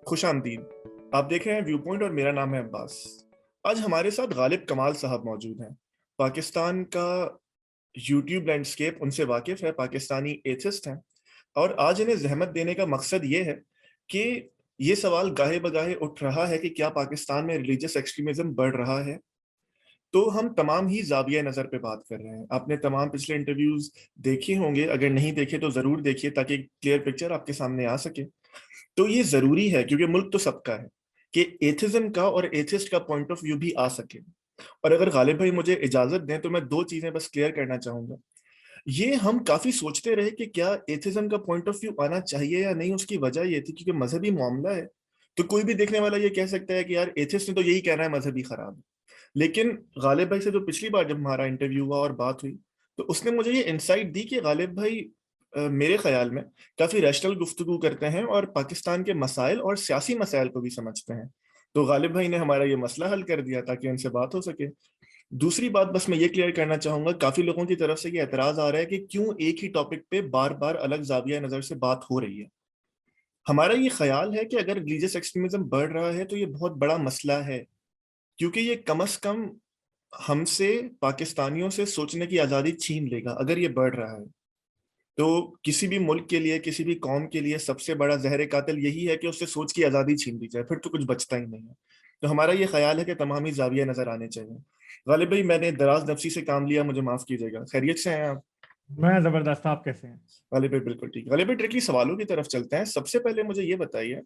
خوش آمدید. آپ دیکھ رہے ہیں ویو پوائنٹ اور میرا نام ہے عباس. آج ہمارے ساتھ غالب کمال صاحب موجود ہیں. پاکستان کا یوٹیوب لینڈسکیپ ان سے واقف ہے, پاکستانی ایتھسٹ ہیں, اور آج انہیں زحمت دینے کا مقصد یہ ہے کہ یہ سوال گاہے بگاہے اٹھ رہا ہے کہ کیا پاکستان میں ریلیجس ایکسٹریمزم بڑھ رہا ہے. تو ہم تمام ہی زاویہ نظر پہ بات کر رہے ہیں. آپ نے تمام پچھلے انٹرویوز دیکھے ہوں گے, اگر نہیں دیکھے تو ضرور دیکھیے تاکہ کلیئر پکچر آپ کے سامنے آ سکے. تو یہ ضروری ہے کیونکہ ملک تو سب کا ہے کہ ایتھزم کا اور ایتھسٹ کا پوائنٹ آف ویو بھی آ سکے. اور اگر غالب بھائی مجھے اجازت دیں تو میں دو چیزیں بس کلیئر کرنا چاہوں گا. یہ ہم کافی سوچتے رہے کہ کیا ایتھزم کا پوائنٹ آف ویو آنا چاہیے یا نہیں. اس کی وجہ یہ تھی کیونکہ مذہبی معاملہ ہے تو کوئی بھی دیکھنے والا یہ کہہ سکتا ہے کہ یار ایتھسٹ نے تو یہی کہنا ہے مذہبی خراب ہے. لیکن غالب بھائی سے جو پچھلی بار جب ہمارا انٹرویو ہوا اور بات ہوئی تو اس نے مجھے یہ انسائٹ دی کہ غالب بھائی میرے خیال میں کافی ریشنل گفتگو کرتے ہیں اور پاکستان کے مسائل اور سیاسی مسائل کو بھی سمجھتے ہیں. تو غالب بھائی نے ہمارا یہ مسئلہ حل کر دیا تاکہ ان سے بات ہو سکے. دوسری بات بس میں یہ کلیئر کرنا چاہوں گا, کافی لوگوں کی طرف سے یہ اعتراض آ رہا ہے کہ کیوں ایک ہی ٹاپک پہ بار بار الگ زاویہ نظر سے بات ہو رہی ہے. ہمارا یہ خیال ہے کہ اگر ریلیجس ایکسٹریمزم بڑھ رہا ہے تو یہ بہت بڑا مسئلہ ہے, کیونکہ یہ کم از کم ہم سے, پاکستانیوں سے سوچنے کی آزادی چھین لے گا. اگر یہ بڑھ رہا ہے تو کسی بھی ملک کے لیے, کسی بھی قوم کے لیے سب سے بڑا زہر قاتل یہی ہے کہ اس سے سوچ کی آزادی چھین لی جائے, پھر تو کچھ بچتا ہی نہیں ہے. تو ہمارا یہ خیال ہے کہ تمام ہی زاویہ نظر آنے چاہیے. غالب بھائی میں نے دراز نفسی سے کام لیا, مجھے معاف کیجیے گا. خیریت سے ہیں آپ؟ میں زبردست. آپ کیسے ہیں؟ غالب بھائی بالکل ٹھیک. غالب بھائی ڈائریکٹلی سوالوں کی طرف چلتے ہیں. سب سے پہلے مجھے یہ بتائیے,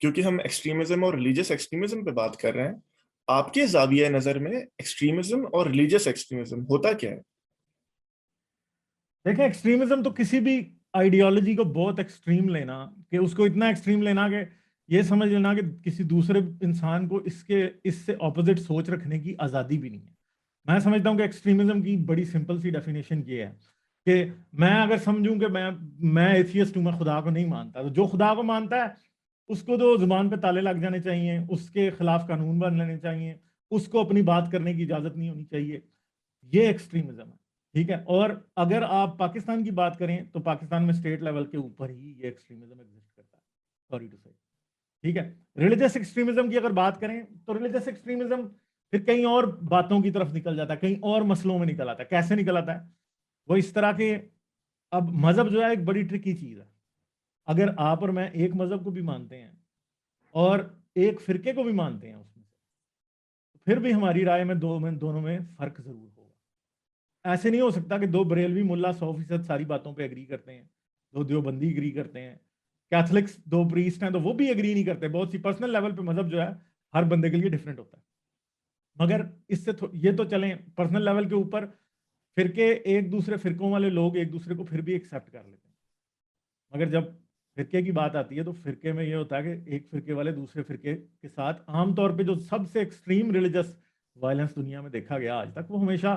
کیونکہ ہم ایکسٹریمزم اور ریلیجس ایکسٹریمزم پہ بات کر رہے ہیں, آپ کے زاویہ نظر میں ایکسٹریمزم اور ریلیجس ایکسٹریمزم ہوتا کیا ہے؟ دیکھیں, ایکسٹریمزم تو کسی بھی آئیڈیالوجی کو بہت ایکسٹریم لینا, کہ اس کو اتنا ایکسٹریم لینا کہ یہ سمجھ لینا کہ کسی دوسرے انسان کو اس سے اپوزٹ سوچ رکھنے کی آزادی بھی نہیں ہے. میں سمجھتا ہوں کہ ایکسٹریمزم کی بڑی سمپل سی ڈیفینیشن یہ ہے کہ میں اگر سمجھوں کہ میں ایتھیسٹ ہوں, میں خدا کو نہیں مانتا, تو جو خدا کو مانتا ہے اس کو تو زبان پہ تالے لگ جانے چاہیے, اس کے خلاف قانون بن لینے چاہیے, اس کو اپنی بات کرنے کی اجازت نہیں ہونی چاہیے. یہ ایکسٹریمزم ہے, ٹھیک ہے. اور اگر آپ پاکستان کی بات کریں تو پاکستان میں اسٹیٹ لیول کے اوپر ہی یہ ایکسٹریمزم ایگزسٹ کرتا ہے, سوری ٹو سے, ٹھیک ہے. ریلیجس ایکسٹریمزم کی اگر بات کریں تو ریلیجس ایکسٹریمزم پھر کئی اور باتوں کی طرف نکل جاتا ہے, کئی اور مسئلوں میں نکل آتا ہے. کیسے نکل آتا ہے وہ اس طرح کے, اب مذہب جو ہے ایک بڑی ٹرکی چیز ہے. اگر آپ اور میں ایک مذہب کو بھی مانتے ہیں اور ایک فرقے کو بھی مانتے ہیں, اس میں سے پھر بھی ہماری رائے میں دونوں میں فرق ضرور ہوگا. ایسے نہیں ہو سکتا کہ دو بریلوی ملا 100% ساری باتوں پہ اگری کرتے ہیں, دو دیوبندی اگری کرتے ہیں, کیتھولکس دو پریسٹ ہیں تو وہ بھی اگری نہیں کرتے. بہت سی پرسنل لیول پہ مذہب جو ہے ہر بندے کے لیے ڈیفرنٹ ہوتا ہے. مگر اس سے یہ تو چلیں پرسنل لیول کے اوپر, فرقے ایک دوسرے فرقوں والے لوگ ایک دوسرے کو پھر بھی ایکسیپٹ کر لیتے ہیں. مگر جب فرقے کی بات آتی ہے تو فرقے میں یہ ہوتا ہے کہ ایک فرقے والے دوسرے فرقے کے ساتھ عام طور پہ جو سب سے ایکسٹریم ریلیجس وائلنس دنیا میں دیکھا گیا آج تک, وہ ہمیشہ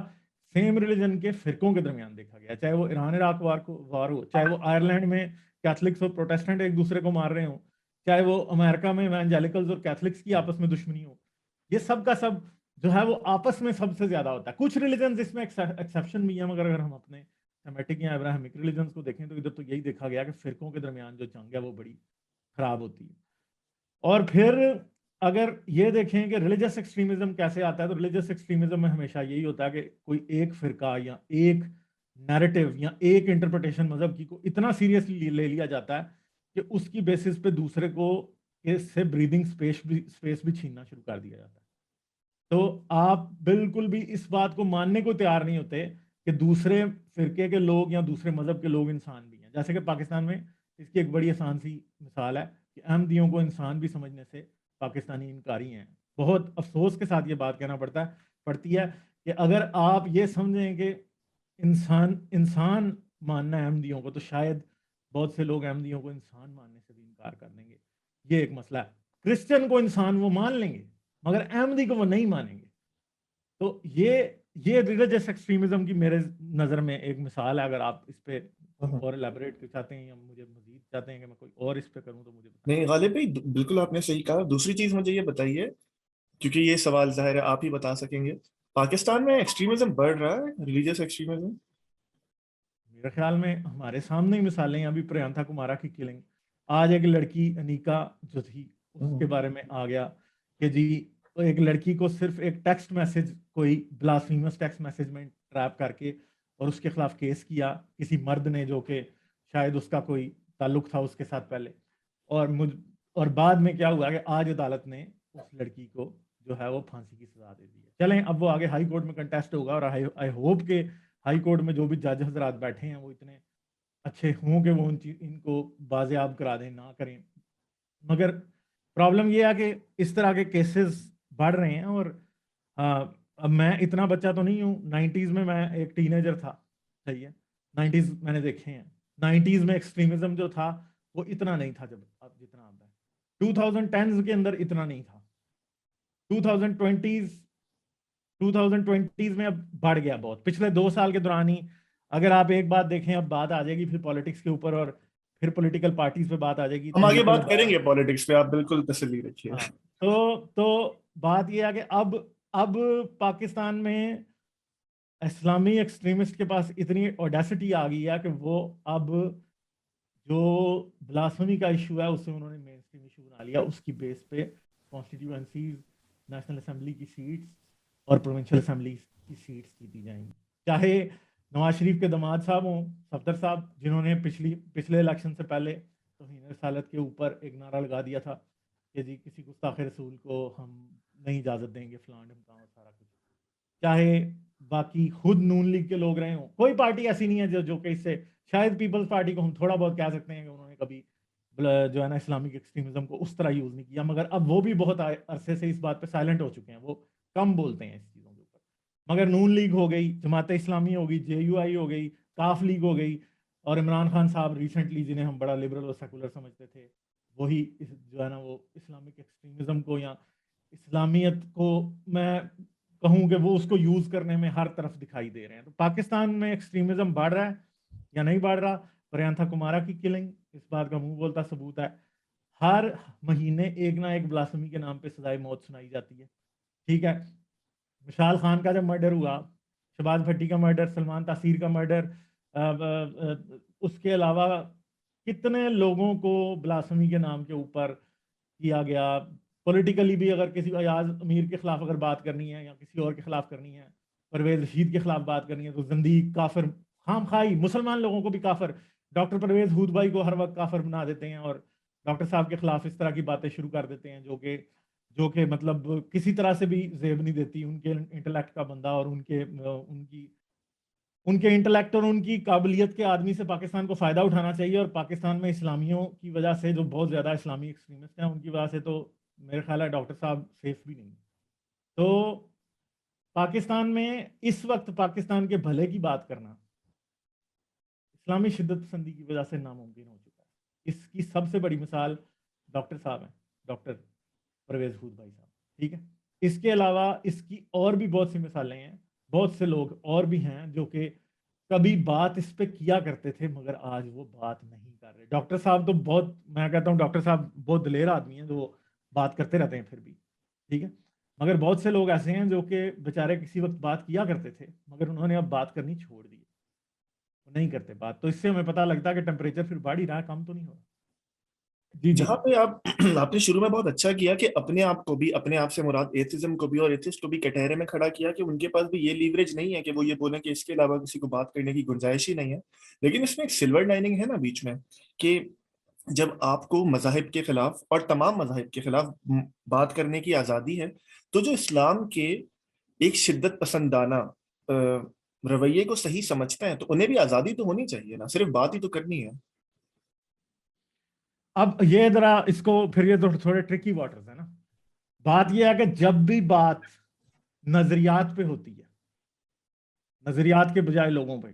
سیم ریلیجن کے فرقوں کے درمیان دیکھا گیا. چاہے وہ ایران عراق وار ہو, چاہے وہ آئرلینڈ میں کیتھولکس اور پروٹیسٹنٹ ایک دوسرے کو مار رہے ہوں, چاہے وہ امریکہ میں ایونجیلیکلز اور کیتھولکس کی آپس میں دشمنی ہو, یہ سب کا سب جو ہے وہ آپس میں سب سے زیادہ ہوتا ہے. کچھ ریلیجنز اس میں ایکسیپشن بھی ہیں, مگر اگر ہم اپنے سیمیٹک یا ابراہمک ریلیجنز کو دیکھیں تو ادھر تو یہی دیکھا گیا کہ فرقوں کے درمیان جو جنگ ہے وہ بڑی خراب ہوتی ہے. اور پھر اگر یہ دیکھیں کہ ریلیجس ایکسٹریمزم کیسے آتا ہے, تو ریلیجس ایکسٹریمزم میں ہمیشہ یہی ہوتا ہے کہ کوئی ایک فرقہ یا ایک نیریٹو یا ایک انٹرپریٹیشن مذہب کی کو اتنا سیریسلی لے لیا جاتا ہے کہ اس کی بیسس پہ دوسرے کو اس سے بریدنگ سپیس بھی چھیننا شروع کر دیا جاتا ہے. تو آپ بالکل بھی اس بات کو ماننے کو تیار نہیں ہوتے کہ دوسرے فرقے کے لوگ یا دوسرے مذہب کے لوگ انسان بھی ہیں. جیسے کہ پاکستان میں اس کی ایک بڑی آسان سی مثال ہے کہ احمدیوں کو انسان بھی سمجھنے سے پاکستانی انکاری ہیں. بہت افسوس کے ساتھ یہ بات کہنا پڑتی ہے کہ اگر آپ یہ سمجھیں کہ انسان ماننا ہے احمدیوں کو, تو شاید بہت سے لوگ احمدیوں کو انسان ماننے سے بھی انکار کر دیں گے. یہ ایک مسئلہ ہے. کرسچن کو انسان وہ مان لیں گے مگر احمدی کو وہ نہیں مانیں گے. تو یہ ریلیجس ایکسٹریمزم کی میرے نظر میں ایک مثال ہے. اگر آپ اس پہ اور الیبوریٹ چاہتے ہیں یا مجھے مزید چاہتے ہیں کہ میں کوئی اور اس پہ کروں تو مجھے بتائیں. نہیں غالب بھائی بالکل آپ نے صحیح کہا. دوسری چیز مجھے یہ بتائیے, کیونکہ یہ سوال ظاہر ہے آپ ہی بتا سکیں گے, پاکستان میں ایکسٹریمزم بڑھ رہا ہے, ریلیجس ایکسٹریمزم؟ میرے خیال میں ہمارے سامنے ہی مثالیں ابھی پریانتھا کمارا کی کلنگ, آج ایک لڑکی انیکا جو تھی اس کے بارے میں آ گیا کہ جی ایک لڑکی کو صرف ایک ٹیکسٹ میسج، کوئی بلاسفیمس ٹیکسٹ میسج میں ٹریپ کر کے اور اس کے خلاف کیس کیا کسی مرد نے جو کہ شاید اس کا کوئی تعلق تھا اس کے ساتھ پہلے، اور بعد میں کیا ہوا کہ آج عدالت نے اس لڑکی کو جو ہے وہ پھانسی کی سزا دے دی ہے. چلیں اب وہ آگے ہائی کورٹ میں کنٹیسٹ ہوگا، اور آئی ہوپ کہ ہائی کورٹ میں جو بھی جج حضرات بیٹھے ہیں وہ اتنے اچھے ہوں کہ وہ ان کو بازیاب کرا دیں، نہ کریں. مگر پرابلم یہ ہے کہ اس طرح کے کیسز بڑھ رہے ہیں، اور اب میں اتنا بچہ تو نہیں ہوں، 90s میں ایک ٹین ایجر تھا، صحیح ہے، 90s میں نے دیکھے ہیں. 90s میں ایکسٹریمزم جو تھا وہ اتنا نہیں تھا جب اب جتنا اب ہے. 2010s کے اندر اتنا نہیں تھا. 2020s میں اب بڑھ گیا بہت. پچھلے 2 سال کے دوران ہی اگر آپ ایک بات دیکھیں، اب بات آ جائے گی پھر پالیٹکس کے اوپر، اور پھر پولیٹیکل پارٹیز پہ بات آ جائے گی. ہم آگے بات کریں گے پالیٹکس پہ، آپ بالکل تسلی رکھیے. تو بات یہ ہے کہ اب پاکستان میں اسلامی ایکسٹریمسٹ کے پاس اتنی اوڈیسٹی آ گئی ہے کہ وہ اب جو بلاسفیمی کا ایشو ہے اسے انہوں نے مین اسٹریم ایشو بنا لیا. اس کی بیس پہ کانسٹیٹیوئنسیز، نیشنل اسمبلی کی سیٹس اور پروونشل اسمبلی کی سیٹس جیتی جائیں گی. چاہے نواز شریف کے داماد صاحب ہوں، صفدر صاحب، جنہوں نے پچھلے الیکشن سے پہلے توہین رسالت کے اوپر ایک نعرہ لگا دیا تھا کہ جی کسی گستاخ رسول کو ہم نہیں اجازت دیں گے، فلاں ڈھمکاؤ سارا کچھ. چاہے باقی خود نون لیگ کے لوگ رہے ہوں، کوئی پارٹی ایسی نہیں ہے جو کہ اس سے، شاید پیپلز پارٹی کو ہم تھوڑا بہت کہہ سکتے ہیں کہ انہوں نے کبھی جو ہے نا اسلامک ایکسٹریمزم کو اس طرح یوز نہیں کیا، مگر اب وہ بھی بہت عرصے سے اس بات پہ سائلنٹ ہو چکے ہیں، وہ کم بولتے ہیں اس چیزوں کے اوپر. مگر نون لیگ ہو گئی، جماعت اسلامی ہو گئی، JUI ہو گئی، کاف لیگ ہو گئی، اور عمران خان صاحب ریسنٹلی جنہیں ہم بڑا لبرل اور سیکولر سمجھتے تھے، وہی جو ہے نا وہ اسلامک ایکسٹریمزم کو یا اسلامیت کو میں کہوں کہ وہ اس کو یوز کرنے میں ہر طرف دکھائی دے رہے ہیں. تو پاکستان میں ایکسٹریمزم بڑھ رہا ہے یا نہیں بڑھ رہا؟ پریانتھا کمارا کی کلنگ اس بات کا منہ بولتا ثبوت ہے. ہر مہینے ایک نہ ایک بلاسفیمی کے نام پہ سزائے موت سنائی جاتی ہے. ٹھیک ہے، مشال خان کا جب مرڈر ہوا، شہباز بھٹی کا مرڈر، سلمان تاثیر کا مرڈر، اس کے علاوہ کتنے لوگوں کو بلاسفیمی کے نام کے اوپر کیا گیا. پولیٹیکلی بھی اگر کسی ایاز امیر کے خلاف اگر بات کرنی ہے یا کسی اور کے خلاف کرنی ہے، پرویز رشید کے خلاف بات کرنی ہے، تو زندیق، کافر، خام خواہی مسلمان لوگوں کو بھی کافر. ڈاکٹر پرویز ہود بھائی کو ہر وقت کافر بنا دیتے ہیں، اور ڈاکٹر صاحب کے خلاف اس طرح کی باتیں شروع کر دیتے ہیں جو کہ مطلب کسی طرح سے بھی زیب نہیں دیتی ان کے انٹلیکٹ کا بندہ، اور ان کے انٹلیکٹ اور ان کی قابلیت کے آدمی سے پاکستان کو فائدہ اٹھانا چاہیے. اور پاکستان میں اسلامیوں کی وجہ سے، جو بہت زیادہ اسلامی ایکسٹریمسٹ ہیں، ان کی وجہ سے تو میرے خیال ہے ڈاکٹر صاحب سیف بھی نہیں. تو پاکستان میں اس وقت پاکستان کے بھلے کی بات کرنا اسلامی شدت پسندی کی وجہ سے ناممکن ہو چکا ہے. اس کی سب سے بڑی مثال ڈاکٹر صاحب ہیں، ڈاکٹر پرویز ہود بھائی صاحب. ٹھیک ہے، اس کے علاوہ اس کی اور بھی بہت سی مثالیں ہیں. بہت سے لوگ اور بھی ہیں جو کہ کبھی بات اس پہ کیا کرتے تھے مگر آج وہ بات نہیں کر رہے. ڈاکٹر صاحب تو بہت، میں کہتا ہوں ڈاکٹر صاحب بہت دلیر آدمی ہیں جو بات کرتے رہتے ہیں پھر بھی. ٹھیک ہے، مگر بہت سے لوگ ایسے ہیں جو کہ بیچارے کسی وقت بات کیا کرتے تھے مگر انہوں نے اب بات کرنی چھوڑ دی، وہ نہیں کرتے بات. تو اس سے ہمیں پتہ لگتا ہے کہ ٹیمپریچر پھر بڑھ ہی رہا ہے، کم تو نہیں ہو رہا. جہاں پہ آپ نے شروع میں بہت اچھا کیا کہ اپنے آپ کو بھی، اپنے آپ سے مراد ایتھزم کو بھی اور ایتھسٹ کو بھی کٹہرے میں کھڑا کیا کہ ان کے پاس بھی یہ لیوریج نہیں ہے کہ وہ یہ بولیں کہ اس کے علاوہ کسی کو بات کرنے کی گنجائش ہی نہیں ہے. لیکن اس میں ایک سلور لائننگ ہے نا بیچ میں، کہ جب آپ کو مذاہب کے خلاف اور تمام مذاہب کے خلاف بات کرنے کی آزادی ہے، تو جو اسلام کے ایک شدت پسندانہ رویے کو صحیح سمجھتے ہیں تو انہیں بھی آزادی تو ہونی چاہیے نا، صرف بات ہی تو کرنی ہے. اب یہ ذرا اس کو پھر یہ تھوڑے ٹرکی واٹرز ہیں نا. بات یہ ہے کہ جب بھی بات نظریات پہ ہوتی ہے، نظریات کے بجائے لوگوں پہ،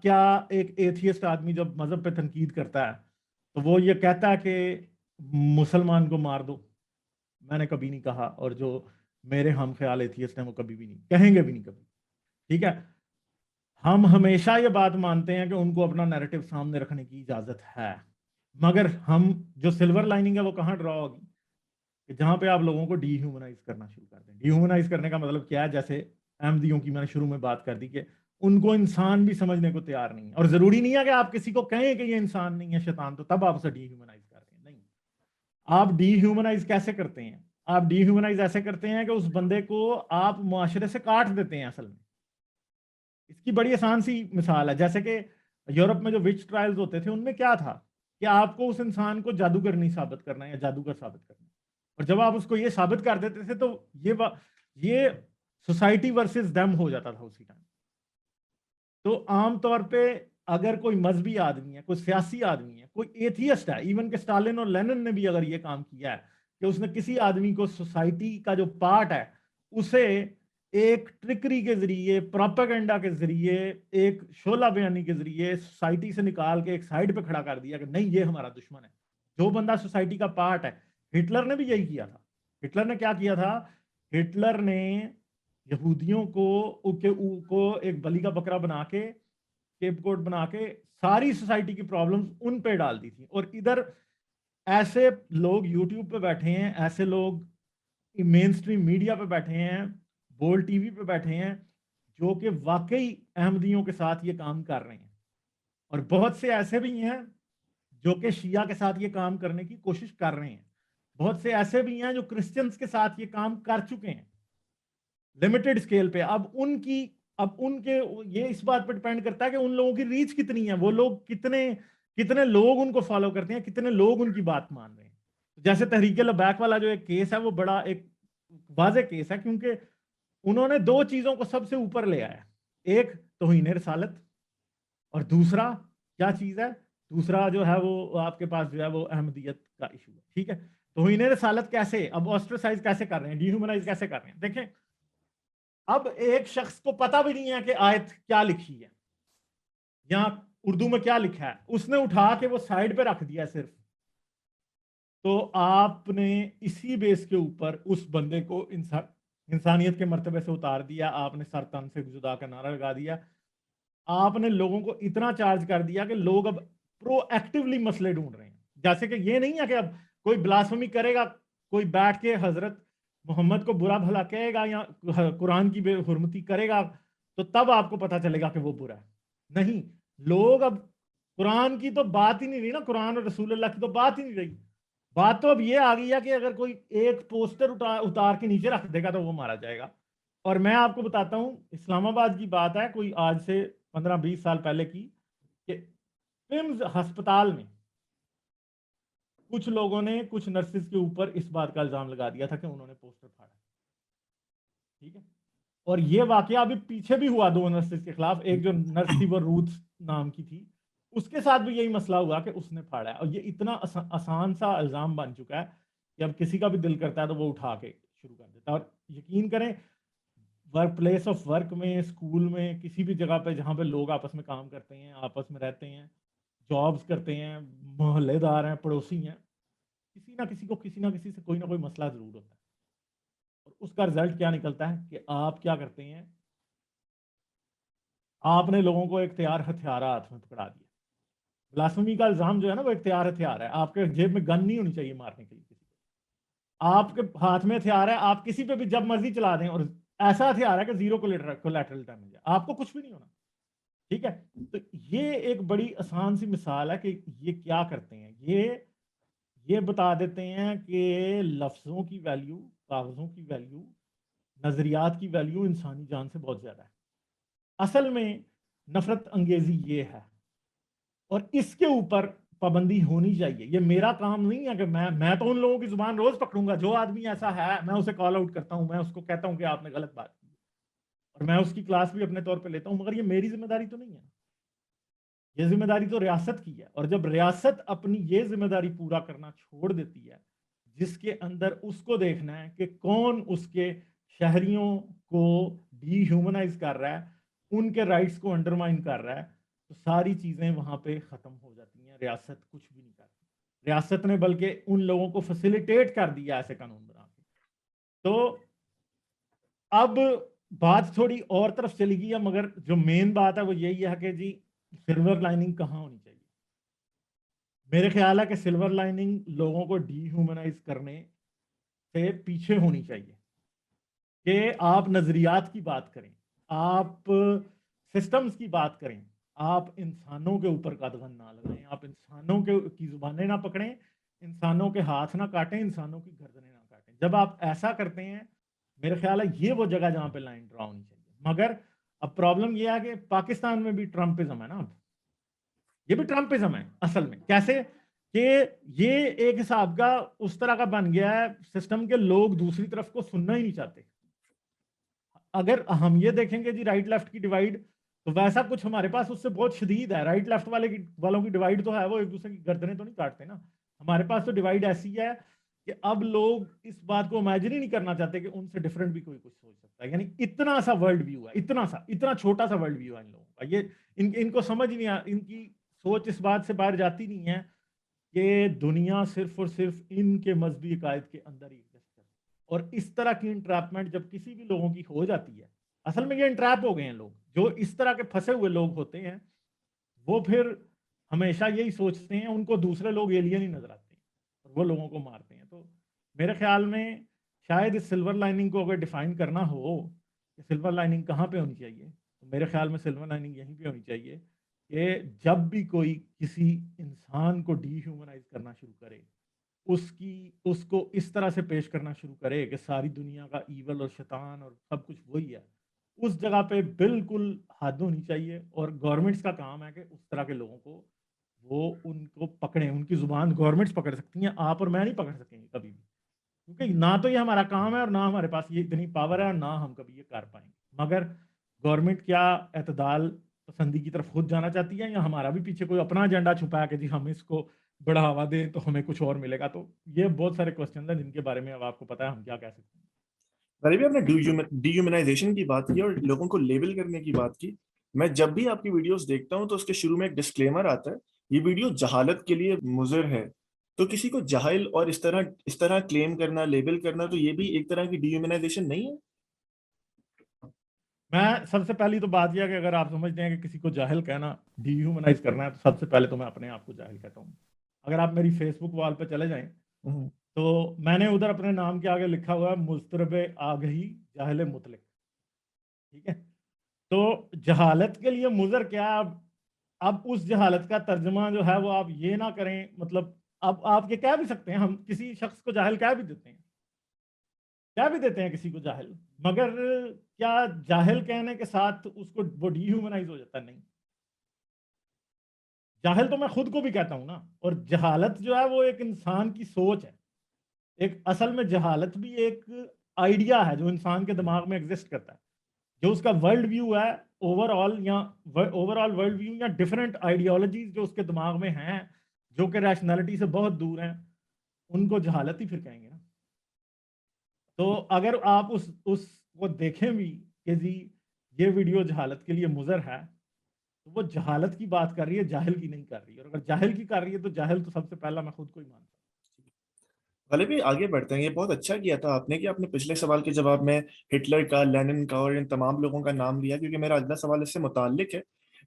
کیا ایک ایتھیسٹ آدمی جب مذہب پہ تنقید کرتا ہے تو وہ یہ کہتا ہے کہ مسلمان کو مار دو؟ میں نے کبھی نہیں کہا، اور جو میرے ہم خیال ایتھیسٹ ہیں وہ کبھی بھی نہیں کہیں گے بھی نہیں کبھی. ٹھیک ہے، ہم ہمیشہ یہ بات مانتے ہیں کہ ان کو اپنا نیریٹو سامنے رکھنے کی اجازت ہے. مگر ہم جو سلور لائننگ ہے وہ کہاں ڈرا ہوگی کہ جہاں پہ آپ لوگوں کو ڈی ہیومنائز کرنا شروع کر دیں. ڈی ہیومنائز کرنے کا مطلب کیا ہے؟ جیسے احمدیوں کی میں نے شروع میں بات کر دی کہ ان کو انسان بھی سمجھنے کو تیار نہیں ہے، اور ضروری نہیں ہے کہ آپ کسی کو کہیں کہ یہ انسان نہیں ہے، شیطان، تو تب آپ اسے ڈی ہیومنائز کر رہے ہیں. نہیں، آپ ڈی ہیومنائز کیسے کرتے ہیں؟ آپ ڈی ہیومنائز ایسے کرتے ہیں کہ اس بندے کو آپ معاشرے سے کاٹ دیتے ہیں اصل میں. اس کی بڑی آسان سی مثال ہے، جیسے کہ یورپ میں جو وچ ٹرائلز ہوتے تھے ان میں کیا تھا کہ آپ کو اس انسان کو جادوگر نہیں ثابت کرنا ہے یا جادوگر ثابت کرنا ہے، اور جب آپ اس کو یہ ثابت کر دیتے تھے تو یہ سوسائٹی ورسز دم ہو جاتا تھا اسی ٹائم. تو عام طور پہ اگر کوئی مذہبی آدمی ہے، کوئی سیاسی آدمی ہے، کوئی ایتھیسٹ ہے، ایون کہ اسٹالن اور لینن نے بھی اگر یہ کام کیا ہے کہ اس نے کسی آدمی کو سوسائٹی کا جو پارٹ ہے اسے ایک ٹرکری کے ذریعے، پروپیگنڈا کے ذریعے، ایک شعلہ بیانی کے ذریعے سوسائٹی سے نکال کے ایک سائڈ پہ کھڑا کر دیا کہ نہیں یہ ہمارا دشمن ہے، جو بندہ سوسائٹی کا پارٹ ہے. ہٹلر نے بھی یہی کیا تھا. ہٹلر نے کیا کیا تھا؟ ہٹلر نے یہودیوں کو ایک بلی کا بکرا بنا کے، کیپ کوٹ بنا کے ساری سوسائٹی کی پرابلمز ان پہ ڈال دی تھی. اور ادھر ایسے لوگ یوٹیوب پہ بیٹھے ہیں، ایسے لوگ مین سٹریم میڈیا پہ بیٹھے ہیں، بول ٹی وی پہ بیٹھے ہیں، جو کہ واقعی احمدیوں کے ساتھ یہ کام کر رہے ہیں. اور بہت سے ایسے بھی ہیں جو کہ شیعہ کے ساتھ یہ کام کرنے کی کوشش کر رہے ہیں. بہت سے ایسے بھی ہیں جو کرسچنز کے ساتھ یہ کام کر چکے ہیں لمیٹڈ اسکیل پہ. اب ان کے یہ اس بات پہ ڈپینڈ کرتا ہے کہ ان لوگوں کی ریچ کتنی ہے، وہ لوگ کتنے لوگ ان کو فالو کرتے ہیں، کتنے لوگ ان کی بات مان رہے ہیں. جیسے تحریک لبیک والا جو ایک کیس ہے وہ بڑا ایک واضح کیس ہے، کیونکہ انہوں نے دو چیزوں کو سب سے اوپر لے آیا. ایک توہین رسالت، اور دوسرا کیا چیز ہے؟ دوسرا جو ہے وہ آپ کے پاس جو ہے وہ احمدیت کا ایشو ہے. ٹھیک ہے، توہین رسالت کیسے، اب آسٹرسائز کیسے کر رہے ہیں، ڈی ہیومنائز کیسے کر رہے ہیں؟ دیکھیں، اب ایک شخص کو پتہ بھی نہیں ہے کہ آیت کیا لکھی ہے یا اردو میں کیا لکھا ہے، اس نے اٹھا کے وہ سائڈ پہ رکھ دیا صرف. تو آپ نے اسی بیس کے اوپر اس بندے کو انسانیت کے مرتبے سے اتار دیا. آپ نے سر تن سے جدا کا نعرہ لگا دیا. آپ نے لوگوں کو اتنا چارج کر دیا کہ لوگ اب پرو ایکٹیولی مسئلے ڈھونڈ رہے ہیں. جیسے کہ یہ نہیں ہے کہ اب کوئی بلاسفمی کرے گا، کوئی بیٹھ کے حضرت محمد کو برا بھلا کہے گا یا قرآن کی بے حرمتی کرے گا تو تب آپ کو پتا چلے گا کہ وہ برا ہے. نہیں، لوگ اب قرآن کی تو بات ہی نہیں رہی نا، قرآن اور رسول اللہ کی تو بات ہی نہیں رہی. بات تو اب یہ آ گئی ہے کہ اگر کوئی ایک پوسٹر اتار کے نیچے رکھ دے گا تو وہ مارا جائے گا. اور میں آپ کو بتاتا ہوں، اسلام آباد کی بات ہے کوئی آج سے 15-20 سال پہلے کی، کہ پمز ہسپتال میں کچھ لوگوں نے کچھ نرسز کے اوپر اس بات کا الزام لگا دیا تھا کہ انہوں نے پوسٹر پھاڑا. ٹھیک ہے، اور یہ واقعہ ابھی پیچھے بھی ہوا 2 نرسز کے خلاف. ایک جو نرس تھی وہ روتھ نام کی تھی، اس کے ساتھ بھی یہی مسئلہ ہوا کہ اس نے پھاڑا ہے. اور یہ اتنا آسان سا الزام بن چکا ہے کہ اب کسی کا بھی دل کرتا ہے تو وہ اٹھا کے شروع کر دیتا ہے. اور یقین کریں، ورک پلیس آف ورک میں، اسکول میں، کسی بھی جگہ پہ جہاں پہ لوگ آپس میں کام کرتے ہیں، آپس میں رہتے ہیں، جابز کرتے ہیں، محلے دار ہیں، پڑوسی ہیں، کسی نہ کسی کو کسی نہ کسی سے کوئی نہ کوئی مسئلہ ضرور ہوتا ہے. اور اس کا رزلٹ کیا نکلتا ہے کہ آپ کیا کرتے ہیں؟ آپ نے لوگوں کو اختیار ہتھیارات میں پکڑا دیا. بلاسفمی کا الزام جو ہے نا وہ اختیار ہتھیار ہے. آپ کے جیب میں گن نہیں ہونی چاہیے مارنے کے لیے کسی کو. آپ کے ہاتھ میں ہتھیار ہے، آپ کسی پہ بھی جب مرضی چلا دیں، اور ایسا ہتھیار ہے کہ زیرو کولیٹرل ڈیمیج ہے، آپ کو کچھ بھی نہیں ہونا. ٹھیک ہے، تو یہ ایک بڑی آسان سی مثال ہے کہ یہ کیا کرتے ہیں. یہ بتا دیتے ہیں کہ لفظوں کی ویلیو، کاغذوں کی ویلیو، نظریات کی ویلیو انسانی جان سے بہت زیادہ ہے. اصل میں نفرت انگیزی یہ ہے، اور اس کے اوپر پابندی ہونی چاہیے. یہ میرا کام نہیں ہے کہ میں تو ان لوگوں کی زبان روز پکڑوں گا. جو آدمی ایسا ہے میں اسے کال آؤٹ کرتا ہوں، میں اس کو کہتا ہوں کہ آپ نے غلط بات کی، اور میں اس کی کلاس بھی اپنے طور پہ لیتا ہوں. مگر یہ میری ذمہ داری تو نہیں ہے، یہ ذمہ داری تو ریاست کی ہے. اور جب ریاست اپنی یہ ذمہ داری پورا کرنا چھوڑ دیتی ہے، جس کے اندر اس کو دیکھنا ہے کہ کون اس کے شہریوں کو ڈی ہیومنائز کر رہا ہے، ان کے رائٹس کو انڈرمائن کر رہا ہے، تو ساری چیزیں وہاں پہ ختم ہو جاتی ہیں. ریاست کچھ بھی نہیں کرتی. ریاست نے بلکہ ان لوگوں کو فیسیلیٹیٹ کر دیا ایسے قانون بنا کے. تو اب بات تھوڑی اور طرف چلی گئی ہے، مگر جو مین بات ہے وہ یہی ہے کہ جی سلور لائننگ کہاں ہونی چاہیے. میرے خیال ہے کہ سلور لائننگ لوگوں کو ڈی ہیومنائز کرنے سے پیچھے ہونی چاہیے. کہ آپ نظریات کی بات کریں، آپ سسٹمز کی بات کریں، آپ انسانوں کے اوپر قدغن نہ لگائیں، آپ انسانوں کی زبانیں نہ پکڑیں، انسانوں کے ہاتھ نہ کاٹیں، انسانوں کی گردنیں نہ کاٹیں. جب آپ ایسا کرتے ہیں میرے خیال ہے یہ وہ جگہ جہاں پہ لائن ڈرا ہونی چاہیے. مگر اب پرابلم یہ ہے کہ پاکستان میں بھی ٹرمپزم ہے نا. اب یہ بھی ٹرمپزم ہے اصل میں. کیسے کہ یہ ایک حساب کا اس طرح کا بن گیا ہے سسٹم کے لوگ دوسری طرف کو سننا ہی نہیں چاہتے. اگر ہم یہ دیکھیں گے جی رائٹ لیفٹ کی ڈیوائڈ تو ویسا کچھ ہمارے پاس اس سے بہت شدید ہے. رائٹ لیفٹ والوں کی ڈیوائڈ تو ہے، وہ ایک دوسرے کی گردنیں تو نہیں کاٹتے نا. ہمارے پاس تو ڈیوائڈ ایسی ہے کہ اب لوگ اس بات کو امیجن ہی نہیں کرنا چاہتے کہ ان سے ڈفرنٹ بھی کوئی کچھ سوچ سکتا ہے. یعنی اتنا سا ورلڈ ویو ہے، اتنا چھوٹا سا ورلڈ ویو ہے ان لوگوں کا. یہ ان کو سمجھ نہیں ان کی سوچ اس بات سے باہر جاتی نہیں ہے کہ دنیا صرف اور صرف ان کے مذہبی عقائد کے اندر ہی ایگزسٹ کرتی ہے. اور اس طرح کی انٹریپمنٹ جب کسی بھی لوگوں کی ہو جاتی ہے، اصل میں یہ انٹریپ ہو گئے ہیں لوگ. جو اس طرح کے پھنسے ہوئے لوگ ہوتے ہیں وہ پھر ہمیشہ یہی سوچتے ہیں، ان کو دوسرے لوگ ایلین ہی نظر آتے ہیں اور وہ لوگوں کو مارتے ہیں. تو میرے خیال میں شاید اس سلور لائننگ کو اگر ڈیفائن کرنا ہو کہ سلور لائننگ کہاں پہ ہونی چاہیے، تو میرے خیال میں سلور لائننگ یہیں پہ ہونی چاہیے کہ جب بھی کوئی کسی انسان کو ڈی ہیومنائز کرنا شروع کرے، اس کو اس طرح سے پیش کرنا شروع کرے کہ ساری دنیا کا ایول اور شیطان اور سب کچھ وہی ہے، اس جگہ پہ بالکل حد ہونی چاہیے. اور گورنمنٹس کا کام ہے کہ اس طرح کے لوگوں کو وہ ان کو پکڑیں. ان کی زبان گورنمنٹس پکڑ سکتی ہیں، آپ اور میں نہیں پکڑ سکیں گے کبھی بھی، کیونکہ نہ تو یہ ہمارا کام ہے اور نہ ہمارے پاس یہ اتنی پاور ہے اور نہ ہم کبھی یہ کر پائیں گے. مگر گورنمنٹ کیا اعتدال پسندی کی طرف خود جانا چاہتی ہے، یا ہمارا بھی پیچھے کوئی اپنا ایجنڈا چھپا ہے کہ جی ہم اس کو بڑھاوا دیں تو ہمیں کچھ اور ملے گا؟ تو یہ بہت سارے کوسچنز ہیں جن کے بارے میں اب آپ کو پتا ہے ہم کیا کہہ سکتے ہیں. غریبی، آپ نے ڈی ہیومنائزیشن کی بات کی اور لوگوں کو لیبل کرنے کی بات کی. میں جب بھی آپ کی ویڈیوز دیکھتا ہوں تو اس کے شروع میں ایک ڈسکلیمر آتا ہے، یہ ویڈیو جہالت کے لیے مضر ہے. تو کسی کو جاہل اور اس طرح کلیم کرنا، لیبل کرنا، تو یہ بھی ایک طرح کی ڈی ہیومنائزیشن نہیں ہے؟ میں سب سے پہلی تو بات یہ کہ اگر آپ سمجھتے ہیں کہ کسی کو جاہل کہنا ڈی ہیومنائز کرنا ہے، تو سب سے پہلے تو میں اپنے آپ کو جاہل کہتا ہوں. اگر آپ میری فیس بک وال پہ چلے جائیں تو میں نے ادھر اپنے نام کے آگے لکھا ہوا ہے مضطرب آگہی جاہل مطلق. ٹھیک ہے، تو جہالت کے لیے مضر کیا؟ اب اس جہالت کا ترجمہ جو ہے وہ آپ یہ نہ کریں. مطلب اب آپ یہ کہہ بھی سکتے ہیں، ہم کسی شخص کو جاہل کہہ بھی دیتے ہیں کسی کو جاہل، مگر کیا جاہل کہنے کے ساتھ اس کو وہ ڈی ہیومنائز ہو جاتا ہے؟ نہیں. جاہل تو میں خود کو بھی کہتا ہوں نا. اور جہالت جو ہے وہ ایک انسان کی سوچ ہے. ایک اصل میں جہالت بھی ایک آئیڈیا ہے جو انسان کے دماغ میں ایگزسٹ کرتا ہے، جو اس کا ورلڈ ویو ہے اوور آل ورلڈ ویو یا ڈفرینٹ آئیڈیالوجیز جو اس کے دماغ میں ہیں جو کہ ریشنلٹی سے بہت دور ہیں، ان کو جہالت ہی پھر کہیں گے نا. تو اگر آپ اس کو دیکھیں بھی کہ جی یہ ویڈیو جہالت کے لیے مضر ہے، تو وہ جہالت کی بات کر رہی ہے، جاہل کی نہیں کر رہی. اور اگر جاہل کی کر رہی ہے تو جاہل تو سب سے پہلا میں خود کو ہی مانتا ہوں. غالبی آگے بڑھتے ہیں. یہ بہت اچھا کیا تھا آپ نے کہ آپ نے پچھلے سوال کے جواب میں ہٹلر کا، لینن کا اور ان تمام لوگوں کا نام لیا، کیونکہ میرا اگلا سوال اس سے متعلق ہے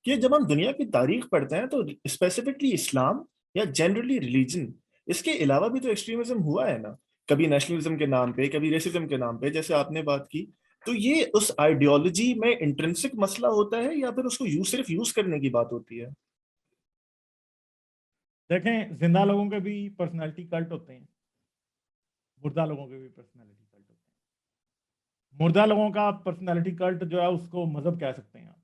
کہ جب ہم دنیا کی تاریخ پڑھتے ہیں تو اسپیسیفکلی اسلام یا جنرلی ریلیجن، اس کے علاوہ بھی تو ایکسٹریمزم ہوا ہے نا. کبھی نیشنلزم کے نام پہ، کبھی ریسزم کے نام پہ، جیسے آپ نے بات کی. تو یہ اس آئیڈیالوجی میں انٹرنسک مسئلہ ہوتا ہے یا پھر اس کو صرف یوز کرنے کی بات ہوتی ہے؟ دیکھیں، زندہ لوگوں کے بھی پرسنالٹی کلٹ ہوتے ہیں، مردہ لوگوں کے بھی پرسنالٹی کلٹ ہوتے ہیں. مردہ لوگوں کا پرسنالٹی کلٹ جو ہے اس کو مذہب کہہ سکتے ہیں آپ،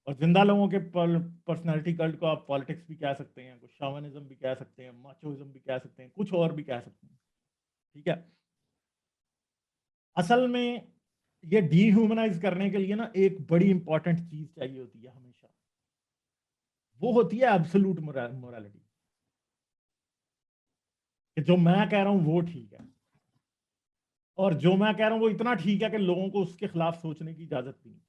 اور زندہ لوگوں کے پرسنالٹی کلٹ کو آپ پالیٹکس بھی کہہ سکتے ہیں، کچھ شاونزم بھی کہہ سکتے ہیں، ماچوزم بھی کہہ سکتے ہیں، کچھ اور بھی کہہ سکتے ہیں. ٹھیک ہے، اصل میں یہ ڈی ہیومنائز کرنے کے لیے نا ایک بڑی امپورٹنٹ چیز چاہیے ہوتی ہے ہمیشہ، وہ ہوتی ہے ایبسولوٹ مورالٹی، کہ جو میں کہہ رہا ہوں وہ ٹھیک ہے، اور جو میں کہہ رہا ہوں وہ اتنا ٹھیک ہے کہ لوگوں کو اس کے خلاف سوچنے کی اجازت بھی نہیں.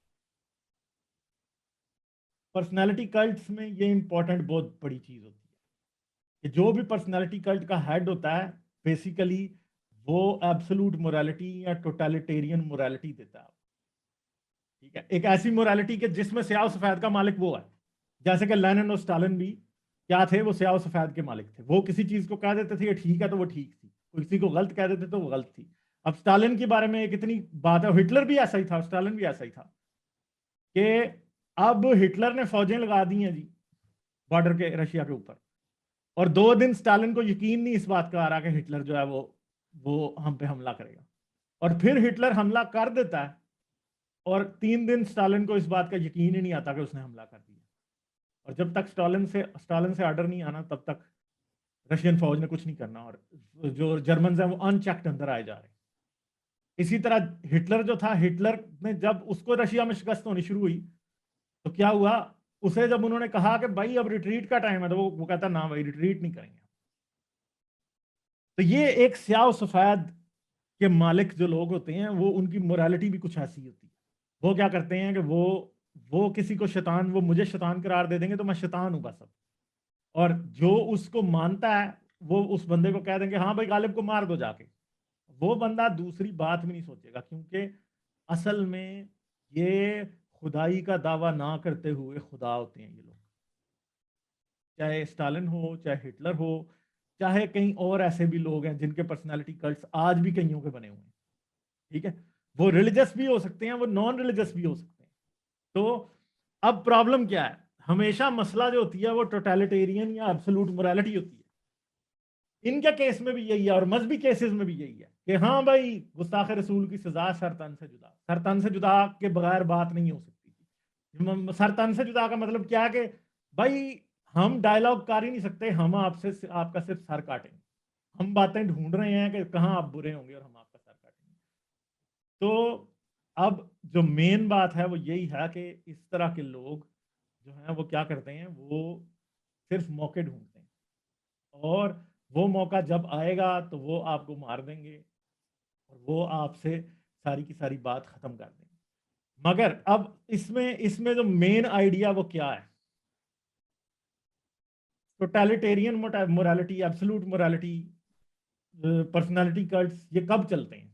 پرسنالٹی کلٹس میں یہ امپورٹنٹ بہت بڑی چیز ہوتی ہے کہ جو بھی پرسنالٹی کلٹ کا ہیڈ ہوتا ہے بیسیکلی وہ ایبسولوٹ مورالٹی یا ٹوٹلیٹیرین مورالٹی دیتا ہے. ٹھیک ہے، ایک ایسی مورالٹی کہ جس میں سیاہ و سفید کا مالک وہ ہے. جیسے کہ لینن اور اسٹالن بھی کیا تھے؟ وہ سیاہ و سفید کے مالک تھے. وہ کسی چیز کو کہہ دیتے تھے یہ ٹھیک ہے تو وہ ٹھیک تھی، کسی کو غلط کہہ دیتے تو وہ غلط تھی. اب اسٹالن کے بارے میں ایک اتنی بات ہے، ہٹلر بھی ایسا ہی تھا، اسٹالن بھی ایسا ہی تھا، کہ اب ہٹلر نے فوجیں لگا دی ہیں جی بارڈر کے رشیا کے اوپر، اور 2 دن اسٹالن کو یقین نہیں اس بات کا آ رہا کہ ہٹلر جو ہے وہ ہم پہ حملہ کرے گا، اور پھر ہٹلر حملہ کر دیتا ہے، اور 3 دن اسٹالن کو اس بات کا یقین ہی نہیں آتا کہ اس نے حملہ کر دیا، اور جب تک اسٹالن سے آرڈر نہیں آنا تب تک رشین فوج نے کچھ نہیں کرنا، اور جو جرمنز ہیں وہ ان چیکڈ اندر آئے جا رہے ہیں۔ اسی طرح ہٹلر جو تھا، ہٹلر نے جب اس کو رشیا میں شکست ہونی شروع ہوئی تو کیا ہوا، اسے جب انہوں نے کہا کہ بھائی اب ریٹریٹ کا ٹائم ہے، تو وہ کہتا نہ بھائی ریٹریٹ نہیں کریں گے۔ تو یہ ایک سیاہ و سفید کے مالک جو لوگ ہوتے ہیں، وہ ان کی مورالٹی بھی کچھ ایسی ہوتی ہے، وہ کیا کرتے ہیں کہ وہ کسی کو شیطان، وہ مجھے شیطان قرار دے دیں گے تو میں شیطان ہوں بس اب، اور جو اس کو مانتا ہے وہ اس بندے کو کہہ دیں گے ہاں بھائی غالب کو مار دو جا کے، وہ بندہ دوسری بات بھی نہیں سوچے گا، کیونکہ اصل میں یہ خدائی کا دعویٰ نہ کرتے ہوئے خدا ہوتے ہیں یہ لوگ، چاہے اسٹالن ہو، چاہے ہٹلر ہو، چاہے کہیں اور ایسے بھی لوگ ہیں جن کے پرسنالٹی کلٹس آج بھی کئیوں کے بنے ہوئے ہیں، ٹھیک ہے، وہ ریلیجس بھی ہو سکتے ہیں، وہ نان ریلیجس بھی ہو سکتے ہیں۔ تو اب پرابلم کیا ہے، ہمیشہ مسئلہ جو ہوتی ہے وہ ٹوٹیلیٹیرین یا ایبسولوٹ مورالٹی ہوتی ہے، ان کے کیس میں بھی یہی ہے، اور مذہبی کیسز میں بھی یہی ہے کہ ہاں بھائی گستاخ رسول کی سزا سرطن سے جدا، سرطن سے جدا کے بغیر بات نہیں ہو سکتی۔ سرطن سے جدا کا مطلب کیا ہے کہ بھائی ہم ڈائلاگ کر ہی نہیں سکتے، ہم آپ کا صرف سر کاٹیں گے، ہم باتیں ڈھونڈ رہے ہیں کہ کہاں آپ برے ہوں گے اور ہم آپ کا سر کاٹیں گے۔ تو اب جو مین بات ہے وہ یہی ہے کہ اس طرح کے لوگ جو ہیں وہ کیا کرتے ہیں، وہ صرف موقع ڈھونڈتے ہیں، اور وہ موقع جب آئے گا تو وہ آپ کو مار دیں گے اور وہ آپ سے ساری کی ساری بات ختم کر دیں گے۔ مگر اب اس میں جو مین آئیڈیا وہ کیا ہے، totalitarian morality, absolute morality, personality cults, یہ کب چلتے ہیں؟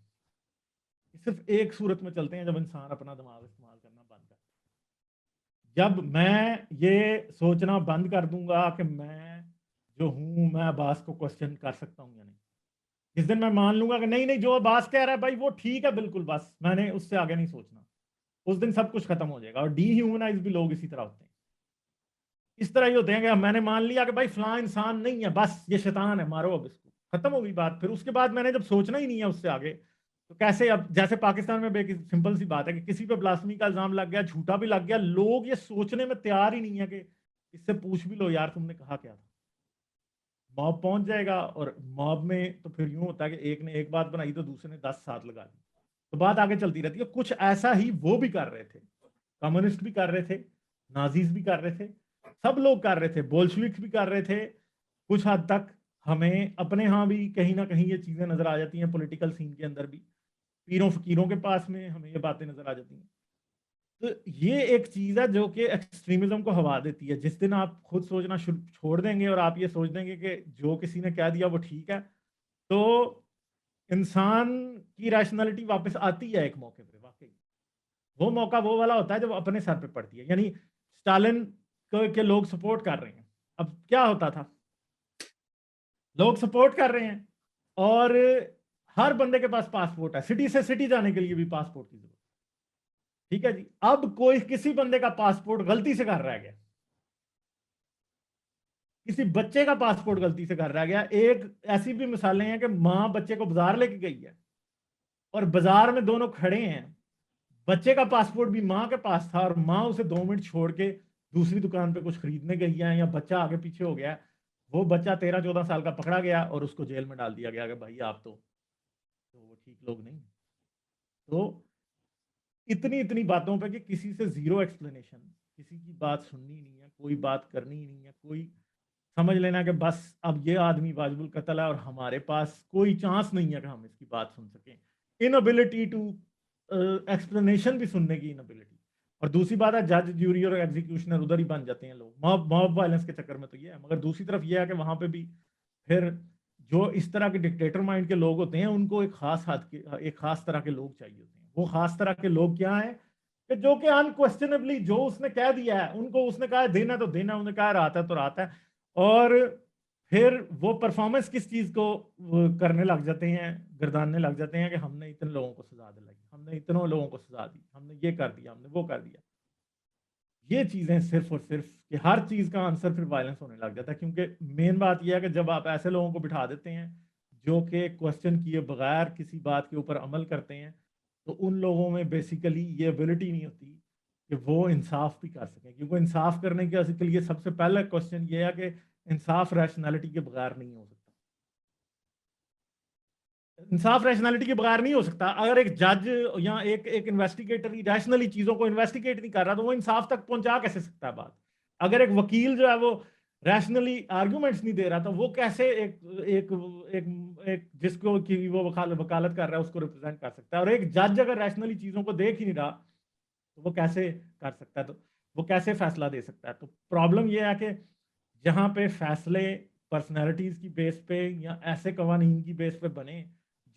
صرف ایک صورت میں چلتے ہیں، جب انسان اپنا دماغ استعمال کرنا بند کرتا ہے۔ جب میں یہ سوچنا بند کر دوں گا کہ میں جو ہوں میں عباس کو کوسچن کر سکتا ہوں یا نہیں، جس دن میں مان لوں گا کہ نہیں نہیں جو عباس کہہ رہا ہے بھائی وہ ٹھیک ہے بالکل، بس میں نے اس سے آگے نہیں سوچنا، اس دن سب کچھ ختم ہو جائے گا۔ اور ڈی ہیومنائز بھی لوگ اسی طرح ہوتے ہیں، اس طرح ہی ہوتے ہیں کہ میں نے مان لیا کہ بھائی فلاں انسان نہیں ہے، بس یہ شیطان ہے، مارو اب اس کو، ختم ہو گئی بات۔ پھر اس کے بعد میں نے جب سوچنا ہی نہیں ہے اس سے آگے، تو کیسے؟ اب جیسے پاکستان میں سمپل سی بات ہے کہ کسی پہ بلاسفمی کا الزام لگ گیا، جھوٹا بھی لگ گیا، لوگ یہ سوچنے میں تیار ہی نہیں ہے کہ اس سے پوچھ بھی لو یار تم نے کہا کیا تھا۔ موب پہنچ جائے گا، اور موب میں تو پھر یوں ہوتا ہے کہ ایک نے ایک بات بنائی تو دوسرے نے 10 ساتھ لگا دی، تو بات آگے چلتی رہتی ہے۔ کچھ ایسا ہی وہ بھی کر رہے تھے، کمیونسٹ بھی کر رہے تھے، نازیز بھی کر رہے تھے، سب لوگ کر رہے تھے، بولشوکس بھی کر رہے تھے۔ کچھ حد تک ہمیں اپنے ہاں بھی کہیں نہ کہیں یہ چیزیں نظر آ جاتی ہیں، پولیٹیکل سین کے اندر بھی، پیروں فقیروں کے پاس میں ہمیں یہ باتیں نظر آ جاتی ہیں۔ تو یہ ایک چیز ہے جو کہ ایکسٹریمزم کو ہوا دیتی ہے۔ جس دن آپ خود سوچنا چھوڑ دیں گے اور آپ یہ سوچ دیں گے کہ جو کسی نے کہہ دیا وہ ٹھیک ہے، تو انسان کی ریشنلٹی واپس آتی ہے ایک موقع پہ۔ واقعی وہ موقع وہ والا ہوتا ہے جب اپنے سر پہ پڑتی ہے، یعنی اسٹالن کے لوگ سپورٹ کر رہے ہیں۔ اب کیا ہوتا تھا، لوگ سپورٹ کر رہے ہیں اور ہر بندے کے پاس پاسپورٹ ہے، سٹی سے سٹی جانے کے لیے بھی پاسپورٹ کی ضرورت، ٹھیک ہے جی۔ اب کوئی کسی بندے کا پاسپورٹ غلطی سے گھر رہ گیا، کسی بچے کا پاسپورٹ غلطی سے گھر رہ گیا۔ ایک ایسی بھی مثالیں ہیں کہ ماں بچے کو بازار لے کے گئی ہے اور بازار میں دونوں کھڑے ہیں، بچے کا پاسپورٹ بھی ماں کے پاس تھا اور ماں اسے 2 منٹ چھوڑ کے دوسری دکان پہ کچھ خریدنے گئی ہے، یا بچہ آگے پیچھے ہو گیا، وہ بچہ 13-14 سال کا پکڑا گیا اور اس کو جیل میں ڈال دیا گیا کہ بھائی آپ تو وہ ٹھیک لوگ نہیں۔ تو اتنی باتوں پہ کہ کسی سے زیرو ایکسپلینیشن، کسی کی بات سننی نہیں ہے، کوئی بات کرنی نہیں ہے، کوئی سمجھ لینا کہ بس اب یہ آدمی واجب القتل ہے اور ہمارے پاس کوئی چانس نہیں ہے کہ ہم اس کی بات سن سکیں۔ انبلٹی ٹو ایکسپلینیشن بھی سننے کی انبلٹی۔ اور دوسری بات ہے جج جیوری اور ایگزیکیوشنر ادھر ہی بن جاتے ہیں لوگ، موب وائلنس کے چکر میں تو یہ ہے۔ مگر دوسری طرف یہ ہے کہ وہاں پہ بھی پھر جو اس طرح کے ڈکٹیٹر مائنڈ کے لوگ ہوتے ہیں ان کو ایک خاص طرح کے لوگ چاہیے ہوتے ہیں۔ وہ خاص طرح کے لوگ کیا ہیں کہ جو کہ انکوestionably جو اس نے کہہ دیا ہے ان کو، اس نے کہا ہے دینا تو دینا، انہوں نے کہا رات ہے تو رات ہے، اور پھر وہ پرفارمنس کس چیز کو کرنے لگ جاتے ہیں، گرداننے لگ جاتے ہیں کہ ہم نے اتنے لوگوں کو سزا دلائی، ہم نے اتنوں لوگوں کو سزا دی، ہم نے یہ کر دیا، ہم نے وہ کر دیا۔ یہ چیزیں صرف اور صرف کہ ہر چیز کا آنسر پھر وائلنس ہونے لگ جاتا ہے، کیونکہ مین بات یہ ہے کہ جب آپ ایسے لوگوں کو بٹھا دیتے ہیں جو کہ کوشچن کیے بغیر کسی بات کے اوپر عمل کرتے ہیں، تو ان لوگوں میں بیسیکلی یہ ایبلٹی نہیں ہوتی کہ وہ انصاف بھی کر سکیں، کیونکہ انصاف کرنے کے لیے سب سے پہلا کوشچن یہ ہے کہ انصاف ریشنلٹی کے بغیر نہیں ہو سکتا۔ انصاف ریشنلٹی کے بغیر نہیں ہو سکتا۔ اگر ایک جج یا ایک انویسٹیگیٹر ریشنلی چیزوں کو انویسٹیگیٹ نہیں کر رہا تو وہ انصاف تک پہنچا کیسے سکتا ہے بات؟ اگر ایک وکیل جو ہے وہ ریشنلی آرگومنٹس نہیں دے رہا تو وہ کیسے جس کو کی وہ وکالت کر رہا ہے اس کو ریپرزینٹ کر سکتا ہے؟ اور ایک جج اگر ریشنلی چیزوں کو دیکھ ہی نہیں رہا تو وہ کیسے کر سکتا ہے؟ تو وہ کیسے فیصلہ دے سکتا ہے؟ تو پرابلم یہ ہے کہ جہاں پہ فیصلے پرسنالٹیز کی بیس پہ یا ایسے قوانین کی بیس پہ بنے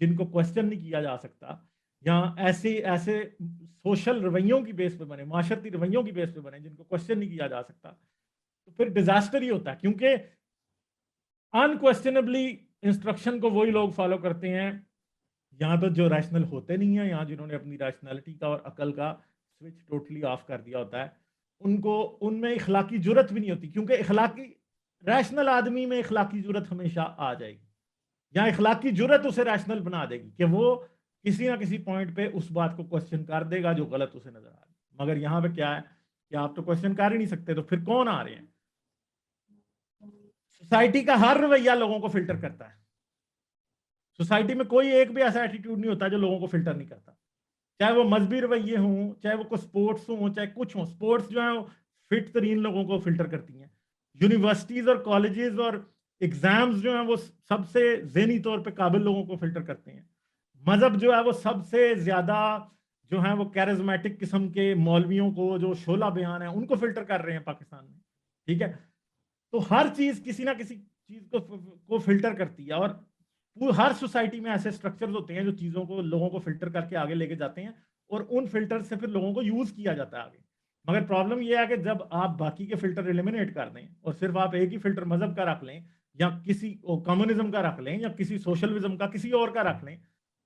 جن کو کوشچن نہیں کیا جا سکتا، یا ایسے سوشل رویوں کی بیس پہ بنے، معاشرتی رویوں کی بیس پہ بنے جن کو کوشچن نہیں کیا جا سکتا، تو پھر ڈیزاسٹر ہی ہوتا ہے، کیونکہ انکویسچنبلی انسٹرکشن کو وہی لوگ فالو کرتے ہیں یہاں تو جو ریشنل ہوتے نہیں ہیں، یہاں جنہوں نے اپنی ریشنلٹی کا اور عقل کا سوئچ ٹوٹلی آف کر دیا ہوتا ہے، ان میں اخلاقی جرت بھی نہیں ہوتی، کیونکہ ریشنل آدمی میں اخلاقی جرت ہمیشہ آ جائے گی، یا اخلاقی جرت اسے ریشنل بنا دے گی کہ وہ کسی نہ کسی پوائنٹ پہ اس بات کو کوشچن کر دے گا جو غلط اسے نظر آ رہا ہے۔ مگر یہاں پہ کیا ہے کہ آپ تو کوشچن کر ہی نہیں سکتے، تو پھر کون آ رہے ہیں؟ سوسائٹی کا ہر رویہ لوگوں کو فلٹر کرتا ہے۔ سوسائٹی میں کوئی ایک بھی ایسا ایٹیٹیوڈ نہیں ہوتا جو لوگوں کو فلٹر نہیں کرتا، چاہے وہ مذہبی رویے ہوں، چاہے وہ کوئی سپورٹس ہوں، چاہے کچھ ہوں۔ سپورٹس جو ہیں وہ فٹ ترین لوگوں کو فلٹر کرتی ہیں، یونیورسٹیز اور کالجز اور ایگزامز جو ہیں وہ سب سے ذہنی طور پہ قابل لوگوں کو فلٹر کرتے ہیں۔ مذہب جو ہے وہ سب سے زیادہ جو ہیں وہ کیرزمیٹک قسم کے مولویوں کو جو شعلہ بیان ہے ان کو فلٹر کر رہے ہیں پاکستان میں، ٹھیک ہے؟ تو ہر چیز کسی نہ کسی چیز کو فلٹر کرتی ہے، اور ہر سوسائٹی میں ایسے سٹرکچرز ہوتے ہیں جو چیزوں کو لوگوں کو فلٹر کر کے آگے لے کے جاتے ہیں، اور ان فلٹر سے پھر لوگوں کو یوز کیا جاتا ہے آگے۔ مگر پرابلم یہ ہے کہ جب آپ باقی کے فلٹر ایلیمنیٹ کر دیں اور صرف آپ ایک ہی فلٹر مذہب کا رکھ لیں، یا کسی کمیونزم کا رکھ لیں، یا کسی سوشلزم کا کسی اور کا رکھ لیں،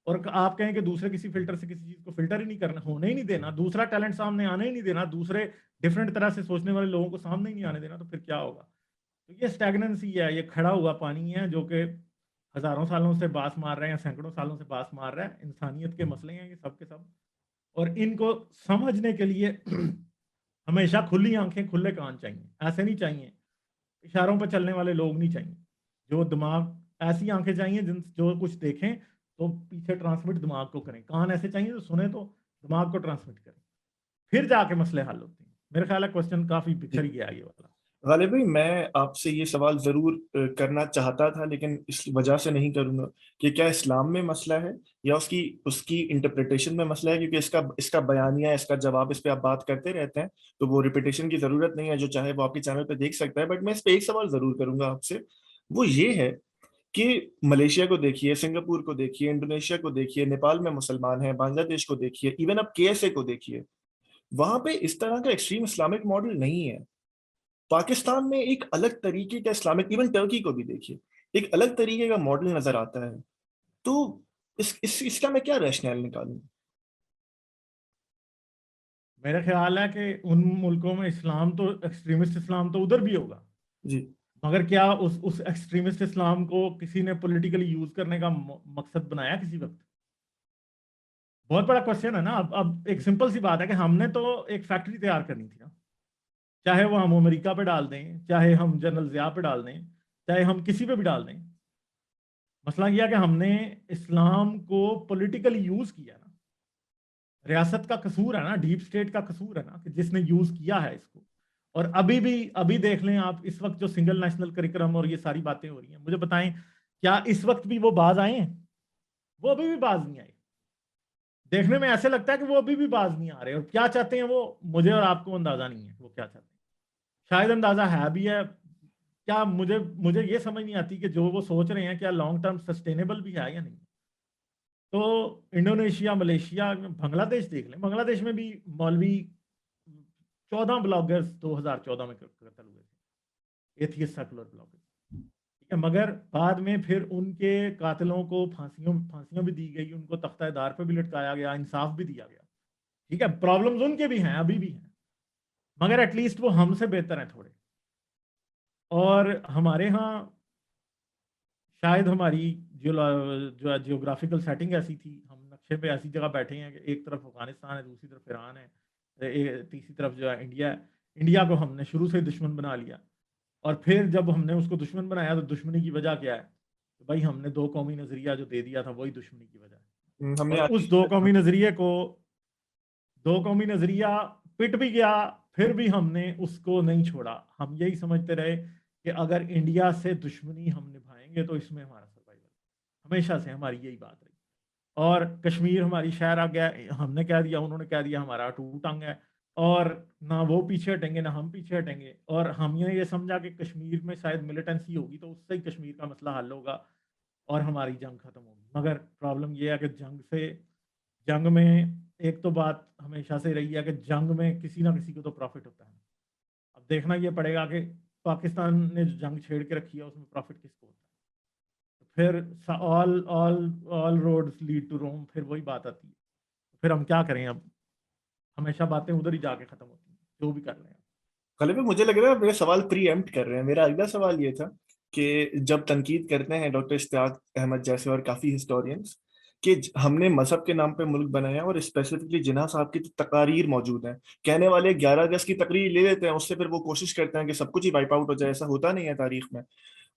اور آپ کہیں کہ دوسرے کسی فلٹر سے کسی چیز کو فلٹر ہی نہیں کرنا، ہونے ہی نہیں دینا، دوسرا ٹیلنٹ سامنے آنے ہی نہیں دینا، دوسرے ڈفرینٹ طرح سے سوچنے والے لوگوں کو سامنے ہی نہیں آنے دینا، تو پھر کیا ہوگا؟ تو یہ اسٹیگننسی ہے، یہ کھڑا ہوا پانی ہے جو کہ ہزاروں سالوں سے باس مار رہے ہیں، سینکڑوں سالوں سے باس مار رہا ہے۔ انسانیت کے مسئلے ہیں یہ سب کے سب، اور ان کو سمجھنے کے لیے ہمیشہ کھلی آنکھیں کھلے کان چاہیے، ایسے نہیں چاہیے اشاروں پہ چلنے والے لوگ نہیں چاہیے، جو دماغ ایسی آنکھیں چاہیے جو کچھ دیکھیں تو پیچھے ٹرانسمٹ دماغ کو کریں، کان ایسے چاہیے جو سنیں تو دماغ کو ٹرانسمٹ کریں، پھر جا کے مسئلے حل ہوتے ہیں۔ میرے خیال ہے کوشچن کافی بکھر گیا یہ والا۔ غالب بھائی، میں آپ سے یہ سوال ضرور کرنا چاہتا تھا لیکن اس وجہ سے نہیں کروں گا کہ کیا اسلام میں مسئلہ ہے یا اس کی انٹرپریٹیشن میں مسئلہ ہے، کیونکہ اس کا بیانیہ، اس کا جواب، اس پہ آپ بات کرتے رہتے ہیں تو وہ ریپیٹیشن کی ضرورت نہیں ہے، جو چاہے وہ آپ کے چینل پہ دیکھ سکتا ہے۔ بٹ میں اس پہ ایک سوال ضرور کروں گا آپ سے، وہ یہ ہے کہ ملیشیا کو دیکھیے، سنگاپور کو دیکھیے، انڈونیشیا کو دیکھیے، نیپال میں مسلمان ہیں، بنگلہ دیش کو دیکھیے، ایون اب KSA کو دیکھیے، وہاں پہ اس طرح کا ایکسٹریم اسلامک ماڈل نہیں ہے۔ پاکستان میں ایک الگ طریقے کا اسلامک، ایون ٹرکی کو بھی دیکھیے، ایک الگ طریقے کا ماڈل نظر آتا ہے۔ تو اس کا میں کیا ریشنل نکالوں؟ میرا خیال ہے کہ ان ملکوں میں اسلام تو ایکسٹریمسٹ اسلام تو ادھر بھی ہوگا، جی مگر کیا اس ایکسٹریمسٹ اسلام کو کسی نے پولیٹیکلی یوز کرنے کا مقصد بنایا کسی وقت؟ بہت بڑا کوشچن ہے نا۔ اب ایک سمپل سی بات ہے کہ ہم نے تو ایک فیکٹری تیار کرنی تھی نا، چاہے وہ ہم امریکہ پہ ڈال دیں، چاہے ہم جنرل ضیاء پہ ڈال دیں، چاہے ہم کسی پہ بھی ڈال دیں، مسئلہ یہ ہے کہ ہم نے اسلام کو پولیٹیکلی یوز کیا نا۔ ریاست کا قصور ہے نا، ڈیپ اسٹیٹ کا قصور ہے نا کہ جس نے یوز کیا ہے اس کو۔ اور ابھی دیکھ لیں آپ، اس وقت جو سنگل نیشنل کریکولم اور یہ ساری باتیں ہو رہی ہیں، مجھے بتائیں کیا اس وقت بھی وہ باز آئے ہیں؟ وہ ابھی بھی باز نہیں آئے۔ دیکھنے میں ایسے لگتا ہے کہ وہ ابھی بھی باز نہیں آ رہے، اور کیا چاہتے ہیں وہ مجھے اور آپ کو اندازہ نہیں ہے وہ کیا چاہتے ہیں۔ شاید اندازہ ہے بھی ہے، کیا مجھے یہ سمجھ نہیں آتی کہ جو وہ سوچ رہے ہیں کیا لانگ ٹرم سسٹینیبل بھی ہے یا نہیں۔ تو انڈونیشیا، ملیشیا، بنگلہ دیش دیکھ لیں، بنگلہ دیش میں بھی مولوی 14 بلاگرز 2014 میں قتل ہوئے تھے، ایتھیسٹ سیکولر بلاگرز، ٹھیک ہے؟ مگر بعد میں پھر ان کے قاتلوں کو پھانسیاں بھی دی گئی، ان کو تختہ دار پہ بھی لٹکایا گیا، انصاف بھی دیا گیا، ٹھیک ہے؟ پرابلمز ان کے بھی ہیں، ابھی بھی ہیں، مگر ایٹ لیسٹ وہ ہم سے بہتر ہیں تھوڑے. اور ہمارے ہاں شاید ہماری جو جیوگرافیکل سیٹنگ ایسی تھی، ہم نقشے پہ ایسی جگہ بیٹھے ہیں کہ ایک طرف افغانستان ہے، دوسری طرف ایران ہے، تیسری طرف جو ہے انڈیا ہے. انڈیا کو ہم نے شروع سے ہی دشمن بنا لیا، اور پھر جب ہم نے اس کو دشمن بنایا تو دشمنی کی وجہ کیا ہے؟ تو بھائی ہم نے دو قومی نظریہ جو دے دیا تھا وہی دشمنی کی وجہ ہے. ہم نے اور اس دو قومی نظریے کو، دو قومی نظریہ پٹ بھی گیا، پھر بھی ہم نے اس کو نہیں چھوڑا. ہم یہی سمجھتے رہے کہ اگر انڈیا سے دشمنی ہم نبھائیں گے تو اس میں ہمارا سروائیول. ہمیشہ سے ہماری یہی بات رہی. اور کشمیر ہماری شہر آ گیا، ہم نے کہہ دیا، انہوں نے کہہ دیا ہمارا ٹو ٹنگ ہے، اور نہ وہ پیچھے ہٹیں گے نہ ہم پیچھے ہٹیں گے. اور ہم نے یہ سمجھا کہ کشمیر میں شاید ملیٹنسی ہوگی تو اس سے ہی کشمیر کا مسئلہ حل ہوگا اور ہماری جنگ ختم ہوگی. مگر پرابلم یہ ہے کہ جنگ میں ایک تو بات ہمیشہ سے رہی ہے کہ جنگ میں کسی نہ کسی کو تو پروفٹ ہوتا ہے. اب دیکھنا یہ پڑے گا کہ پاکستان نے جو جنگ چھیڑ کے رکھی ہے اس میں پروفٹ کس کو ہوتا ہے. پھر all roads lead to Rome، پھر وہی بات آتی ہے. پھر ہم کیا کریں؟ اب ہمیشہ باتیں ادھر ہی جا کے ختم ہوتی ہیں جو بھی کر رہے ہیں. غالباً مجھے لگ رہا ہے میرے سوال پری ایمپٹ کر رہے ہیں. میرا اگلا سوال یہ تھا کہ جب تنقید کرتے ہیں ڈاکٹر اشتیاق احمد جیسے اور کافی ہسٹورینس کہ ہم نے مذہب کے نام پہ ملک بنایا، اور اسپیسیفکلی جناح صاحب کی تقاریر موجود ہیں، کہنے والے 11 اگست کی تقریر لے لیتے ہیں، اس سے پھر وہ کوشش کرتے ہیں کہ سب کچھ ہی وائپ آؤٹ ہو جائے. ایسا ہوتا نہیں ہے تاریخ میں.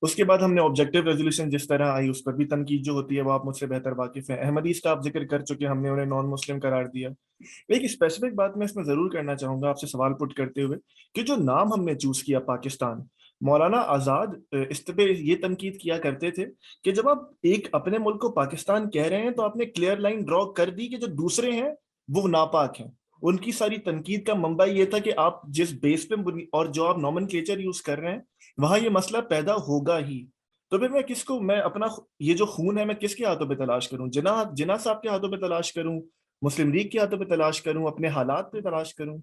اس کے بعد ہم نے آبجیکٹیو ریزولوشن جس طرح آئی اس پر بھی تنقید جو ہوتی ہے وہ آپ مجھ سے بہتر واقف ہیں. احمدیز کا آپ ذکر کر چکے، ہم نے انہیں نان مسلم قرار دیا. ایک اسپیسیفک بات میں اس میں ضرور کرنا چاہوں گا آپ سے سوال پٹ کرتے ہوئے کہ جو نام ہم نے چوز کیا پاکستان، مولانا آزاد اس پہ یہ تنقید کیا کرتے تھے کہ جب آپ ایک اپنے ملک کو پاکستان کہہ رہے ہیں تو آپ نے کلیئر لائن ڈرا کر دی کہ جو دوسرے ہیں وہ ناپاک ہیں. ان کی ساری تنقید کا منبع یہ تھا کہ آپ جس بیس پہ اور جو آپ نومن کلیچر یوز کر رہے ہیں وہاں یہ مسئلہ پیدا ہوگا ہی. تو پھر میں اپنا یہ جو خون ہے میں کس کے ہاتھوں پہ تلاش کروں؟ جناح صاحب کے ہاتھوں پہ تلاش کروں، مسلم لیگ کے ہاتھوں پہ تلاش کروں، اپنے حالات پہ تلاش کروں؟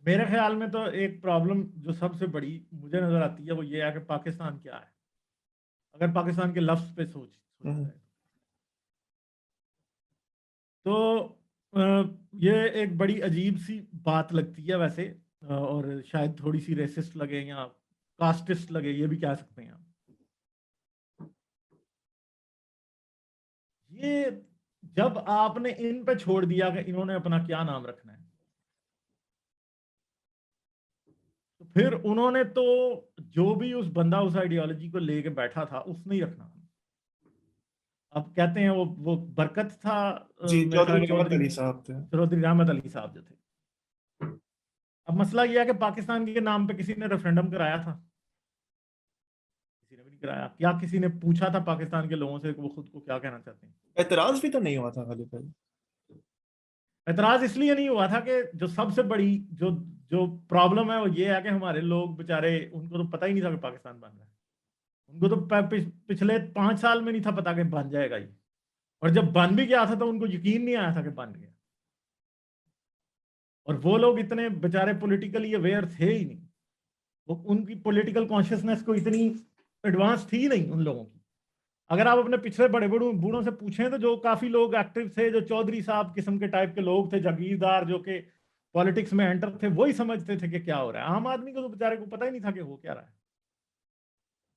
میرے خیال میں تو ایک پرابلم جو سب سے بڑی مجھے نظر آتی ہے وہ یہ ہے کہ پاکستان کیا ہے. اگر پاکستان کے لفظ پہ سوچا جائے تو یہ ایک بڑی عجیب سی بات لگتی ہے ویسے، اور شاید تھوڑی سی ریسسٹ لگے یا کاسٹسٹ لگے، یہ بھی کہہ سکتے ہیں آپ. یہ جب آپ نے ان پہ چھوڑ دیا کہ انہوں نے اپنا کیا نام رکھنا ہے، تو پھر انہوں نے تو جو بھی اس بندہ اس آئیڈیالوجی کو لے کے بیٹھا تھا اس نے ہی رکھنا. اب کہتے ہیں وہ برکت تھا، جی، میرے چودھری خیال رحمت علی صاحب تھے. چودھری رحمت علی صاحب جو تھے. اب مسئلہ یہ ہے کہ پاکستان کے نام پہ کسی نے ریفرینڈم کرایا تھا؟ کسی نے بھی نہیں کرایا. کیا کسی نے پوچھا تھا پاکستان کے لوگوں سے کہ وہ خود کو کیا کہنا چاہتے ہیں؟ اعتراض بھی تو نہیں ہوا تھا خالی بھائی. اعتراض اس لیے نہیں ہوا تھا کہ جو سب سے بڑی جو پرابلم ہے وہ یہ ہے کہ ہمارے لوگ بےچارے ان کو تو پتہ ہی نہیں تھا کہ پاکستان بن رہا ہے. ان کو تو پچھلے 5 سال میں نہیں تھا پتا کہ بن جائے گا یہ، اور جب بن بھی گیا تھا تو ان کو یقین نہیں آیا تھا کہ بن گیا. اور وہ لوگ اتنے بےچارے پولیٹیکلی اویئر تھے ہی نہیں، وہ ان کی پولیٹیکل کانشیسنیس کو اتنی ایڈوانس تھی نہیں ان لوگوں کی. اگر آپ اپنے پچھلے بڑے بوڑھوں سے پوچھیں تو جو کافی لوگ ایکٹیو تھے، جو چودھری صاحب قسم کے ٹائپ کے لوگ تھے، جاگیردار جو کہ پالیٹکس میں انٹر تھے، وہی سمجھتے تھے کہ کیا ہو رہا ہے. عام آدمی کو تو بےچارے کو پتہ ہی نہیں تھا کہ ہو کیا رہا ہے.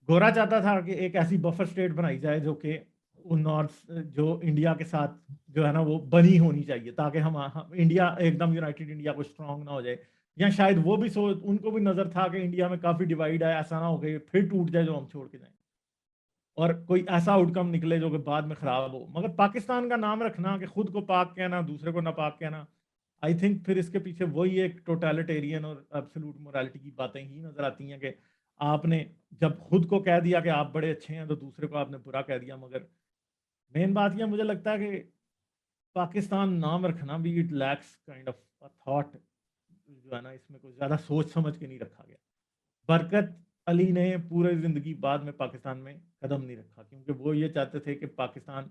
گورا چاہتا تھا کہ ایک ایسی بفر سٹیٹ بنائی جائے جو کہ نارتھ جو انڈیا کے ساتھ جو ہے نا وہ بنی ہونی چاہیے، تاکہ ہم انڈیا ایک دم یونائٹڈ انڈیا کو اسٹرانگ نہ ہو جائے. یا شاید وہ بھی ان کو بھی نظر تھا کہ انڈیا میں کافی ڈیوائیڈ ہے، ایسا نہ ہو کہ پھر ٹوٹ جائے جو ہم چھوڑ کے جائیں اور کوئی ایسا آؤٹ کم نکلے جو کہ بعد میں خراب ہو. مگر پاکستان کا نام رکھنا کہ خود کو پاک کہنا دوسرے کو ناپاک کہنا، آئی تھنک پھر اس کے پیچھے وہی ایک ٹوٹیلیٹیرین اور ایبسولوٹ موریلٹی کی باتیں ہی نظر آتی ہیں کہ آپ نے جب خود کو کہہ دیا کہ آپ بڑے اچھے ہیں تو دوسرے کو آپ نے برا کہہ دیا. مگر مین بات یہ مجھے لگتا ہے کہ پاکستان نام رکھنا بھی it lacks kind of thought جو ہے نا، اس میں کوئی زیادہ سوچ سمجھ کے نہیں رکھا گیا. برکت علی نے پورے زندگی بعد میں پاکستان میں قدم نہیں رکھا کیونکہ وہ یہ چاہتے تھے کہ پاکستان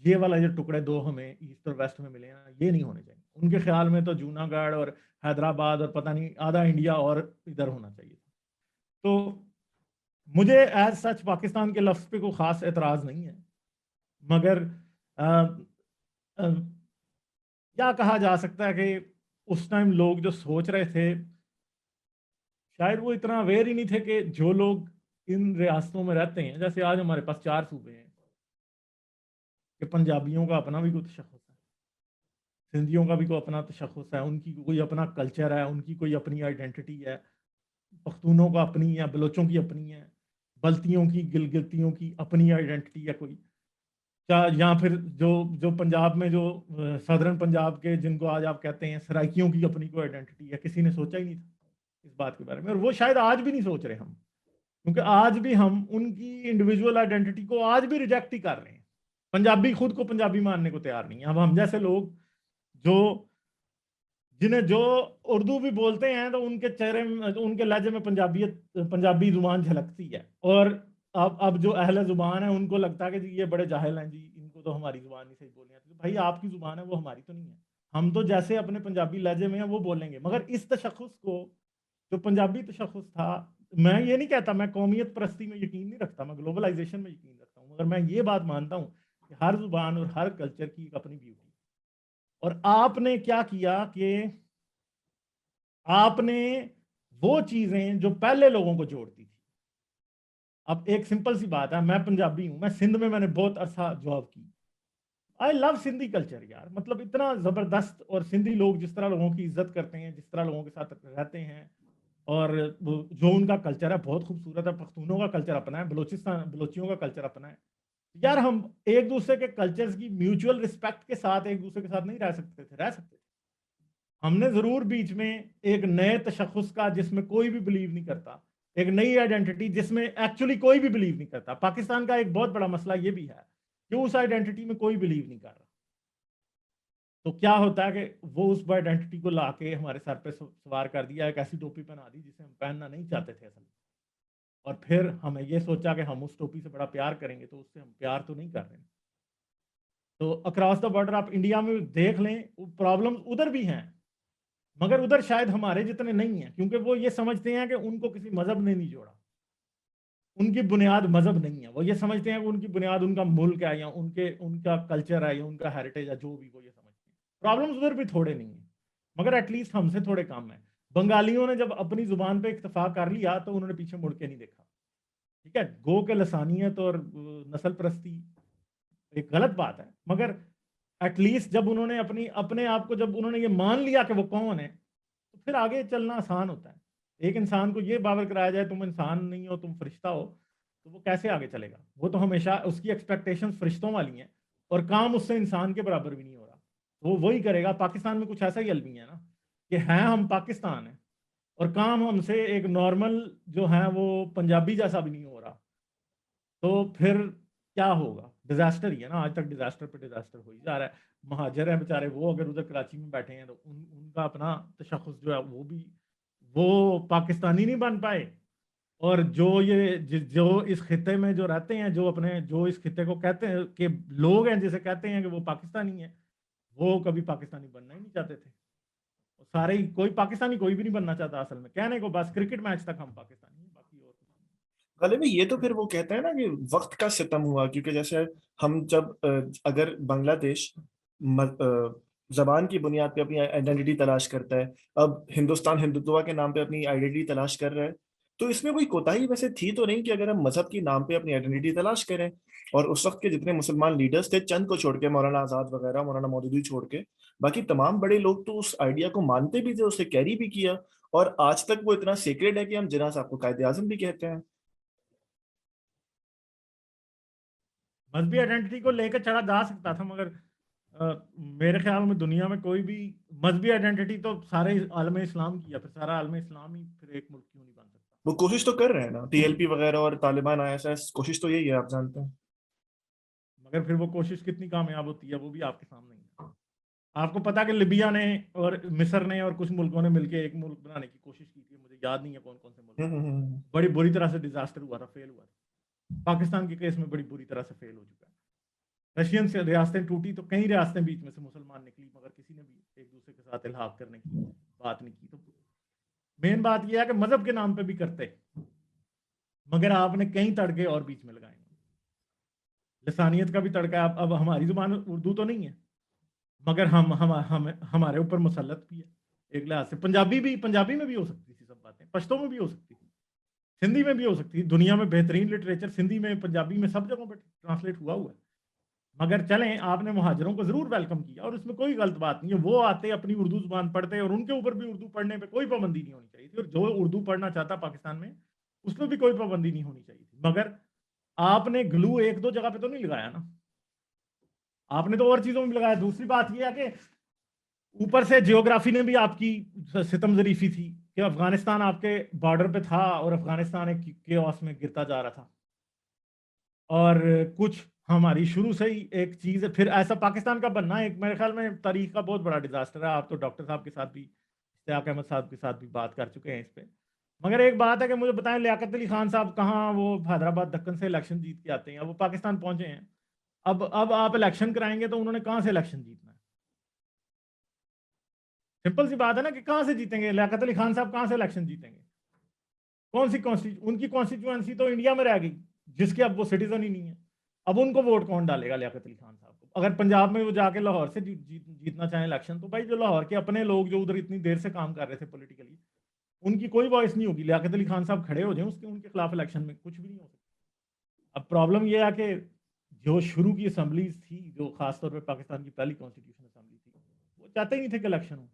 یہ والا جو ٹکڑے دو ہمیں ایسٹ اور ویسٹ میں ملے ہیں یہ نہیں ہونے چاہیے. ان کے خیال میں تو جونا گڑھ اور حیدرآباد اور پتہ نہیں آدھا انڈیا اور ادھر ہونا چاہیے. تو مجھے ایز سچ پاکستان کے لفظ پہ کوئی خاص اعتراض نہیں ہے، مگر یا کہا جا سکتا ہے کہ اس ٹائم لوگ جو سوچ رہے تھے شاید وہ اتنا اویئر ہی نہیں تھے کہ جو لوگ ان ریاستوں میں رہتے ہیں، جیسے آج ہمارے پاس 4 صوبے ہیں، کہ پنجابیوں کا اپنا بھی کوئی تشخص ہے، سندھیوں کا بھی کوئی اپنا تشخص ہے، ان کی کوئی اپنا کلچر ہے، ان کی کوئی اپنی آئیڈینٹی ہے، پختونوں کا اپنی ہے، بلوچوں کی اپنی ہے، بلتیوں کی، گلگتیوں کی اپنی آئیڈینٹی ہے کوئی، یا پھر جو پنجاب میں جو سدرن پنجاب کے جن کو آج آپ کہتے ہیں سرائکیوں کی اپنی کوئی آئیڈینٹی ہے، کسی نے سوچا ہی نہیں تھا اس بات کے بارے میں، اور وہ شاید آج بھی نہیں سوچ رہے ہم، کیونکہ آج بھی ہم ان کی انڈیویجول آئیڈینٹی کو آج بھی ریجیکٹ ہی کر رہے ہیں۔ پنجابی خود کو پنجابی ماننے کو تیار نہیں ہے۔ اب ہم جیسے لوگ جو جنہیں جو اردو بھی بولتے ہیں تو ان کے چہرے میں، ان کے لہجے میں پنجابی زبان جھلکتی ہے، اور اب جو اہل زبان ہے ان کو لگتا ہے کہ جی یہ بڑے جاہل ہیں، جی ان کو تو ہماری زبان نہیں صحیح بولنی آتی۔ بھائی آپ کی زبان ہے، وہ ہماری تو نہیں ہے، ہم تو جیسے اپنے پنجابی لہجے میں ہیں وہ بولیں گے، مگر اس تشخص کو جو پنجابی تشخص تھا، میں یہ نہیں کہتا میں قومیت پرستی میں یقین نہیں رکھتا، میں گلوبلائزیشن میں یقین رکھتا ہوں، مگر میں یہ بات مانتا ہوں کہ ہر زبان اور ہر کلچر کی ایک اپنی بیوٹی، اور آپ نے کیا کیا کہ آپ نے وہ چیزیں جو پہلے لوگوں کو جوڑتی تھی، اب ایک سمپل سی بات ہے، میں پنجابی ہوں، میں سندھ میں نے بہت عرصہ جاب کی، آئی لو سندھی کلچر یار، مطلب اتنا زبردست، اور سندھی لوگ جس طرح لوگوں کی عزت کرتے ہیں، جس طرح لوگوں کے ساتھ رہتے ہیں، اور جو ان کا کلچر ہے بہت خوبصورت ہے، پختونوں کا کلچر اپنا ہے، بلوچیوں کا کلچر اپنا ہے یار، ہم ایک دوسرے کے کلچرز کی میوچول رسپیکٹ کے ساتھ ایک دوسرے کے ساتھ نہیں رہ سکتے تھے، رہ سکتے تھے، ہم نے ضرور بیچ میں ایک نئے تشخص کا جس میں کوئی بھی بلیو نہیں کرتا، ایک نئی آئیڈینٹی جس میں ایکچولی کوئی بھی بلیو نہیں کرتا، پاکستان کا ایک بہت بڑا مسئلہ یہ بھی ہے کہ اس آئیڈینٹی میں کوئی بلیو نہیں کر رہا، تو کیا ہوتا ہے کہ وہ اس آئیڈینٹی کو لا کے ہمارے سر پہ سوار کر دیا، ایک ایسی ٹوپی پہنا دی جسے ہم پہننا نہیں چاہتے تھے اصل میں، اور پھر ہمیں یہ سوچا کہ ہم اس ٹوپی سے بڑا پیار کریں گے، تو اس سے ہم پیار تو نہیں کر رہے ہیں۔ تو اکراس دا بارڈر آپ انڈیا میں دیکھ لیں، پرابلم ادھر بھی ہیں، مگر ادھر شاید ہمارے جتنے نہیں ہیں، کیونکہ وہ یہ سمجھتے ہیں کہ ان کو کسی مذہب نے نہیں جوڑا، ان کی بنیاد مذہب نہیں ہے، وہ یہ سمجھتے ہیں کہ ان کی بنیاد ان کا ملک ہے، یا ان کا کلچر ہے، یا ان کا ہیریٹیج ہے، جو بھی وہ یہ سمجھتے ہیں۔ پرابلمز ادھر بھی تھوڑے نہیں ہیں، مگر ایٹ لیسٹ ہم سے تھوڑے کم ہیں۔ بنگالیوں نے جب اپنی زبان پہ اکتفا کر لیا تو انہوں نے پیچھے مڑ کے نہیں دیکھا، ٹھیک ہے، گو کہ لسانیت اور نسل پرستی ایک غلط بات ہے، مگر ایٹ لیسٹ جب انہوں نے اپنے آپ کو جب انہوں نے یہ مان لیا کہ وہ کون ہے، تو پھر آگے چلنا آسان ہوتا ہے۔ ایک انسان کو یہ باور کرایا جائے تم انسان نہیں ہو، تم فرشتہ ہو، تو وہ کیسے آگے چلے گا؟ وہ تو ہمیشہ اس کی ایکسپیکٹیشن فرشتوں والی ہیں، اور کام اس سے انسان کے برابر بھی نہیں ہو رہا، تو وہ وہی کرے گا۔ پاکستان میں کچھ ایسا ہی المی ہے نا، کہ ہیں ہم پاکستان ہیں، اور کام ہم سے ایک نارمل جو ہے وہ پنجابی جیسا بھی نہیں ہو رہا، تو پھر کیا ہوگا؟ ڈیزاسٹر ہی ہے نا، آج تک ڈیزاسٹر پہ ڈیزاسٹر ہو ہی جا رہا ہے۔ مہاجر ہیں بیچارے، وہ اگر ادھر کراچی میں بیٹھے ہیں تو ان کا اپنا تشخص جو ہے وہ پاکستانی نہیں بن پائے، اور جو اس خطے میں جو رہتے ہیں، جو اس خطے کو کہتے ہیں کہ لوگ ہیں جسے کہتے ہیں کہ وہ پاکستانی ہیں، وہ کبھی پاکستانی بننا ہی نہیں چاہتے تھے، سارے ہی، کوئی پاکستانی کوئی بھی نہیں بننا چاہتا اصل میں، کہنے کو بس کرکٹ میچ تک ہم پاکستانی ہیں، باقی اور کچھ نہیں۔ غالب یہ تو پھر وہ کہتے ہیں نا کہ وقت کا ستم ہوا، کیونکہ جیسے ہم جب اگر بنگلہ دیش زبان کی بنیاد پہ اپنی آئیڈینٹی تلاش کرتا ہے، اب ہندوستان ہندوتوا کے نام پہ اپنی آئیڈینٹی تلاش کر رہا ہے، تو اس میں کوئی کوتاہی ویسے تھی تو نہیں کہ اگر ہم مذہب کے نام پہ اپنی آئیڈینٹی تلاش کریں؟ اور اس وقت کے جتنے مسلمان لیڈرز تھے، چند کو چھوڑ کے، مولانا آزاد وغیرہ، مولانا مودودی چھوڑ کے، باقی تمام بڑے لوگ تو اس آئیڈیا کو مانتے بھی تھے، اسے کیری بھی کیا، اور آج تک وہ اتنا سیکریٹ ہے کہ ہم جناح صاحب کو قائد اعظم بھی کہتے ہیں۔ مذہبی آئیڈینٹی کو لے کے چڑھا جا سکتا تھا، مگر میرے خیال میں دنیا میں کوئی بھی مذہبی آئیڈینٹی تو سارے عالم اسلام کی ہے، پھر سارا عالم اسلام ہی پھر ایک ملک کیوں نہیں بن سکتا؟ وہ کوشش تو کر رہے ہیں نا، ٹی ایل پی وغیرہ اور طالبان ISIS، کوشش تو یہی ہے، آپ جانتے ہیں۔ مگر پھر وہ کوشش کتنی کامیاب ہوتی ہے وہ بھی آپ کے سامنے ہی ہے۔ آپ کو پتا کہ لیبیا نے اور مصر نے اور کچھ ملکوں نے مل کے ایک ملک بنانے کی کوشش کی تھی، مجھے یاد نہیں ہے کون کون سے ملک، بڑی بری طرح سے ڈیزاسٹر ہوا تھا، فیل ہوا تھا۔ پاکستان کے کیس میں بڑی بری طرح سے فیل ہو چکا ہے، رشین سے ریاستیں ٹوٹی تو کئی ریاستیں بیچ میں سے مسلمان نکلی، مگر کسی نے بھی ایک دوسرے کے ساتھ الحاق کرنے کی بات نہیں کی۔ تو مین بات یہ ہے کہ مذہب کے نام پہ بھی کرتے، مگر آپ نے کئی تڑکے اور بیچ میں لگائے، لسانیت کا بھی تڑکا ہے۔ اب ہماری زبان اردو تو نہیں ہے، مگر ہمارے اوپر مسلط بھی ہے ایک لحاظ سے. پنجابی میں بھی ہو سکتی تھی سب باتیں, پشتو میں بھی ہو سکتی تھی, سندھی میں بھی ہو سکتی تھی. دنیا میں بہترین لٹریچر سندھی میں, پنجابی میں, سب جگہوں پہ ٹرانسلیٹ ہوا ہے. مگر چلیں, آپ نے مہاجروں کو ضرور ویلکم کیا اور اس میں کوئی غلط بات نہیں ہے. وہ آتے اپنی اردو زبان پڑھتے, اور ان کے اوپر بھی اردو پڑھنے پہ کوئی پابندی نہیں ہونی چاہیے تھی, اور جو اردو پڑھنا چاہتا پاکستان میں اس پہ بھی کوئی پابندی نہیں ہونی چاہیے تھی. مگر آپ نے گلو ایک دو جگہ پہ تو نہیں لگایا نا, آپ نے تو اور چیزوں میں لگایا. دوسری بات یہ ہے کہ اوپر سے جیوگرافی نے بھی آپ کی ستم ظریفی تھی کہ افغانستان آپ کے بارڈر پہ تھا اور افغانستان ایک کیوس میں گرتا جا رہا تھا. اور کچھ ہماری شروع سے ہی ایک چیز ہے, پھر ایسا پاکستان کا بننا ایک میرے خیال میں تاریخ کا بہت بڑا ڈیزاسٹر ہے. آپ تو ڈاکٹر صاحب کے ساتھ بھی, اشتیاق احمد صاحب کے ساتھ بھی بات کر چکے ہیں اس پہ. مگر ایک بات ہے کہ مجھے بتائیں, لیاقت علی خان صاحب کہاں, وہ حیدرآباد دکن سے الیکشن جیت کے آتے ہیں, وہ پاکستان پہنچے ہیں. اب آپ الیکشن کرائیں گے تو انہوں نے کہاں سے الیکشن جیتنا ہے؟ سمپل سی بات ہے نا کہ کہاں سے جیتیں گے لیاقت علی خان صاحب, کہاں سے الیکشن جیتیں گے؟ کون سی ان کی کانسٹیچوئنسی تو انڈیا میں رہ گئی جس کے اب وہ سٹیزن ہی نہیں ہے. اب ان کو ووٹ کون ڈالے گا لیاقت علی خان صاحب کو؟ اگر پنجاب میں وہ جا کے لاہور سے جیتنا چاہیں الیکشن, تو بھائی جو لاہور کے اپنے لوگ جو ادھر اتنی دیر سے کام کر رہے تھے پولیٹیکلی, ان کی کوئی وائس نہیں ہوگی. لیاقت علی خان صاحب کھڑے ہو جائیں ان کے خلاف الیکشن میں, کچھ بھی نہیں ہو سکتا. اب پرابلم یہ ہے کہ جو شروع کی اسمبلیز تھی, جو خاص طور پہ پاکستان کی پہلی کانسٹیٹیوشن اسمبلی تھی, وہ چاہتے ہی نہیں تھے کہ الیکشن ہو.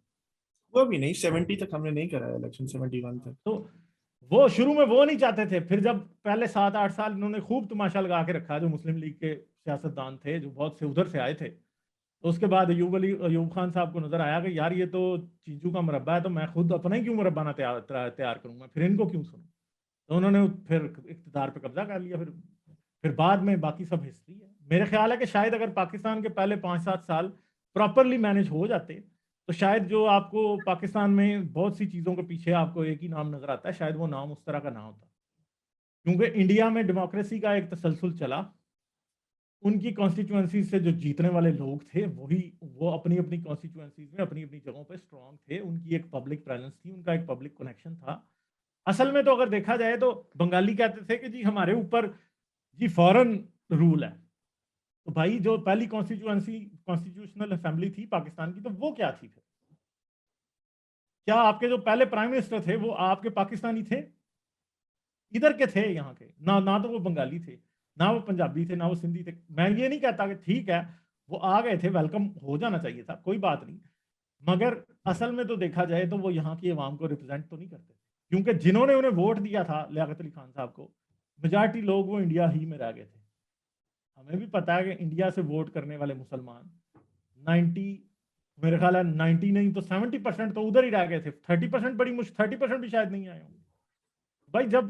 وہ بھی نہیں, 70 تک ہم نے نہیں کرایا الیکشن, 71 تک. تو وہ شروع میں وہ نہیں چاہتے تھے. پھر جب پہلے 7-8 سال انہوں نے خوب تماشا لگا کے رکھا, جو مسلم لیگ کے سیاستدان تھے جو بہت سے ادھر سے آئے تھے, تو اس کے بعد ایوب خان صاحب کو نظر آیا کہ یار یہ تو چیزوں کا مربع ہے, تو میں خود اپنا ہی کیوں مربع تیار کروں گا, پھر ان کو کیوں سنوں. تو انہوں نے پھر اقتدار پہ قبضہ کر لیا. پھر بعد میں باقی سب ہسٹری ہے. میرے خیال ہے کہ شاید اگر پاکستان کے پہلے 5-7 سال پراپرلی مینج ہو جاتے, تو شاید جو آپ کو پاکستان میں بہت سی چیزوں کے پیچھے آپ کو ایک ہی نام نظر آتا ہے, شاید وہ نام اس طرح کا نہ ہوتا. کیونکہ انڈیا میں ڈیموکریسی کا ایک تسلسل چلا, ان کی کانسٹیچوئنسی سے جو جیتنے والے لوگ تھے وہ اپنی اپنی کانسٹیچوئنسیز میں اپنی اپنی جگہوں پہ اسٹرانگ تھے, ان کی ایک پبلک پریزنس تھی, ان کا ایک پبلک کنیکشن تھا. اصل میں تو اگر دیکھا جائے تو بنگالی کہتے تھے کہ جی ہمارے اوپر جی فورن رول ہے. تو بھائی جو پہلی کانسٹیٹیوشنل اسمبلی تھی پاکستان کی, تو وہ کیا تھی پھر؟ کیا آپ کے جو پہلے پرائم منسٹر تھے وہ آپ کے پاکستانی تھے؟ ادھر کے تھے یہاں کے, نہ تو وہ بنگالی تھے, نہ وہ پنجابی تھے, نہ وہ سندھی تھے. میں یہ نہیں کہتا کہ ٹھیک ہے وہ آ گئے تھے, ویلکم ہو جانا چاہیے تھا, کوئی بات نہیں. مگر اصل میں تو دیکھا جائے تو وہ یہاں کی عوام کو ریپرزینٹ تو نہیں کرتے, کیونکہ جنہوں نے انہیں ووٹ دیا تھا لیاقت علی خان صاحب کو, میجارٹی لوگ وہ انڈیا ہی میں رہ گئے تھے. ہمیں بھی پتا ہے کہ انڈیا سے ووٹ کرنے والے مسلمان 90, میرے خیال ہے 90 نہیں تو 70% تو ادھر ہی رہ گئے تھے. 30% بڑی 30% بھی شاید نہیں آئے ہوں گے. بھائی جب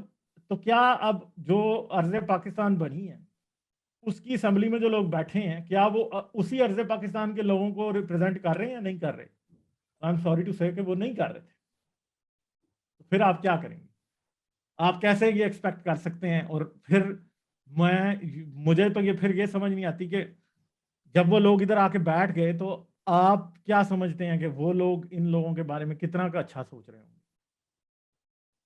تو کیا اب جو ارض پاکستان بنی ہے اس کی اسمبلی میں جو لوگ بیٹھے ہیں, کیا وہ اسی ارض پاکستان کے لوگوں کو ریپرزینٹ کر رہے ہیں یا نہیں کر رہے؟ آئی ایم سوری ٹو سے کہ وہ نہیں کر رہے تھے. تو پھر آپ کیا کریں گے؟ آپ کیسے یہ ایکسپیکٹ کر سکتے ہیں؟ اور پھر مجھے تو یہ پھر یہ سمجھ نہیں آتی کہ جب وہ لوگ ادھر آ کے بیٹھ گئے تو آپ کیا سمجھتے ہیں کہ وہ لوگ ان لوگوں کے بارے میں کتنا کا اچھا سوچ رہے ہوں گے؟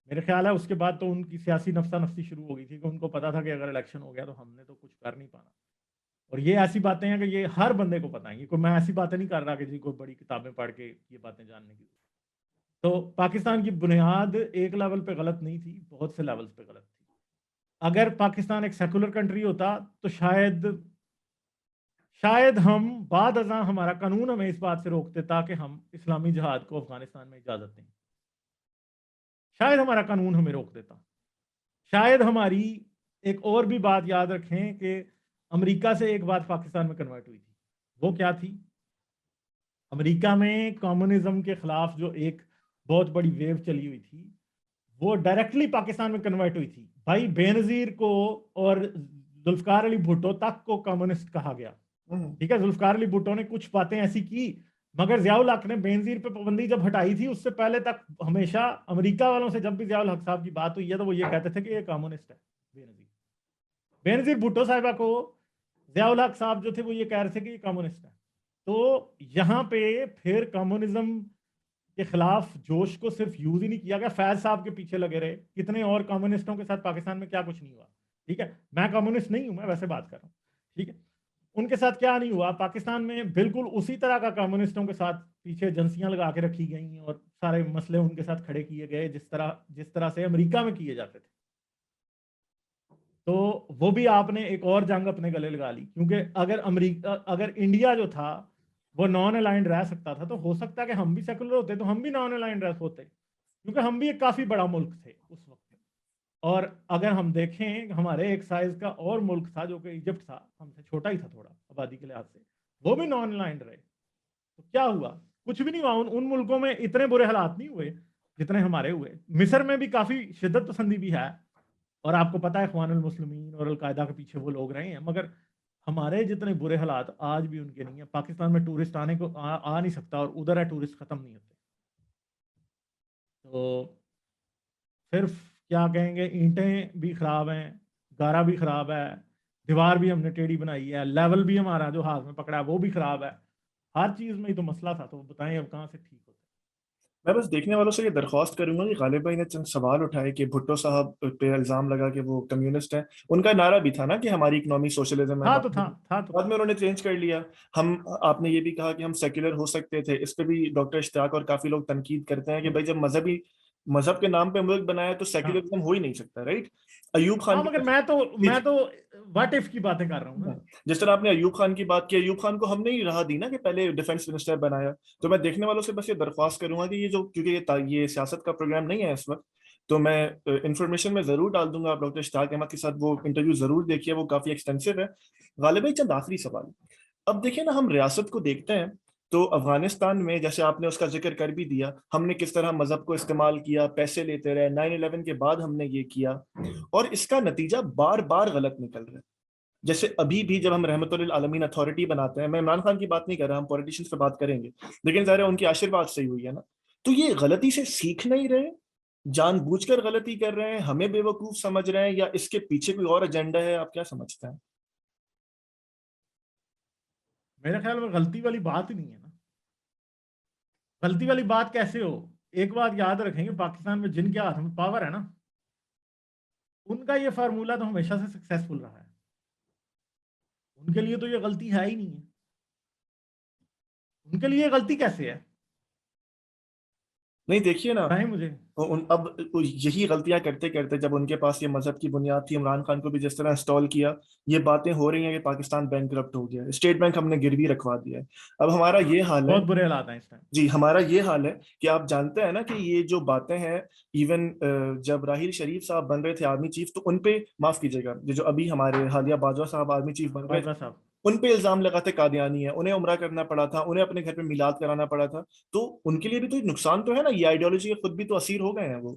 میرے خیال ہے اس کے بعد تو ان کی سیاسی نفسا نفسی شروع ہو گئی تھی کہ ان کو پتا تھا کہ اگر الیکشن ہو گیا تو ہم نے تو کچھ کر نہیں پانا. اور یہ ایسی باتیں ہیں کہ یہ ہر بندے کو پتہ ہیں, یہ کوئی میں ایسی باتیں نہیں کر رہا کہ جی کوئی بڑی کتابیں پڑھ کے یہ باتیں جاننے کی. تو پاکستان کی بنیاد ایک لیول پہ غلط نہیں تھی, بہت سے لیولز پہ غلط تھی. اگر پاکستان ایک سیکولر کنٹری ہوتا تو شاید ہم بعد ازاں ہمارا قانون ہمیں اس بات سے روکتے تاکہ ہم اسلامی جہاد کو افغانستان میں اجازت دیں. شاید ہمارا قانون ہمیں روک دیتا. شاید ہماری ایک اور بھی بات یاد رکھیں کہ امریکہ سے ایک بات پاکستان میں کنورٹ ہوئی تھی. وہ کیا تھی؟ امریکہ میں کمیونزم کے خلاف جو ایک بہت بڑی ویو چلی ہوئی تھی وہ ڈائریکٹلی پاکستان میں کنورٹ ہوئی تھی. بھائی بے نظیر کو اور ذوالفقار علی بھٹو تک کو کمیونسٹ کہا گیا. ٹھیک ہے, ذوالفقار علی بھٹو نے کچھ باتیں ایسی کی, مگر ضیاء الحق نے بے نظیر پہ پابندی جب ہٹائی تھی اس سے پہلے تک ہمیشہ امریکہ والوں سے جب بھی ضیاء الحق صاحب کی بات ہوئی ہے تو وہ یہ کہتے تھے کہ یہ کمیونسٹ ہے. بے نظیر بھٹو صاحبہ کو ضیاء الحق صاحب جو تھے وہ یہ کہہ رہے تھے کہ یہ کمیونسٹ ہے. تو یہاں پہ پھر کمیونزم کے خلاف جوش کو صرف یوز ہی نہیں کیا گیا, فیض صاحب کے پیچھے لگے رہے, کتنے اور کمیونسٹوں کے ساتھ پاکستان میں کیا کچھ نہیں ہوا. ٹھیک ہے, میں کمیونسٹ نہیں ہوں, میں ویسے بات کر رہا ہوں. ٹھیک ہے, ان کے ساتھ کیا نہیں ہوا. پاکستان میں بالکل اسی طرح کا کمیونسٹوں کے ساتھ پیچھے ایجنسیاں لگا کے رکھی گئیں اور سارے مسئلے ان کے ساتھ کھڑے کیے گئے جس طرح سے امریکہ میں کیے جاتے تھے. تو وہ بھی آپ نے ایک اور جنگ اپنے گلے لگا لی, کیونکہ اگر انڈیا جو تھا وہ نان الائنڈ رہ سکتا تھا تو ہو سکتا ہے کہ ہم بھی سیکولر ہوتے تو ہم بھی نان الائنڈ رہ ہوتے, کیونکہ ہم بھی ایک کافی بڑا ملک تھے اس وقت. اور اگر ہم دیکھیں ہمارے ایک سائز کا اور ملک تھا جو کہ ایجپٹ تھا, ہم سے چھوٹا ہی تھا تھوڑا آبادی کے لحاظ سے, وہ بھی نان الائنڈ رہے. تو کیا ہوا؟ کچھ بھی نہیں ہوا. ان ملکوں میں اتنے برے حالات نہیں ہوئے جتنے ہمارے ہوئے. مصر میں بھی کافی شدت پسندی بھی ہے, اور آپ کو پتا ہے اخوان المسلمین اور القاعدہ کے پیچھے وہ لوگ رہے ہیں, مگر ہمارے جتنے برے حالات آج بھی ان کے نہیں ہیں. پاکستان میں ٹورسٹ آنے کو آ نہیں سکتا, اور ادھر ہے ٹورسٹ ختم نہیں ہوتے. تو صرف کیا کہیں گے, اینٹیں بھی خراب ہیں, گارا بھی خراب ہے, دیوار بھی ہم نے ٹیڑھی بنائی ہے, لیول بھی ہمارا جو ہاتھ میں پکڑا ہے وہ بھی خراب ہے. ہر چیز میں ہی تو مسئلہ تھا. تو بتائیں اب کہاں سے ٹھیک ہوتا ہے؟ میں بس دیکھنے والوں سے یہ درخواست کروں گا کہ غالب بھائی نے چند سوال اٹھائے کہ بھٹو صاحب پہ الزام لگا کہ وہ کمیونسٹ ہیں. ان کا نعرہ بھی تھا نا کہ ہماری اکنامی سوشلزم ہے, تھا تو تھا بعد میں انہوں نے چینج کر لیا. آپ نے یہ بھی کہا کہ ہم سیکولر ہو سکتے تھے, اس پہ بھی ڈاکٹر اشتیاق اور کافی لوگ تنقید کرتے ہیں کہ بھائی جب مذہب کے نام پہ ملک بنایا تو ہاں سیکولرزم ہو ہی نہیں سکتا, رائٹ. ایوب خان مگر میں تو واٹ اف کی باتیں کر رہا ہوں نا. جس طرح آپ نے ایوب خان کی بات کی, ایوب خان کو ہم نے ہی راہ دی نا کہ پہلے ڈیفنس منسٹر بنایا. تو میں دیکھنے والوں سے بس یہ درخواست کروں گا کہ یہ جو, کیونکہ یہ سیاست کا پروگرام نہیں ہے اس وقت, تو میں انفارمیشن میں ضرور ڈال دوں گا. آپ ڈاکٹر اشتیاق احمد کے ساتھ وہ انٹرویو ضرور دیکھیے, وہ کافی ایکسٹینسو ہے. غالب بھائی چند آخری سوال. اب دیکھیں نا, ہم ریاست کو دیکھتے ہیں تو افغانستان میں جیسے آپ نے اس کا ذکر کر بھی دیا, ہم نے کس طرح مذہب کو استعمال کیا, پیسے لیتے رہے, 9/11 کے بعد ہم نے یہ کیا, اور اس کا نتیجہ بار بار غلط نکل رہا ہے. جیسے ابھی بھی جب ہم رحمت للعالمین اتھارٹی بناتے ہیں, میں عمران خان کی بات نہیں کر رہا, ہم پولیٹیشنز پہ بات کریں گے, لیکن ظاہر ہے ان کی آشیرواد سے ہی ہوئی ہے نا. تو یہ غلطی سے سیکھ نہیں رہے, جان بوجھ کر غلطی کر رہے ہیں, ہمیں بے وقوف سمجھ رہے ہیں, یا اس کے پیچھے کوئی اور ایجنڈا ہے؟ آپ کیا سمجھتے ہیں؟ میرے خیال میں غلطی والی بات ہی نہیں ہے نا. غلطی والی بات کیسے ہو؟ ایک بات یاد رکھیں گے, پاکستان میں جن کے ہاتھ میں پاور ہے نا, ان کا یہ فارمولا تو ہمیشہ سے سکسیسفل رہا ہے. ان کے لیے تو یہ غلطی ہے ہی نہیں ہے. ان کے لیے غلطی کیسے ہے؟ نہیں دیکھیے نا, بتائیں مجھے. اب یہی غلطیاں کرتے کرتے جب ان کے پاس یہ مذہب کی بنیاد تھی, عمران خان کو بھی جس طرح انسٹال کیا, یہ باتیں ہو رہی ہیں کہ پاکستان بینک کرپٹ ہو گیا, اسٹیٹ بینک ہم نے گروی رکھوا دیا ہے. اب ہمارا یہ حال ہے, بہت برے حالات ہیں اس ٹائم. جی ہمارا یہ حال ہے کہ آپ جانتے ہیں نا کہ یہ جو باتیں ہیں, ایون جب راہیل شریف صاحب بن رہے تھے آرمی چیف, تو ان پہ, معاف کیجیے گا, جو ابھی ہمارے حالیہ باجوہ صاحب آرمی چیف بن رہے تھے, باجوہ صاحب ان پہ الزام لگاتے قادیانی ہے, انہیں عمرہ کرنا پڑا تھا, انہیں اپنے گھر پہ میلاد کرانا پڑا تھا. تو ان کے لیے بھی تو ایک نقصان تو ہے نا, یہ آئیڈیالوجی کے خود بھی تو اسیر ہو گئے ہیں وہ.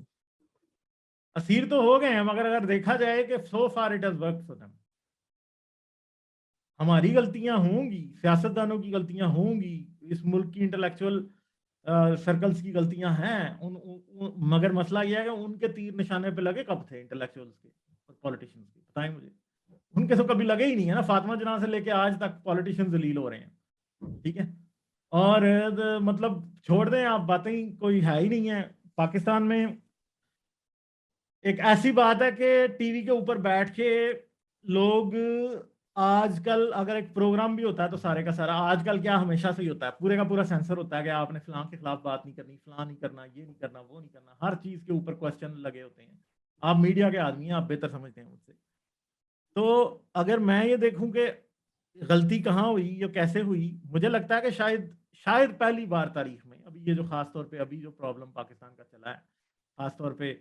اسیر تو ہو گئے ہیں, مگر اگر دیکھا جائے کہ so far it has worked for them. ہماری غلطیاں ہوں گی, سیاستدانوں کی غلطیاں ہوں گی, اس ملک کی انٹلیکچوئل سرکلز کی غلطیاں ہیں, مگر مسئلہ یہ ہے کہ ان کے تیر نشانے پہ لگے کب تھے انٹلیکچوئلز کے اور پولیٹیشنز کے؟ بتائیں مجھے. ان کے تو کبھی لگے ہی نہیں ہے نا. فاطمہ جناح سے لے کے آج تک پولیٹیشن ذلیل ہو رہے ہیں, ٹھیک ہے. اور مطلب چھوڑ دیں آپ, باتیں کوئی ہے ہی نہیں ہے. پاکستان میں ایک ایسی بات ہے کہ ٹی وی کے اوپر بیٹھ کے لوگ, آج کل اگر ایک پروگرام بھی ہوتا ہے تو سارے کا سارا, آج کل کیا ہمیشہ سے ہی ہوتا ہے, پورے کا پورا سینسر ہوتا ہے کہ آپ نے فلاں کے خلاف بات نہیں کرنی, فلاں نہیں کرنا, یہ نہیں کرنا, وہ نہیں کرنا, ہر چیز کے اوپر کوسچن لگے ہوتے ہیں. آپ میڈیا کے آدمی ہیں, آپ بہتر سمجھتے ہیں مجھ سے. تو اگر میں یہ دیکھوں کہ غلطی کہاں ہوئی یا کیسے ہوئی, مجھے لگتا ہے کہ شاید پہلی بار تاریخ میں, ابھی یہ جو خاص طور پہ ابھی جو پرابلم پاکستان کا چلا ہے, خاص طور پہ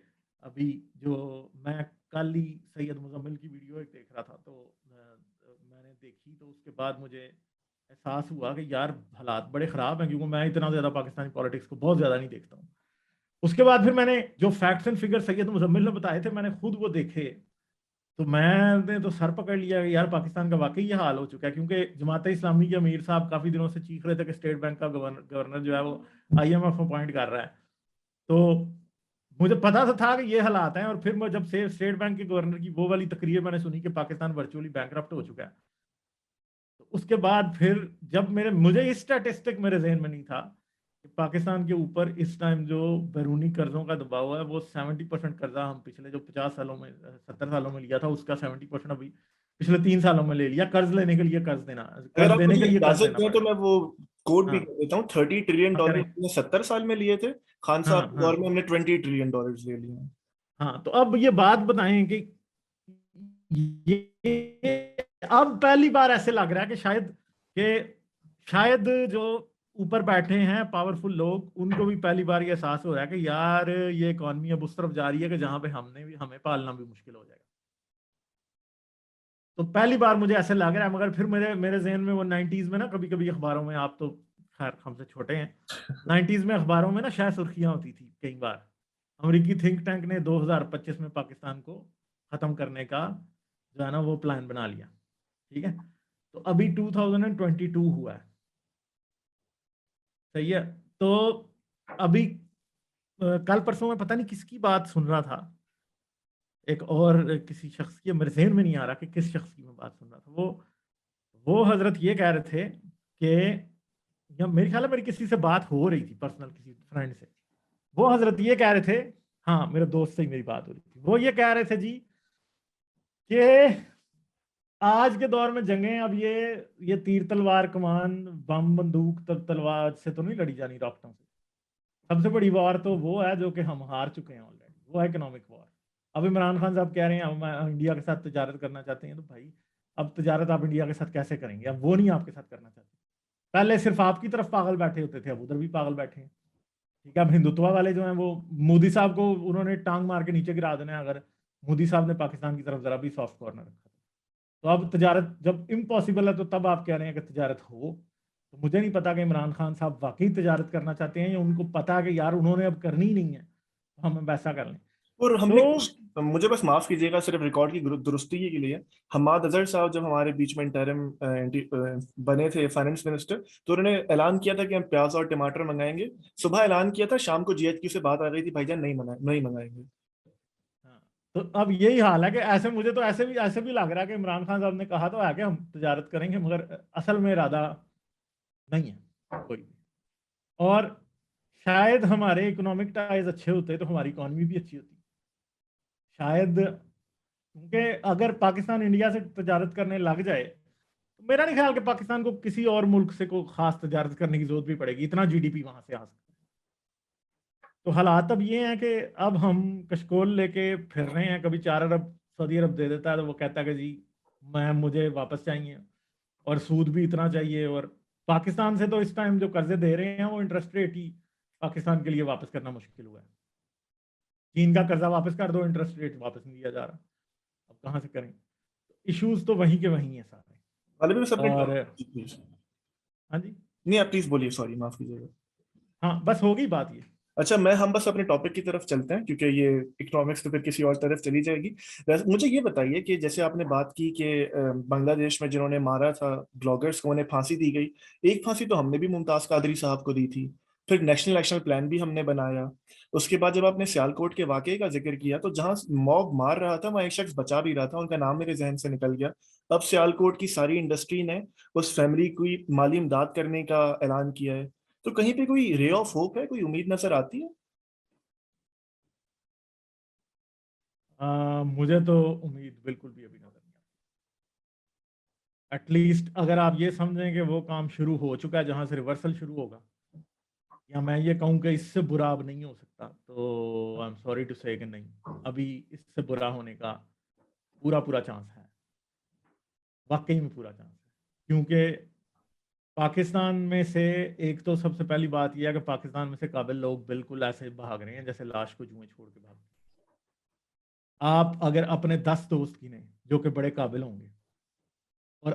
ابھی جو میں کل ہی سید مزمل کی ویڈیو ایک دیکھ رہا تھا, تو میں نے دیکھی تو اس کے بعد مجھے احساس ہوا کہ یار حالات بڑے خراب ہیں, کیونکہ میں اتنا زیادہ پاکستانی پالیٹکس کو بہت زیادہ نہیں دیکھتا ہوں. اس کے بعد پھر میں نے جو فیکٹس اینڈ فگر سید مزمل نے بتائے تھے, میں نے خود وہ دیکھے, تو میں نے تو سر پکڑ لیا کہ یار پاکستان کا واقعی یہ حال ہو چکا ہے. کیونکہ جماعت اسلامی کے امیر صاحب کافی دنوں سے چیخ رہے تھے کہ اسٹیٹ بینک کا گورنر جو ہے وہ IMF اپوائنٹ کر رہا ہے. تو مجھے پتا تھا کہ یہ حالات ہیں, اور پھر میں جب سے اسٹیٹ بینک کے گورنر کی وہ والی تقریر میں نے سنی کہ پاکستان ورچولی بینکرپٹ ہو چکا ہے, تو اس کے بعد پھر جب مجھے اس اسٹیٹسٹک میرے ذہن میں نہیں تھا کہ پاکستان کے اوپر اس ٹائم جو بیرونی قرضوں کا دباؤ ہے, وہ 70% قرضہ ہم پچھلے جو 50 سالوں میں 70 سالوں میں لیا تھا, اس کا 70% ابھی پچھلے 3 سالوں میں لے لیا. قرض لینے کے لیے قرض دینا, اگر قرض آپ دینے مجھے کے لیے قرض اجازت دینا دیں تو پڑا. میں وہ کوڈ بھی ہاں کر دیتا ہوں. $30 ٹریلین کریں. ہم نے 70 سال میں لیے تھے, خان ہاں صاحب کے ہاں دور میں ہم نے $20 ٹریلین لے لیے ہیں. ہاں. تو اب یہ بات بتائیں کہ یہ اب پہلی بار ایسے لگ رہا ہے کہ شاید جو اوپر بیٹھے ہیں پاورفل لوگ, ان کو بھی پہلی بار یہ احساس ہو رہا ہے کہ یار یہ اکانومی اب اس طرف جا رہی ہے کہ جہاں پہ ہمیں پالنا بھی مشکل ہو جائے گا. تو پہلی بار مجھے ایسے لگ رہا ہے. مگر پھر میرے ذہن میں وہ 90s میں نا, کبھی کبھی اخباروں میں, آپ تو خیر ہم سے چھوٹے ہیں, 90s میں اخباروں میں نا شاید سرخیاں ہوتی تھی کئی بار, امریکی تھنک ٹینک نے 2025 میں پاکستان کو ختم کرنے کا جو ہے نا وہ پلان بنا لیا. ٹھیک ہے, تو ابھی 2022 ہوا ہے, صحیح ہے. تو ابھی کل پرسوں میں پتہ نہیں کس کی بات سن رہا تھا, ایک اور کسی شخص کی, میرے ذہن میں نہیں آ رہا کہ کس شخص کی میں بات سن رہا تھا. وہ حضرت یہ کہہ رہے تھے کہ, یا میرے خیال ہے میری کسی سے بات ہو رہی تھی پرسنل, کسی فرینڈ سے, وہ حضرت یہ کہہ رہے تھے, ہاں میرے دوست سے ہی میری بات ہو رہی تھی, وہ یہ کہہ رہے تھے جی کہ آج کے دور میں جنگیں اب یہ تیر تلوار کمان بم بندوق تلوار سے تو نہیں لڑی جانی, راکٹوں سے. سب سے بڑی وار تو وہ ہے جو کہ ہم ہار چکے ہیں آلریڈی, وہ ہے اکنامک وار. اب عمران خان صاحب کہہ رہے ہیں ہم انڈیا کے ساتھ تجارت کرنا چاہتے ہیں, تو بھائی اب تجارت آپ انڈیا کے ساتھ کیسے کریں گے؟ اب وہ نہیں آپ کے ساتھ کرنا چاہتے. پہلے صرف آپ کی طرف پاگل بیٹھے ہوتے تھے, اب ادھر بھی پاگل بیٹھے ہیں. ٹھیک ہے, اب ہندوتوا والے جو ہیں وہ مودی صاحب کو انہوں نے ٹانگ مار کے نیچے گرا دینا ہے اگر مودی صاحب نے پاکستان کی طرف ذرا بھی سافٹ کارنر رکھا. تو اب تجارت جب امپاسبل ہے تو تب آپ کہہ رہے ہیں کہ تجارت ہو. تو مجھے نہیں پتا کہ عمران خان صاحب واقعی تجارت کرنا چاہتے ہیں یا ان کو پتا کہ یار انہوں نے اب کرنی ہی نہیں ہے, ہم ویسا کر لیں. اور ہم تو نے مجھے بس معاف کیجیے گا, صرف ریکارڈ کی درستگی کے لیے, حماد اظہر صاحب جب ہمارے بیچ میں انٹرم بنے تھے فائنانس منسٹر, تو انہوں نے اعلان کیا تھا کہ ہم پیاز اور ٹماٹر منگائیں گے. صبح اعلان کیا تھا, شام کو GHQ سے بات آ گئی تھی, بھائی جان نہیں منگائیں گے. تو اب یہی حال ہے کہ ایسے مجھے تو ایسے بھی لگ رہا ہے کہ عمران خان صاحب نے کہا تو ہے کہ ہم تجارت کریں گے, مگر اصل میں ارادہ نہیں ہے کوئی بھی. اور شاید ہمارے اکنامک ٹائز اچھے ہوتے تو ہماری اکانومی بھی اچھی ہوتی شاید, کیونکہ اگر پاکستان انڈیا سے تجارت کرنے لگ جائے تو میرا نہیں خیال کہ پاکستان کو کسی اور ملک سے کوئی خاص تجارت کرنے کی ضرورت بھی پڑے گی, اتنا GDP وہاں سے آ سکتا ہے. تو حالات اب یہ ہیں کہ اب ہم کشکول لے کے پھر رہے ہیں. کبھی 4 ارب سعودی عرب دے دیتا ہے تو وہ کہتا ہے کہ جی مجھے واپس چاہیے, اور سود بھی اتنا چاہیے. اور پاکستان سے تو اس ٹائم جو قرضے دے رہے ہیں وہ انٹرسٹ ریٹ ہی پاکستان کے لیے واپس کرنا مشکل ہوا ہے. چین کا قرضہ واپس کر دو, انٹرسٹ ریٹ واپس نہیں دیا جا رہا, اب کہاں سے کریں؟ ایشوز تو وہیں کے وہیں ہیں سارے. غالباً بس اپنے اور ہاں جی, نہیں, آپ پلیز بولیے, سوری معاف کیجیے گا. ہاں بس ہوگی بات یہ. اچھا, ہم بس اپنے ٹاپک کی طرف چلتے ہیں, کیونکہ یہ اکنامکس تو پھر کسی اور طرف چلی جائے گی. مجھے یہ بتائیے کہ جیسے آپ نے بات کی کہ بنگلہ دیش میں جنہوں نے مارا تھا بلاگرز کو, انہیں پھانسی دی گئی. ایک پھانسی تو ہم نے بھی ممتاز قادری صاحب کو دی تھی, پھر نیشنل ایکشن پلان بھی ہم نے بنایا. اس کے بعد جب آپ نے سیالکوٹ کے واقعے کا ذکر کیا تو جہاں موب مار رہا تھا وہاں ایک شخص بچا بھی رہا تھا, ان کا نام میرے ذہن سے نکل گیا. اب سیالکوٹ کی ساری انڈسٹری نے اس فیملی کو مالی امداد کرنے کا اعلان کیا ہے. تو کہیں پہ کوئی رے آف ہوپ ہے, کوئی امید نظر آتی ہے؟ مجھے تو امید بالکل بھی ابھی نظر نہیں آتی. ایٹ لیسٹ اگر آپ یہ سمجھیں کہ وہ کام شروع ہو چکا ہے جہاں سے ریورسل شروع ہوگا, یا میں یہ کہوں کہ اس سے برا اب نہیں ہو سکتا, تو آئی ایم سوری ٹو سے کہ نہیں, ابھی اس سے برا ہونے کا پورا چانس ہے, واقعی میں پورا چانس ہے. کیونکہ پاکستان میں سے ایک تو سب سے پہلی بات یہ ہے کہ پاکستان میں سے قابل لوگ بالکل ایسے بھاگ رہے ہیں جیسے لاش کو جوئیں چھوڑ کے بھاگ. آپ اگر اپنے 10 دوست گنیں جو کہ بڑے قابل ہوں گے, اور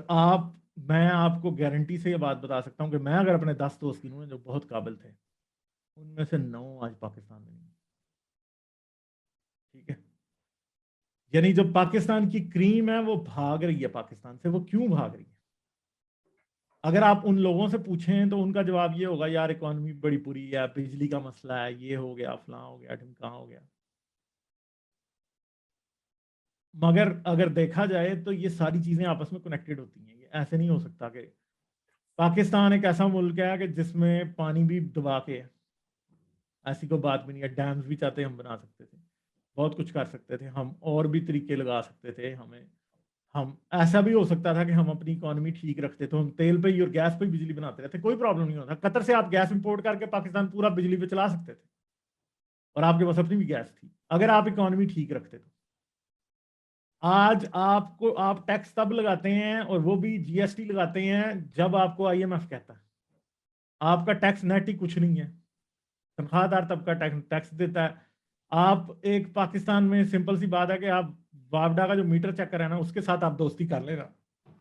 میں آپ کو گارنٹی سے یہ بات بتا سکتا ہوں کہ میں اگر اپنے 10 دوست گنوں جو بہت قابل تھے, ان میں سے 9 آج پاکستان میں نہیں. ٹھیک ہے, یعنی جو پاکستان کی کریم ہے وہ بھاگ رہی ہے پاکستان سے. وہ کیوں بھاگ رہی ہے؟ اگر آپ ان لوگوں سے پوچھیں تو ان کا جواب یہ ہوگا, یار اکانومی بڑی بری ہے, بجلی کا مسئلہ ہے, یہ ہو گیا, فلاں ہو گیا, ڈھمکاں ہو گیا. مگر اگر دیکھا جائے تو یہ ساری چیزیں آپس میں کنیکٹڈ ہوتی ہیں. یہ ایسے نہیں ہو سکتا کہ پاکستان ایک ایسا ملک ہے کہ جس میں پانی بھی دبا کے ہے, ایسی کوئی بات بھی نہیں ہے. ڈیمز بھی چاہتے ہم بنا سکتے تھے, بہت کچھ کر سکتے تھے ہم, اور بھی طریقے لگا سکتے تھے, ہمیں ہم ایسا بھی ہو سکتا تھا کہ ہم اپنی اکانومی ٹھیک رکھتے تو ہم تیل پہ ہی اور گیس پہ ہی بجلی بناتے رہتے, کوئی پرابلم نہیں ہوتا. قطر سے آپ گیس امپورٹ کر کے پاکستان پورا بجلی پہ چلا سکتے تھے اور آپ کے پاس اپنی بھی گیس تھی اگر آپ اکانومی ٹھیک رکھتے تو. آج آپ ٹیکس تب لگاتے ہیں اور وہ بھی جی ایس ٹی لگاتے ہیں جب آپ کو آئی ایم ایف کہتا ہے. آپ کا ٹیکس نیٹ ہی کچھ نہیں ہے, تنخواہ دار طبقہ ٹیکس دیتا ہے. آپ ایک پاکستان میں سمپل سی بات ہے کہ آپ وابڈا کا جو میٹر چیک کریں نا اس کے ساتھ آپ دوستی کر لینا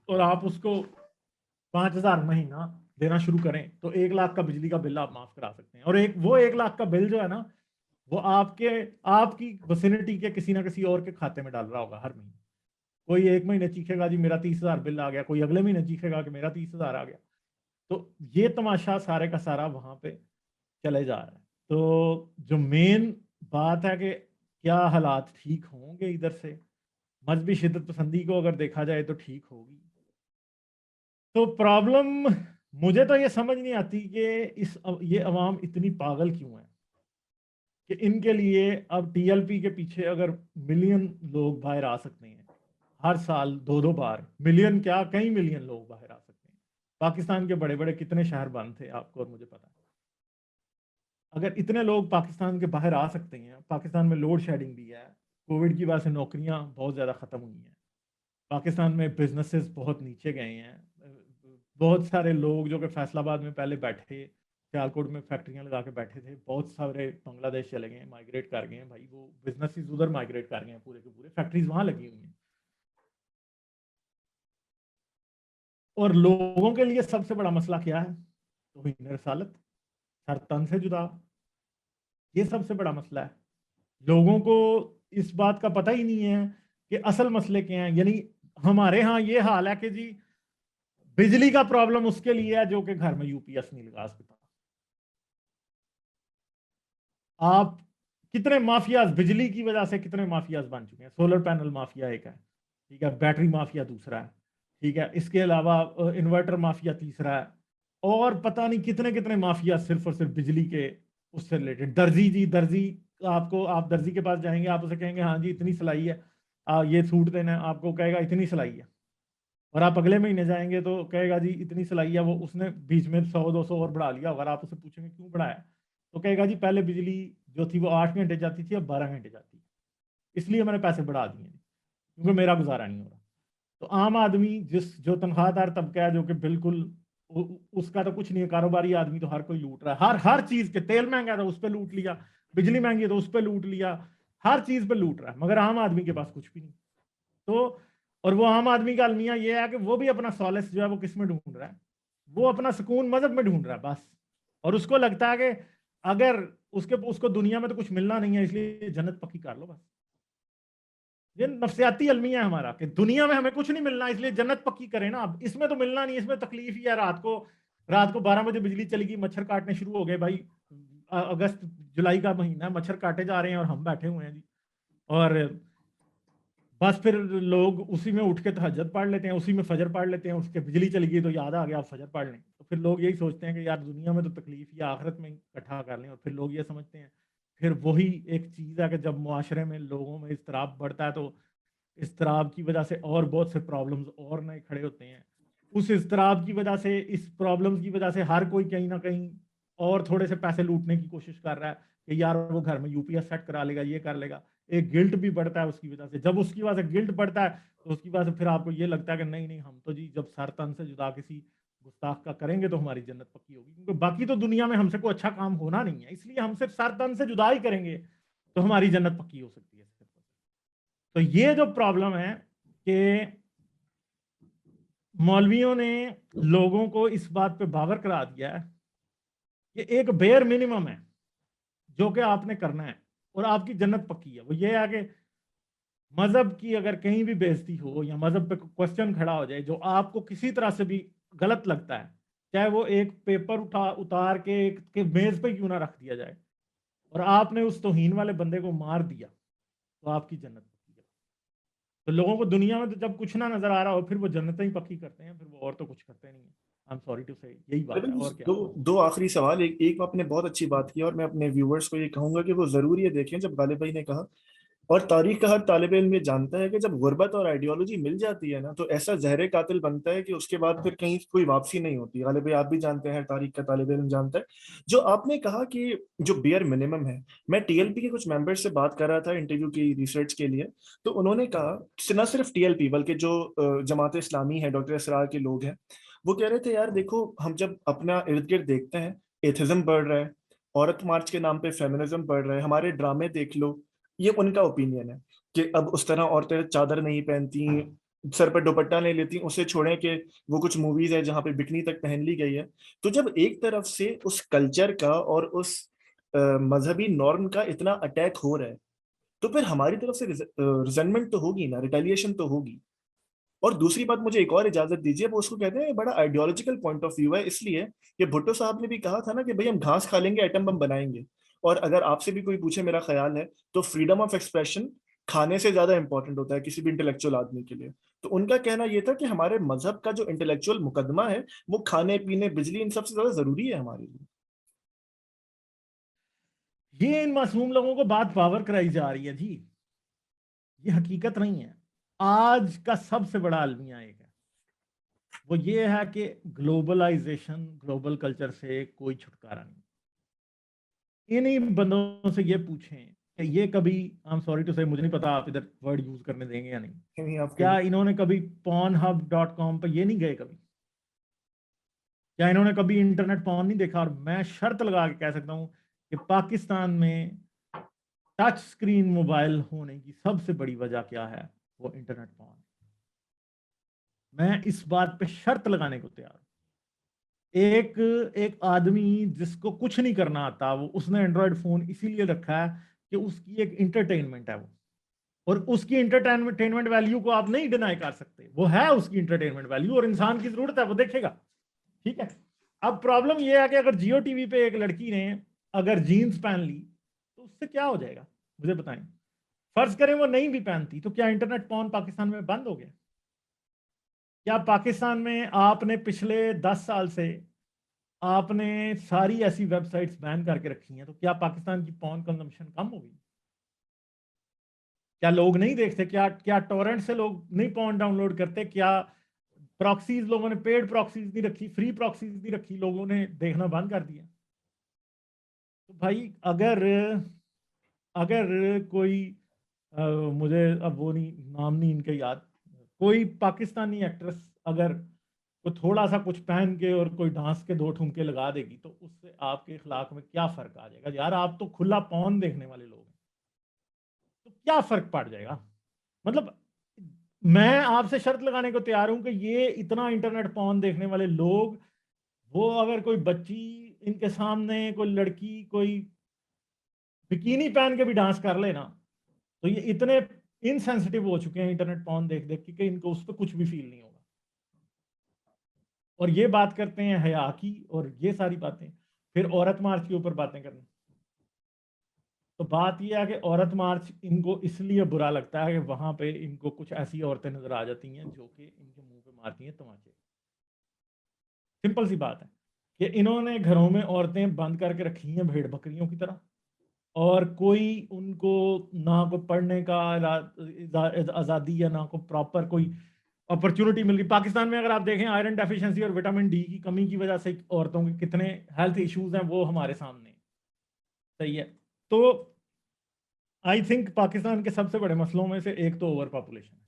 اور آپ اس کو 5,000 مہینہ دینا شروع کریں تو 1 لاکھ کا بجلی کا بل آپ معاف کرا سکتے ہیں. اور وہ 1 لاکھ کا بل جو ہے نا وہ آپ کی وسینٹی کے کسی نہ کسی اور کے کھاتے میں ڈال رہا ہوگا ہر مہینے. کوئی ایک مہینے چیخے گا جی میرا 30,000 بل آ گیا, کوئی اگلے مہینے چیخے گا کہ میرا 30,000 آ گیا. تو یہ تماشا سارے کا سارا وہاں پہ چلے جا رہا ہے. تو جو مین بات ہے کہ کیا حالات ٹھیک ہوں گے ادھر سے, مذہبی شدت پسندی کو اگر دیکھا جائے تو ٹھیک ہوگی. تو پرابلم مجھے تو یہ سمجھ نہیں آتی کہ یہ عوام اتنی پاگل کیوں ہے کہ ان کے لیے اب ٹی ایل پی کے پیچھے اگر ملین لوگ باہر آ سکتے ہیں ہر سال 2 بار, ملین کیا کئی ملین لوگ باہر آ سکتے ہیں. پاکستان کے بڑے بڑے کتنے شہر بند تھے آپ کو اور مجھے پتا ہے. اگر اتنے لوگ پاکستان کے باہر آ سکتے ہیں, پاکستان میں لوڈ شیڈنگ بھی ہے, کووڈ کی وجہ سے نوکریاں بہت زیادہ ختم ہوئی ہیں, پاکستان میں بزنسز بہت نیچے گئے ہیں, بہت سارے لوگ جو کہ فیصل آباد میں پہلے بیٹھے سیالکوٹ میں فیکٹریاں لگا کے بیٹھے تھے بہت سارے بنگلہ دیش چلے گئے ہیں, مائگریٹ کر گئے ہیں بھائی, وہ بزنسز ادھر مائگریٹ کر گئے ہیں, پورے کے پورے فیکٹریز وہاں لگی ہوئی ہیں. اور لوگوں کے لیے سب سے بڑا مسئلہ کیا ہے؟ توہین رسالت, سر تن سے جدا, یہ سب سے بڑا مسئلہ ہے. لوگوں کو اس بات کا پتہ ہی نہیں ہے کہ اصل مسئلے کیا ہیں. یعنی ہمارے ہاں یہ حال ہے کہ جی بجلی کا پرابلم اس کے لیے ہے جو کہ گھر میں یو پی ایس نہیں لگا سکتا. آپ کتنے مافیاز بجلی کی وجہ سے کتنے مافیاز بن چکے ہیں. سولر پینل مافیا ایک ہے, ٹھیک ہے, بیٹری مافیا دوسرا ہے, ٹھیک ہے, اس کے علاوہ انورٹر مافیا تیسرا ہے, اور پتہ نہیں کتنے کتنے مافیا صرف اور صرف بجلی کے اس سے ریلیٹڈ. درزی جی, درزی آپ درزی کے پاس جائیں گے, آپ اسے کہیں گے ہاں جی اتنی سلائی ہے, یہ سوٹ دینا ہے, آپ کو کہے گا اتنی سلائی ہے. اور آپ اگلے مہینے جائیں گے تو کہے گا جی اتنی سلائی ہے, وہ اس نے بیچ میں 100-200 اور بڑھا لیا. اگر آپ اسے پوچھیں گے کیوں بڑھایا تو کہے گا جی پہلے بجلی جو تھی وہ 8 گھنٹے جاتی تھی, اب 12 گھنٹے جاتی ہے, اس لیے میں نے پیسے بڑھا دیے کیونکہ میرا گزارا نہیں ہو رہا. تو عام آدمی جو تنخواہ دار طبقہ ہے جو کہ بالکل اس کا تو کچھ نہیں ہے, کاروباری آدمی تو ہر کوئی لوٹ رہا ہے, ہر چیز کے, تیل مہنگا ہے تو اس پہ لوٹ لیا, بجلی مہنگی ہے تو اس پہ لوٹ لیا, ہر چیز پہ لوٹ رہا ہے, مگر عام آدمی کے پاس کچھ بھی نہیں. تو اور وہ عام آدمی کا المیہ یہ ہے کہ وہ بھی اپنا سالس جو ہے وہ کس میں ڈھونڈ رہا ہے, وہ اپنا سکون مذہب میں ڈھونڈ رہا ہے بس. اور اس کو لگتا ہے کہ اگر اس کو دنیا میں تو کچھ ملنا نہیں ہے اس لیے جنت پکی کر لو بس. یہ نفسیاتی المیہ ہے ہمارا کہ دنیا میں ہمیں کچھ نہیں ملنا اس لیے جنت پکی کریں نا. اب اس میں تو ملنا نہیں, اس میں تکلیف ہی ہے. رات کو 12 بجے بجلی چلی گئی, مچھر کاٹنے شروع ہو گئے بھائی, اگست جولائی کا مہینہ ہے, مچھر کاٹے جا رہے ہیں اور ہم بیٹھے ہوئے ہیں جی. اور بس پھر لوگ اسی میں اٹھ کے تہجد پڑھ لیتے ہیں, اسی میں فجر پڑھ لیتے ہیں, اس کے بجلی چلی گئی تو یاد آ گیا آپ فجر پڑھ لیں. تو پھر لوگ یہی سوچتے ہیں کہ یار دنیا میں تو تکلیف یا آخرت میں اکٹھا کر لیں, اور پھر لوگ یہ سمجھتے ہیں. پھر وہی ایک چیز ہے کہ جب معاشرے میں لوگوں میں اضطراب بڑھتا ہے تو اضطراب کی وجہ سے اور بہت سے پرابلمز اور نئے کھڑے ہوتے ہیں. اس اضطراب کی وجہ سے, اس پرابلمز کی وجہ سے ہر کوئی کہیں نہ کہیں اور تھوڑے سے پیسے لوٹنے کی کوشش کر رہا ہے کہ یار وہ گھر میں یو پی ایس سیٹ کرا لے گا, یہ کر لے گا. ایک گلٹ بھی بڑھتا ہے اس کی وجہ سے. جب اس کی وجہ سے گلٹ بڑھتا ہے تو اس کی وجہ سے پھر آپ کو یہ لگتا ہے کہ نہیں ہم تو جی جب سر تن سے جدا کسی گستاخ کا کریں گے تو ہماری جنت پکی ہوگی, کیونکہ باقی تو دنیا میں ہم سے کوئی اچھا کام ہونا نہیں ہے, اس لیے ہم صرف سر تن سے جدا ہی کریں گے تو ہماری جنت پکی ہو سکتی ہے. تو یہ جو پرابلم ہے کہ مولویوں نے لوگوں کو اس بات پہ باور کرا دیا ہے کہ ایک بیئر منیمم ہے جو کہ آپ نے کرنا ہے اور آپ کی جنت پکی ہے. وہ یہ ہے کہ مذہب کی اگر کہیں بھی بےعزتی ہو یا مذہب پہ کوشچن کھڑا ہو جائے جو آپ کو کسی طرح سے بھی غلط لگتا ہے, چاہے وہ ایک پیپر اتار کے میز پہ کیوں نہ رکھ دیا جائے, اور آپ نے اس توہین والے بندے کو مار دیا تو آپ کی جنت پکی ہے. تو لوگوں کو دنیا میں تو جب کچھ نہ نظر آ رہا ہو پھر وہ جنتیں ہی پکی کرتے ہیں, پھر وہ اور تو کچھ کرتے نہیں ہیں. I'm sorry to say, یہی بات ہے اور کیا. دو آخری سوال. ایک آپ نے بہت اچھی بات کی اور میں اپنے ویورز کو یہ کہوں گا کہ وہ ضرور یہ دیکھیں جب غالب بھائی نے کہا اور تاریخ کا ہر طالب علم یہ جانتا ہے کہ جب غربت اور آئیڈیالوجی مل جاتی ہے نا تو ایسا زہر قاتل بنتا ہے کہ اس کے بعد پھر کہیں کوئی واپسی نہیں ہوتی. غالب آپ بھی جانتے ہیں, تاریخ کا طالب علم جانتا ہے. جو آپ نے کہا کہ جو بیئر منیمم ہے, میں ٹی ایل پی کے کچھ ممبر سے بات کر رہا تھا انٹرویو کی ریسرچ کے لیے, تو انہوں نے کہا نہ صرف ٹی ایل پی بلکہ جو جماعت اسلامی ہے, ڈاکٹر اسرار کے لوگ ہیں, وہ کہہ رہے تھے یار دیکھو ہم جب اپنا ارد گرد دیکھتے ہیں, ایتھزم بڑھ رہا ہے, عورت مارچ کے نام پہ فیمنزم بڑھ رہا ہے, ہمارے ڈرامے دیکھ لو. یہ ان کا اوپینین ہے کہ اب اس طرح عورتیں چادر نہیں پہنتی, سر پر دوپٹہ نہیں لیتی, اسے چھوڑیں کہ وہ کچھ موویز ہے جہاں پہ بکنی تک پہن لی گئی ہے. تو جب ایک طرف سے اس کلچر کا اور اس مذہبی نارم کا اتنا اٹیک ہو رہا ہے, تو پھر ہماری طرف سے ریزنمنٹ تو ہوگی نا, ریٹیلیشن تو ہوگی. اور دوسری بات مجھے ایک اور اجازت دیجیے, وہ اس کو کہتے ہیں بڑا آئیڈیالوجیکل پوائنٹ آف ویو ہے, اس لیے کہ بھٹو صاحب نے بھی کہا تھا نا کہ بھئی ہم گھاس کھا لیں گے ایٹم بم بنائیں گے. اور اگر آپ سے بھی کوئی پوچھے میرا خیال ہے تو فریڈم آف ایکسپریشن کھانے سے زیادہ امپورٹنٹ ہوتا ہے کسی بھی انٹلیکچوئل آدمی کے لیے. تو ان کا کہنا یہ تھا کہ ہمارے مذہب کا جو انٹلیکچوئل مقدمہ ہے وہ کھانے پینے بجلی ان سب سے زیادہ ضروری ہے ہمارے لیے. یہ ان معصوم لوگوں کو بات پاور کرائی جا رہی ہے جی, یہ حقیقت نہیں ہے. آج کا سب سے بڑا المیہ ایک ہے, وہ یہ ہے کہ گلوبلائزیشن, گلوبل کلچر سے کوئی چھٹکارا نہیں. انہی بندوں سے یہ پوچھیں کہ یہ کبھی, I'm sorry to say, مجھے نہیں پتا آپ ادھر ورڈ یوز کرنے دیں گے یا نہیں, یعنی آپ کیا کہیں انہوں نے کبھی pornhub.com پہ یہ نہیں گئے کبھی؟ کیا انہوں نے کبھی انٹرنیٹ پون نہیں دیکھا؟ اور میں شرط لگا کے کہہ سکتا ہوں کہ پاکستان میں ٹچ سکرین موبائل ہونے کی سب سے بڑی وجہ کیا ہے, وہ انٹرنیٹ پون. میں اس بات پہ شرط لگانے کو تیار ہوں. ایک آدمی جس کو کچھ نہیں کرنا آتا, وہ اس نے اینڈرائڈ فون اسی لیے رکھا ہے کہ اس کی ایک انٹرٹینمنٹ ہے وہ, اور اس کی انٹرٹینمنٹ ویلیو کو آپ نہیں ڈینائی کر سکتے, وہ ہے اس کی انٹرٹینمنٹ ویلیو اور انسان کی ضرورت ہے, وہ دیکھے گا. ٹھیک ہے, اب پرابلم یہ ہے کہ اگر جیو ٹی وی پہ ایک لڑکی نے اگر جینز پہن لی تو اس سے کیا ہو جائے گا مجھے بتائیں. فرض کریں وہ نہیں بھی پہنتی, تو کیا انٹرنیٹ پون پاکستان میں بند ہو گیا؟ کیا پاکستان میں آپ نے پچھلے 10 سال سے آپ نے ساری ایسی ویب سائٹس بین کر کے رکھی ہیں, تو کیا پاکستان کی پون کنزمپشن کم ہوگی؟ کیا لوگ نہیں دیکھتے؟ کیا ٹورنٹ سے لوگ نہیں پون ڈاؤن لوڈ کرتے؟ کیا پراکسیز لوگوں نے پیڈ پراکسیز نہیں رکھی, فری پراکسیز نہیں رکھی, لوگوں نے دیکھنا بند کر دیا؟ تو بھائی اگر کوئی مجھے اب وہ نہیں, نام نہیں ان کے یاد, کوئی پاکستانی ایکٹریس اگر وہ تھوڑا سا کچھ پہن کے اور کوئی ڈانس کے 2 ٹھمکے لگا دے گی, تو اس سے آپ کے اخلاق میں کیا فرق آ جائے گا؟ یار آپ تو کھلا پون دیکھنے والے لوگ ہیں, تو کیا فرق پڑ جائے گا؟ مطلب میں آپ سے شرط لگانے کو تیار ہوں کہ یہ اتنا انٹرنیٹ پون دیکھنے والے لوگ, وہ اگر کوئی بچی ان کے سامنے, کوئی لڑکی کوئی بکینی پہن کے بھی ڈانس کر لے نا, تو یہ اتنے انسینسٹیو ہو چکے ہیں انٹرنیٹ پون دیکھ دیکھ کے کہ ان کو اس پہ کچھ بھی فیل نہیں ہوگا. اور یہ بات کرتے ہیں حیا کی اور یہ ساری باتیں, پھر عورت مارچ کے اوپر باتیں کرنا. تو بات یہ ہے کہ عورت مارچ ان کو اس لیے برا لگتا ہے کہ وہاں پہ ان کو کچھ ایسی عورتیں نظر آ جاتی ہیں جو کہ ان کے منہ پہ مارتی ہیں تماچے. سمپل سی بات ہے کہ انہوں نے گھروں میں عورتیں بند کر کے رکھی ہیں بھیڑ بکریوں کی طرح, اور کوئی ان کو نہ کوئی پڑھنے کا آزادی یا نہ کوئی پراپر کوئی اپرچونٹی مل رہی. پاکستان میں اگر آپ دیکھیں آئرن ڈیفیشنسی اور وٹامن ڈی کی کمی کی وجہ سے عورتوں کے کتنے ہیلتھ ایشوز ہیں وہ ہمارے سامنے. صحیح ہے, تو آئی تھنک پاکستان کے سب سے بڑے مسئلوں میں سے ایک تو اوور پاپولیشن ہے.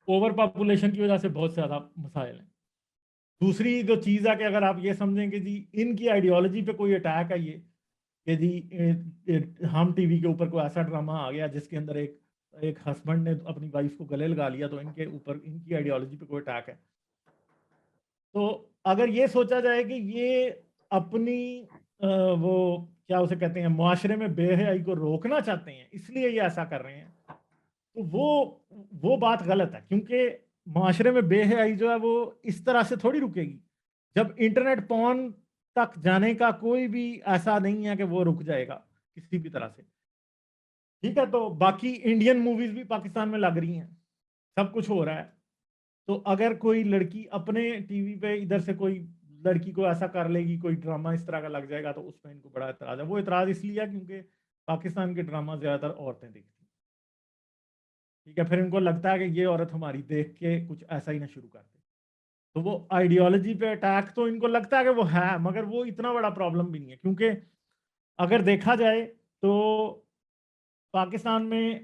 اوور پاپولیشن کی وجہ سے بہت زیادہ مسائل ہیں. دوسری جو چیز ہے کہ اگر آپ یہ سمجھیں کہ جی ان کی آئیڈیالوجی پہ کوئی اٹیک ہے, یہ کہ جی ہم ٹی وی کے اوپر کوئی ایسا ڈرامہ آ گیا جس کے اندر ایک ہسبینڈ نے اپنی وائف کو گلے لگا لیا, تو ان کے اوپر ان کی آئیڈیالوجی پہ کوئی اٹیک ہے. تو اگر یہ سوچا جائے کہ یہ اپنی وہ کیا اسے کہتے ہیں معاشرے میں بے حیائی کو روکنا چاہتے ہیں اس لیے یہ ایسا کر رہے ہیں, تو وہ بات غلط ہے. کیونکہ معاشرے میں بے حیائی جو ہے وہ اس طرح سے تھوڑی رکے گی. جب انٹرنیٹ پون تک جانے کا کوئی بھی ایسا نہیں ہے کہ وہ رک جائے گا کسی بھی طرح سے. ٹھیک ہے, تو باقی انڈین موویز بھی پاکستان میں لگ رہی ہیں, سب کچھ ہو رہا ہے. تو اگر کوئی لڑکی اپنے ٹی وی پہ ادھر سے کوئی لڑکی کو ایسا کر لے گی, کوئی ڈرامہ اس طرح کا لگ جائے گا, تو اس پہ ان کو بڑا اعتراض ہے. وہ اعتراض اس لیے ہے کیونکہ پاکستان کے ڈرامہ زیادہ تر عورتیں دیکھتی ہیں، ٹھیک ہے، پھر ان کو لگتا ہے کہ یہ عورت ہماری دیکھ کے کچھ ایسا ہی نہ شروع کر دے، تو وہ آئیڈیالوجی پہ اٹیک تو ان کو لگتا ہے کہ وہ ہے، مگر وہ اتنا بڑا پرابلم بھی نہیں ہے، کیونکہ اگر دیکھا جائے تو پاکستان میں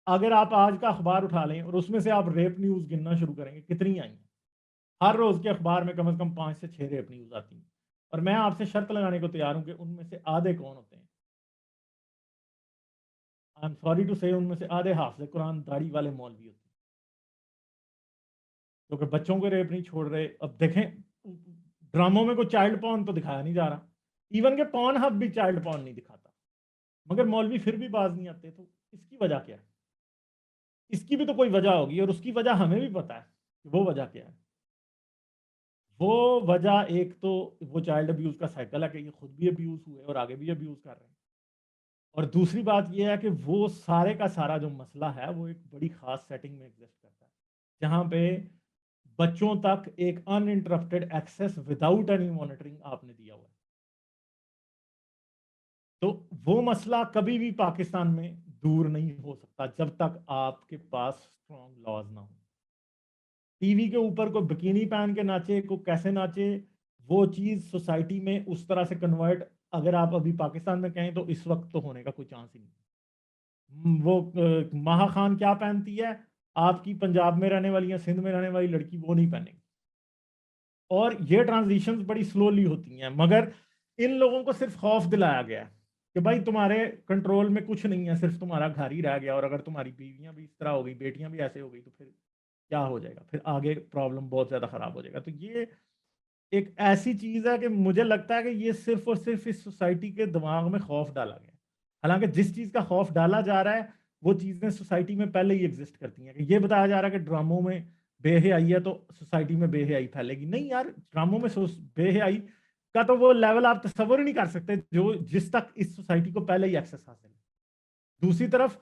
اگر آپ آج کا اخبار اٹھا لیں اور اس میں سے آپ ریپ نیوز گننا شروع کریں گے کتنی آئی ہیں، ہر روز کے اخبار میں کم از کم 5 سے 6 ریپ نیوز آتی ہیں، اور میں آپ سے شرط لگانے کو تیار ہوں کہ ان میں سے آدھے کون ہوتے ہیں، آئی ایم سوری ٹو سے ان میں سے آدھے حافظ قرآن داڑھی والے مولوی ہوتے ہیں، کیونکہ بچوں کو ریپ نہیں چھوڑ رہے۔ اب دیکھیں ڈراموں میں کوئی چائلڈ پون تو دکھایا نہیں جا رہا، ایون کہ پون ہب بھی چائلڈ پون نہیں دکھاتا، مگر مولوی پھر بھی باز نہیں آتے، تو اس کی وجہ کیا ہے؟ اس کی بھی تو کوئی وجہ ہوگی، اور اس کی وجہ ہمیں بھی پتا ہے کہ وہ وجہ کیا ہے۔ وہ وجہ ایک تو وہ چائلڈ ابیوز کا سائیکل ہے کہ یہ خود بھی ابیوز ہوئے اور آگے بھی ابیوز کر رہے ہیں، اور دوسری بات یہ ہے کہ وہ سارے کا سارا جو مسئلہ ہے وہ ایک بڑی خاص سیٹنگ میں ایگزسٹ کرتا ہے، جہاں پہ بچوں تک ایک uninterrupted access without any monitoring آپ نے دیا ہوا ہے، تو وہ مسئلہ کبھی بھی پاکستان میں دور نہیں ہو سکتا جب تک آپ کے پاس اسٹرانگ لاز نہ ہو۔ ٹی وی کے اوپر کوئی بکینی پہن کے ناچے، کوئی کیسے ناچے، وہ چیز سوسائٹی میں اس طرح سے کنورٹ اگر آپ ابھی پاکستان میں کہیں تو اس وقت تو ہونے کا کوئی چانس ہی نہیں۔ وہ ماہا خان کیا پہنتی ہے، آپ کی پنجاب میں رہنے والی یا سندھ میں رہنے والی لڑکی وہ نہیں پہنے گی، اور یہ ٹرانزیشنز بڑی سلولی ہوتی ہیں، مگر ان لوگوں کو صرف خوف دلایا گیا ہے کہ بھائی تمہارے کنٹرول میں کچھ نہیں ہے، صرف تمہارا گھر ہی رہ گیا، اور اگر تمہاری بیویاں بھی اس طرح ہو گئی، بیٹیاں بھی ایسے ہو گئی، تو پھر کیا ہو جائے گا، پھر آگے پرابلم بہت زیادہ خراب ہو جائے گا۔ تو یہ ایک ایسی چیز ہے کہ مجھے لگتا ہے کہ یہ صرف اور صرف اس سوسائٹی کے دماغ میں خوف ڈالا گیا ہے، حالانکہ جس چیز کا خوف ڈالا جا رہا ہے وہ چیزیں سوسائٹی میں پہلے ہی ایگزسٹ کرتی ہیں، کہ یہ بتایا جا رہا ہے کہ ڈراموں میں بے حیائی ہے تو سوسائٹی میں بے حیائی پھیلے گی، نہیں یار، ڈراموں میں بے حیائی کا تو وہ لیول آپ تصور ہی نہیں کر سکتے جو جس تک اس سوسائٹی کو پہلے ہی ایکسس حاصل ہے۔ دوسری طرف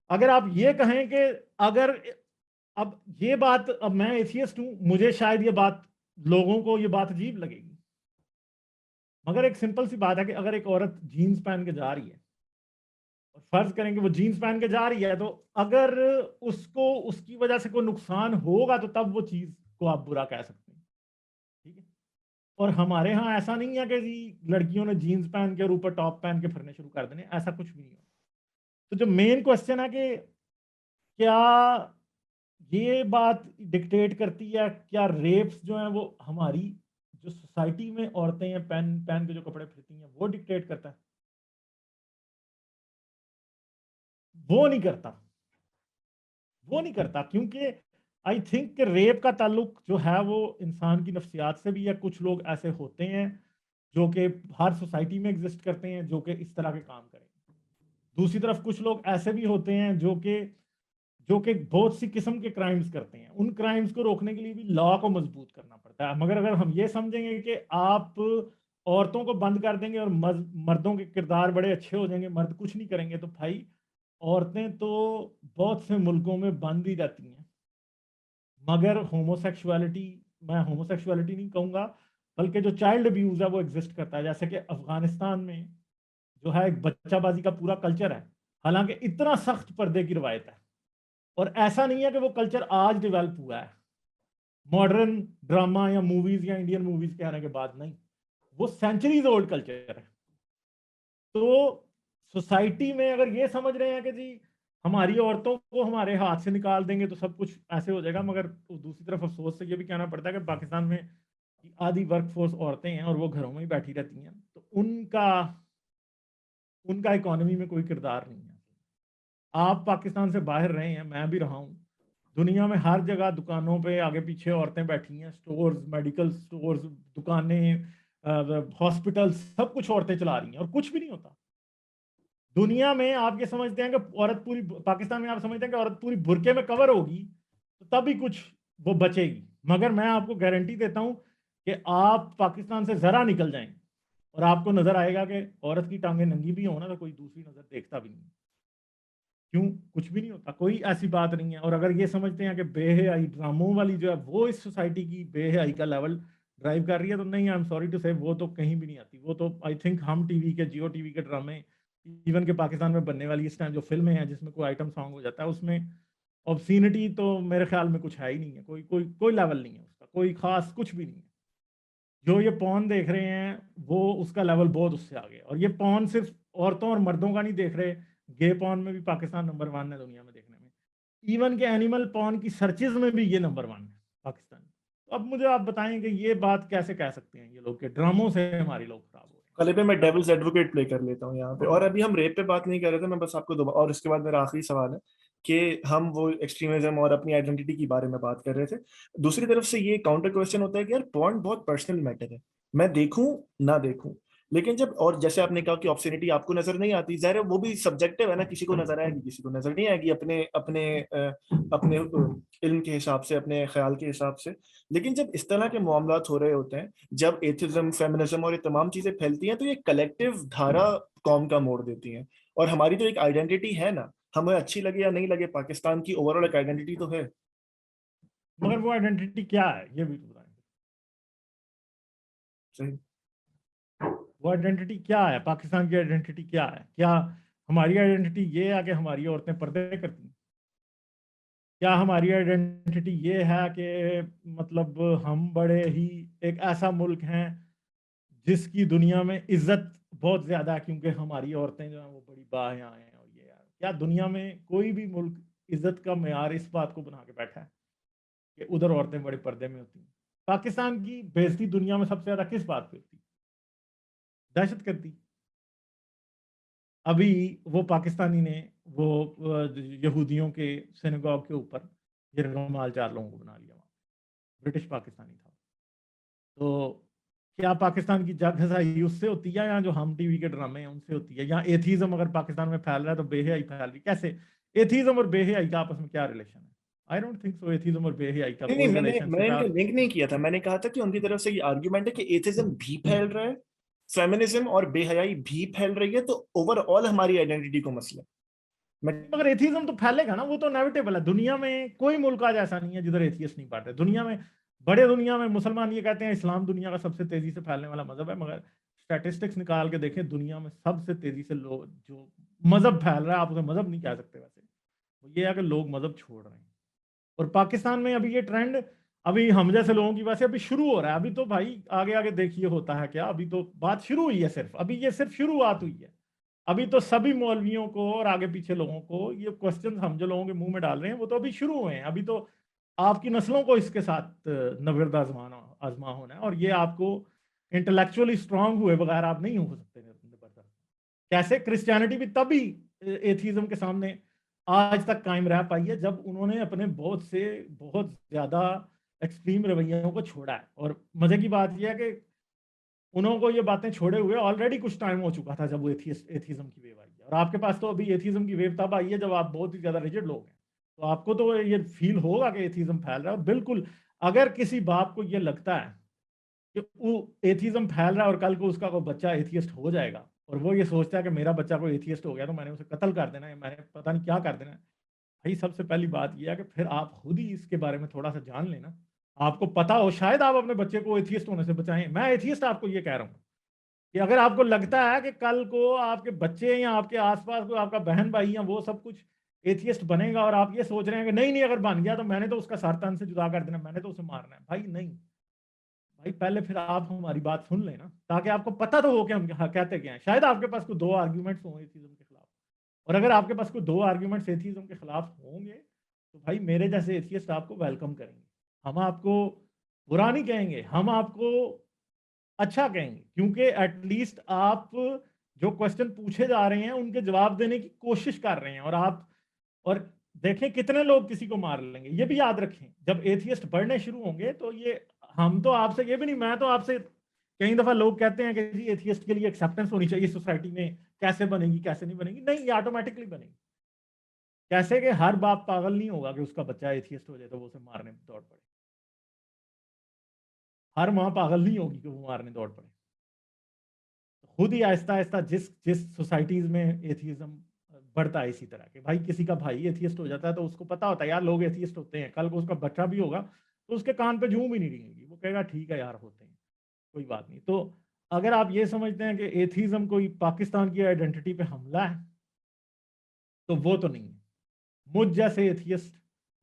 اگر آپ یہ کہیں کہ اگر اب یہ بات، اب میں ایتھیسٹ ہوں، مجھے شاید یہ بات لوگوں کو یہ بات عجیب لگے گی، مگر ایک سمپل سی بات ہے کہ اگر ایک عورت جینز پہن کے جا رہی ہے، اور فرض کریں کہ وہ جینز پہن کے جا رہی ہے، تو اگر اس کو اس کی وجہ سے کوئی نقصان ہوگا تو تب وہ چیز کو آپ برا کہہ سکتے ہیں، ٹھیک ہے، اور ہمارے ہاں ایسا نہیں ہے کہ جی لڑکیوں نے جینز پہن کے اور اوپر ٹاپ پہن کے پھرنے شروع کر دینے، ایسا کچھ بھی نہیں ہے۔ تو جو مین کوشچن ہے کہ کیا یہ بات ڈکٹیٹ کرتی ہے، کیا ریپس جو ہیں وہ ہماری جو سوسائٹی میں عورتیں ہیں پہن پہن کے جو کپڑے پھرتی ہیں وہ ڈکٹیٹ کرتا ہے؟ وہ نہیں کرتا، وہ نہیں کرتا، کیونکہ آئی تھنک کہ ریپ کا تعلق جو ہے وہ انسان کی نفسیات سے بھی ہے۔ کچھ لوگ ایسے ہوتے ہیں جو کہ ہر سوسائٹی میں ایگزسٹ کرتے ہیں جو کہ اس طرح کے کام کریں، دوسری طرف کچھ لوگ ایسے بھی ہوتے ہیں جو کہ بہت سی قسم کے کرائمز کرتے ہیں، ان کرائمز کو روکنے کے لیے بھی لا کو مضبوط کرنا پڑتا ہے، مگر اگر ہم یہ سمجھیں گے کہ آپ عورتوں کو بند کر دیں گے اور مردوں کے کردار بڑے اچھے ہو جائیں گے، مرد کچھ نہیں کریں گے، تو بھائی عورتیں تو بہت سے ملکوں میں بند ہی رہتی ہیں، مگر ہومو سیکشوالٹی، میں ہومو سیکشوالٹی نہیں کہوں گا بلکہ جو چائلڈ ابیوز ہے وہ ایگزسٹ کرتا ہے، جیسے کہ افغانستان میں جو ہے ایک بچہ بازی کا پورا کلچر ہے، حالانکہ اتنا سخت پردے کی روایت ہے، اور ایسا نہیں ہے کہ وہ کلچر آج ڈیولپ ہوا ہے ماڈرن ڈراما یا موویز یا انڈین موویز کے آنے کے بعد، نہیں، وہ سینچریز اولڈ کلچر ہے۔ تو سوسائٹی میں اگر یہ سمجھ رہے ہیں کہ جی ہماری عورتوں کو ہمارے ہاتھ سے نکال دیں گے تو سب کچھ ایسے ہو جائے گا، مگر دوسری طرف افسوس سے یہ بھی کہنا پڑتا ہے کہ پاکستان میں آدھی ورک فورس عورتیں ہیں اور وہ گھروں میں ہی بیٹھی رہتی ہیں، تو ان کا اکانومی میں کوئی کردار نہیں ہے۔ آپ پاکستان سے باہر رہے ہیں، میں بھی رہا ہوں، دنیا میں ہر جگہ دکانوں پہ آگے پیچھے عورتیں بیٹھی ہیں، سٹورز، میڈیکل سٹورز، دکانیں، ہاسپٹل، سب کچھ عورتیں چلا رہی ہیں اور کچھ بھی نہیں ہوتا۔ دنیا میں آپ یہ سمجھتے ہیں کہ عورت پوری، پاکستان میں آپ سمجھتے ہیں کہ عورت پوری برقعے میں کور ہوگی تو تب ہی کچھ وہ بچے گی، مگر میں آپ کو گارنٹی دیتا ہوں کہ آپ پاکستان سے ذرا نکل جائیں اور آپ کو نظر آئے گا کہ عورت کی ٹانگیں ننگی بھی ہوں نا تو کوئی دوسری نظر دیکھتا بھی نہیں، کیوں؟ کچھ بھی نہیں ہوتا، کوئی ایسی بات نہیں ہے۔ اور اگر یہ سمجھتے ہیں کہ بے حیائی ڈراموں والی جو ہے وہ اس سوسائٹی کی بے حیائی کا لیول ڈرائیو کر رہی ہے، تو نہیں، آئی ایم سوری ٹو سے، وہ تو کہیں بھی نہیں آتی، وہ تو آئی تھنک ہم ٹی وی کے، جیو ٹی وی کے ڈرامے ایون کہ پاکستان میں بننے والی اس ٹائم جو فلمیں ہیں جس میں کوئی آئٹم سانگ ہو جاتا ہے اس میں obscenity تو میرے خیال میں کچھ ہے ہی نہیں ہے، کوئی لیول نہیں ہے اس کا، کوئی خاص کچھ بھی نہیں ہے. جو یہ پون دیکھ رہے ہیں وہ اس کا لیول بہت اس سے آگے ہے. اور یہ پون صرف عورتوں اور مردوں کا نہیں دیکھ رہے، گے پون میں بھی پاکستان نمبر 1 ہے دنیا میں دیکھنے میں. ایون کہ اینیمل پون کی سرچز میں بھی یہ نمبر 1 ہے پاکستان. تو اب مجھے آپ بتائیں کہ یہ بات کیسے کہہ سکتے ہیں یہ لوگ کہ ڈراموں سے ہماری لوگ خراب ہو رہے ہیں. خلیفہ میں ڈیولز ایڈوکیٹ پلے کر لیتا ہوں یہاں پہ. اور ابھی ہم ریپ پہ بات نہیں کر رہے تھے، میں بس آپ کو اور اس کے بعد میرا آخری سوال ہے کہ ہم وہ ایکسٹریمزم اور اپنی آئیڈینٹی کے بارے میں بات کر رہے تھے. دوسری طرف سے یہ کاؤنٹر کوشچن ہوتا ہے کہ یار پورن بہت پرسنل میٹر ہے، میں دیکھوں نہ دیکھوں. لیکن جب، اور جیسے آپ نے کہا کہ آبسینٹی آپ کو نظر نہیں آتی، ظاہر ہے وہ بھی سبجیکٹو ہے نا، کسی کو نظر آئے گی کسی کو نظر نہیں آئے گی، اپنے اپنے اپنے علم کے حساب سے، اپنے خیال کے حساب سے. لیکن جب اس طرح کے معاملات ہو رہے ہوتے ہیں، جب ایتھزم، فیمنزم اور یہ تمام چیزیں پھیلتی ہیں، تو یہ کلیکٹیو دھارا قوم کا موڑ دیتی ہیں. اور ہماری تو ایک آئیڈینٹی ہے نا، ہمیں اچھی لگے یا نہیں لگے، پاکستان کی اوور آل ایک آئیڈینٹی تو ہے. مگر وہ آئیڈینٹی کیا ہے یہ بھی بتائیں. صحیح. وہ آئیڈینٹی کیا ہے؟ پاکستان کی آئیڈینٹی کیا ہے؟ کیا ہماری آئیڈینٹی یہ ہے کہ ہماری عورتیں پردے کرتی ہیں؟ کیا ہماری آئیڈینٹی یہ ہے کہ مطلب ہم بڑے ہی ایک ایسا ملک ہیں جس کی دنیا میں عزت بہت زیادہ ہے کیونکہ ہماری عورتیں جو ہیں وہ بڑی باحیاں ہیں؟ اور یہ کیا دنیا میں کوئی بھی ملک عزت کا معیار اس بات کو بنا کے بیٹھا ہے کہ ادھر عورتیں بڑے پردے میں ہوتی ہیں؟ پاکستان کی بےعزتی دنیا میں سب سے زیادہ کس بات پہ ہوتی ہے؟ دہشت گردی. ابھی وہ پاکستانی نے وہ یہودیوں کے سینگاگ کے اوپر یرغمال 4 لوگوں کو بنا لیا، وہاں برٹش پاکستانی تھا. تو کیا پاکستان کی جگ ہزائی اس سے ہوتی ہے یا جو ہم ٹی وی کے ڈرامے ہیں ان سے ہوتی ہے؟ یا ایتھیزم اگر پاکستان میں پھیل رہا ہے تو بے حیائی پھیل رہی ہے؟ کیسے ایتھیزم اور بے حیائی کا آپس میں کیا ریلیشن ہے؟ I don't think so atheism اور بے حیائی کا نہیں کوئی نہیں، ریلیشن میں شپ نے ان ہے. کا لنک نہیں کیا تھا. میں نے کہا تھا کہ ان کی طرف سے یہ آرگیومنٹ ہے کہ ایتھزم بھی پھیل رہا ہے، فیمنزم اور بے حیائی بھی پھیل رہی ہے، تو اوور آل ہماری آئیڈینٹی کو مسئلہ. میں مگر ایتھیزم تو پھیلے گا نا، وہ تو انیویٹیبل ہے. دنیا میں کوئی ملک آج ایسا نہیں ہے جدھر ایتھیسٹ نہیں پڑھ رہے. دنیا میں دنیا میں مسلمان یہ کہتے ہیں اسلام دنیا کا سب سے تیزی سے پھیلنے والا مذہب ہے، مگر اسٹیٹسٹکس نکال کے دیکھیں دنیا میں سب سے تیزی سے لوگ جو مذہب پھیل رہا ہے، آپ اسے مذہب نہیں کہہ سکتے ویسے، وہ یہ ہے کہ لوگ مذہب چھوڑ رہے ہیں. اور پاکستان میں ابھی یہ ٹرینڈ ابھی ہم جیسے لوگوں کی وجہ سے ابھی شروع ہو رہا ہے. ابھی تو بھائی آگے آگے دیکھیے ہوتا ہے کیا. ابھی تو بات شروع ہوئی ہے، ابھی یہ صرف شروعات ہوئی ہے. ابھی تو سبھی مولویوں کو اور آگے پیچھے لوگوں کو یہ کوسچن ہم جو لوگوں کے منہ میں ڈال رہے ہیں وہ تو ابھی شروع ہوئے ہیں. ابھی تو آپ کی نسلوں کو اس کے ساتھ نبرد آزما ہونا ہے، اور یہ آپ کو انٹلیکچولی اسٹرانگ ہوئے بغیر آپ نہیں ہو سکتے. کیسے کرسچینٹی بھی تبھی ایتھیزم کے سامنے آج تک قائم رہ پائی ہے جب انہوں نے اپنے بہت زیادہ ایکسٹریم رویوں کو چھوڑا ہے. اور مزے کی بات یہ ہے کہ انہوں کو یہ باتیں چھوڑے ہوئے آلریڈی کچھ ٹائم ہو چکا تھا جب وہ ایتھیزم کی ویو آئی ہے. اور آپ کے پاس تو ابھی ایتھیزم کی ویو تب آئی ہے جب آپ بہت ہی زیادہ ریجڈ لوگ ہیں. تو آپ کو تو یہ فیل ہوگا کہ ایتھیزم پھیل رہا ہے. اور بالکل اگر کسی باپ کو یہ لگتا ہے کہ وہ ایتھیزم پھیل رہا ہے اور کل کو اس کا کوئی بچہ ایتھیسٹ ہو جائے گا اور وہ یہ سوچتا ہے کہ میرا بچہ کوئی ایتھیسٹ ہو گیا تو میں نے اسے قتل کر دینا ہے، میں نے پتہ نہیں کیا کر دینا ہے، بھائی سب سے پہلی بات یہ ہے کہ پھر آپ خود ہی اس کے بارے میں تھوڑا سا جان لینا. آپ کو پتا ہو، شاید آپ اپنے بچے کو ایتھیسٹ ہونے سے بچائیں. میں ایتھیسٹ آپ کو یہ کہہ رہا ہوں کہ اگر آپ کو لگتا ہے کہ کل کو آپ کے بچے یا آپ کے آس پاس کوئی آپ کا بہن بھائی یا وہ سب کچھ ایتھیسٹ بنے گا اور آپ یہ سوچ رہے ہیں کہ نہیں اگر بن گیا تو میں نے تو اس کا سر تن سے جدا کر دینا، میں نے تو اسے مارنا ہے، بھائی نہیں. بھائی پہلے پھر آپ ہماری بات سن لیں نا تاکہ آپ کو پتہ تو ہو کہ ہم کہتے کیا ہیں. شاید آپ کے پاس کوئی 2 آرگیومنٹس ہوں ایتھیزم کے خلاف، اور اگر آپ کے پاس کوئی 2 آرگیومنٹس ایتھیزم کے خلاف ہوں گے تو بھائی میرے جیسے ایتھیسٹ آپ کو ویلکم کریں گے. ہم آپ کو برا نہیں کہیں گے، ہم آپ کو اچھا کہیں گے، کیونکہ ایٹ لیسٹ آپ جو کوشچن پوچھے جا رہے ہیں ان کے جواب دینے کی کوشش کر رہے ہیں. اور دیکھیں کتنے لوگ کسی کو مار لیں گے. یہ بھی یاد رکھیں جب ایتھیسٹ بڑھنے شروع ہوں گے تو یہ ہم تو آپ سے یہ بھی نہیں، میں تو آپ سے کئی دفعہ لوگ کہتے ہیں کہ جی ایتھیسٹ کے لیے ایکسیپٹنس ہونی چاہیے سوسائٹی میں، کیسے بنے گی کیسے نہیں بنے گی. نہیں، یہ آٹومیٹکلی بنے گی. کیسے کہ ہر باپ پاگل نہیں ہوگا کہ اس کا بچہ ایتھیسٹ ہو جائے تو وہ اسے مارنے دوڑ پڑے. ہر ماں پاگل نہیں ہوگی کہ وہ مارنے دوڑ پڑے. خود ہی آہستہ آہستہ جس سوسائٹیز میں ایتھیزم بڑھتا ہے اسی طرح کہ بھائی کسی کا بھائی ایتھیسٹ ہو جاتا ہے تو اس کو پتا ہوتا ہے یار لوگ ایتھیسٹ ہوتے ہیں، کل کو اس کا بچہ بھی ہوگا تو اس کے کان پہ جوں بھی نہیں رہیں گی، وہ کہے گا ٹھیک ہے یار ہوتے ہیں کوئی بات نہیں. تو اگر آپ یہ سمجھتے ہیں کہ ایتھیزم کوئی پاکستان کی آئیڈینٹی پہ حملہ ہے تو وہ تو نہیں ہے. مجھ جیسے ایتھیسٹ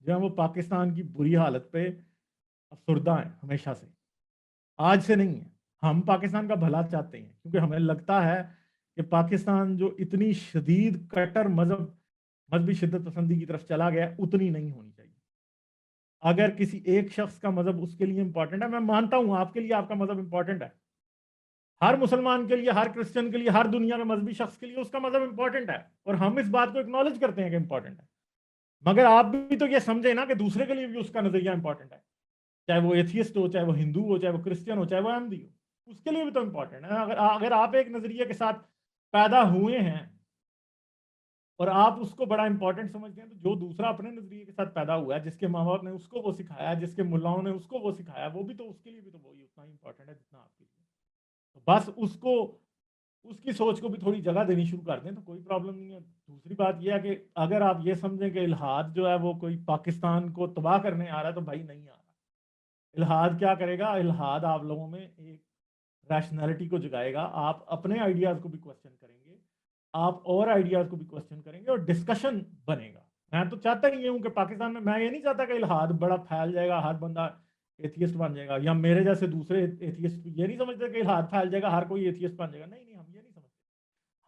جو ہیں وہ پاکستان کی بری حالت پہ افسردہ ہیں ہمیشہ سے, آج سے نہیں ہے. ہم پاکستان کا بھلا چاہتے ہیں کیونکہ ہمیں لگتا ہے کہ پاکستان جو اتنی شدید کٹر مذہبی شدت پسندی کی طرف چلا گیا اتنی نہیں ہونی چاہیے. اگر کسی ایک شخص کا مذہب اس کے لیے امپورٹنٹ ہے, میں مانتا ہوں آپ کے لیے آپ کا مذہب امپورٹنٹ ہے, ہر مسلمان کے لیے, ہر کرسچن کے لیے, ہر دنیا میں مذہبی شخص کے لیے اس کا مذہب امپورٹنٹ ہے, اور ہم اس بات کو اکنالج کرتے ہیں کہ امپورٹنٹ ہے. مگر آپ بھی تو یہ سمجھیں نا کہ دوسرے کے لیے بھی اس کا نظریہ امپورٹنٹ ہے, چاہے وہ ایتھیسٹ ہو, چاہے وہ ہندو ہو, چاہے وہ کرسچن ہو, چاہے وہ احمدی ہو, اس کے لیے بھی تو امپورٹنٹ ہے. اگر آپ ایک نظریے کے ساتھ پیدا ہوئے ہیں اور آپ اس کو بڑا امپورٹنٹ سمجھتے ہیں, تو جو دوسرا اپنے نظریے کے ساتھ پیدا ہوا ہے, جس کے ماں باپ نے اس کو وہ سکھایا, جس کے ملاؤں نے اس کو وہ سکھایا, وہ بھی تو اس کے لیے بھی تو وہی اتنا ہی امپورٹنٹ ہے جتنا آپ کے لیے. بس اس کی سوچ کو بھی تھوڑی جگہ دینی شروع کر دیں تو کوئی پرابلم نہیں ہے. دوسری بات یہ ہے کہ اگر آپ یہ سمجھیں کہ الحاد جو ہے وہ کوئی پاکستان کو تباہ کرنے آ رہا ہے, تو بھائی نہیں آ رہا. الحاد کیا کرے گا؟ الحاد آپ لوگوں میں ایک ریشنلٹی کو جگائے گا, آپ اپنے آئیڈیاز کو بھی کوسچن کریں گے, آپ اور آئیڈیاز کو بھی کوسچن کریں گے, اور ڈسکشن بنے گا. میں تو چاہتا ہی یہ ہوں کہ پاکستان میں یہ نہیں چاہتا کہ الحاد بڑا پھیل جائے گا, ہر بندہ ایتھیسٹ بن جائے گا, یا میرے جیسے دوسرے ایتھیسٹ یہ نہیں سمجھتے کہ الحاد پھیل جائے گا, ہر کوئی ایتھیسٹ بن جائے گا. نہیں, ہم یہ نہیں سمجھتے.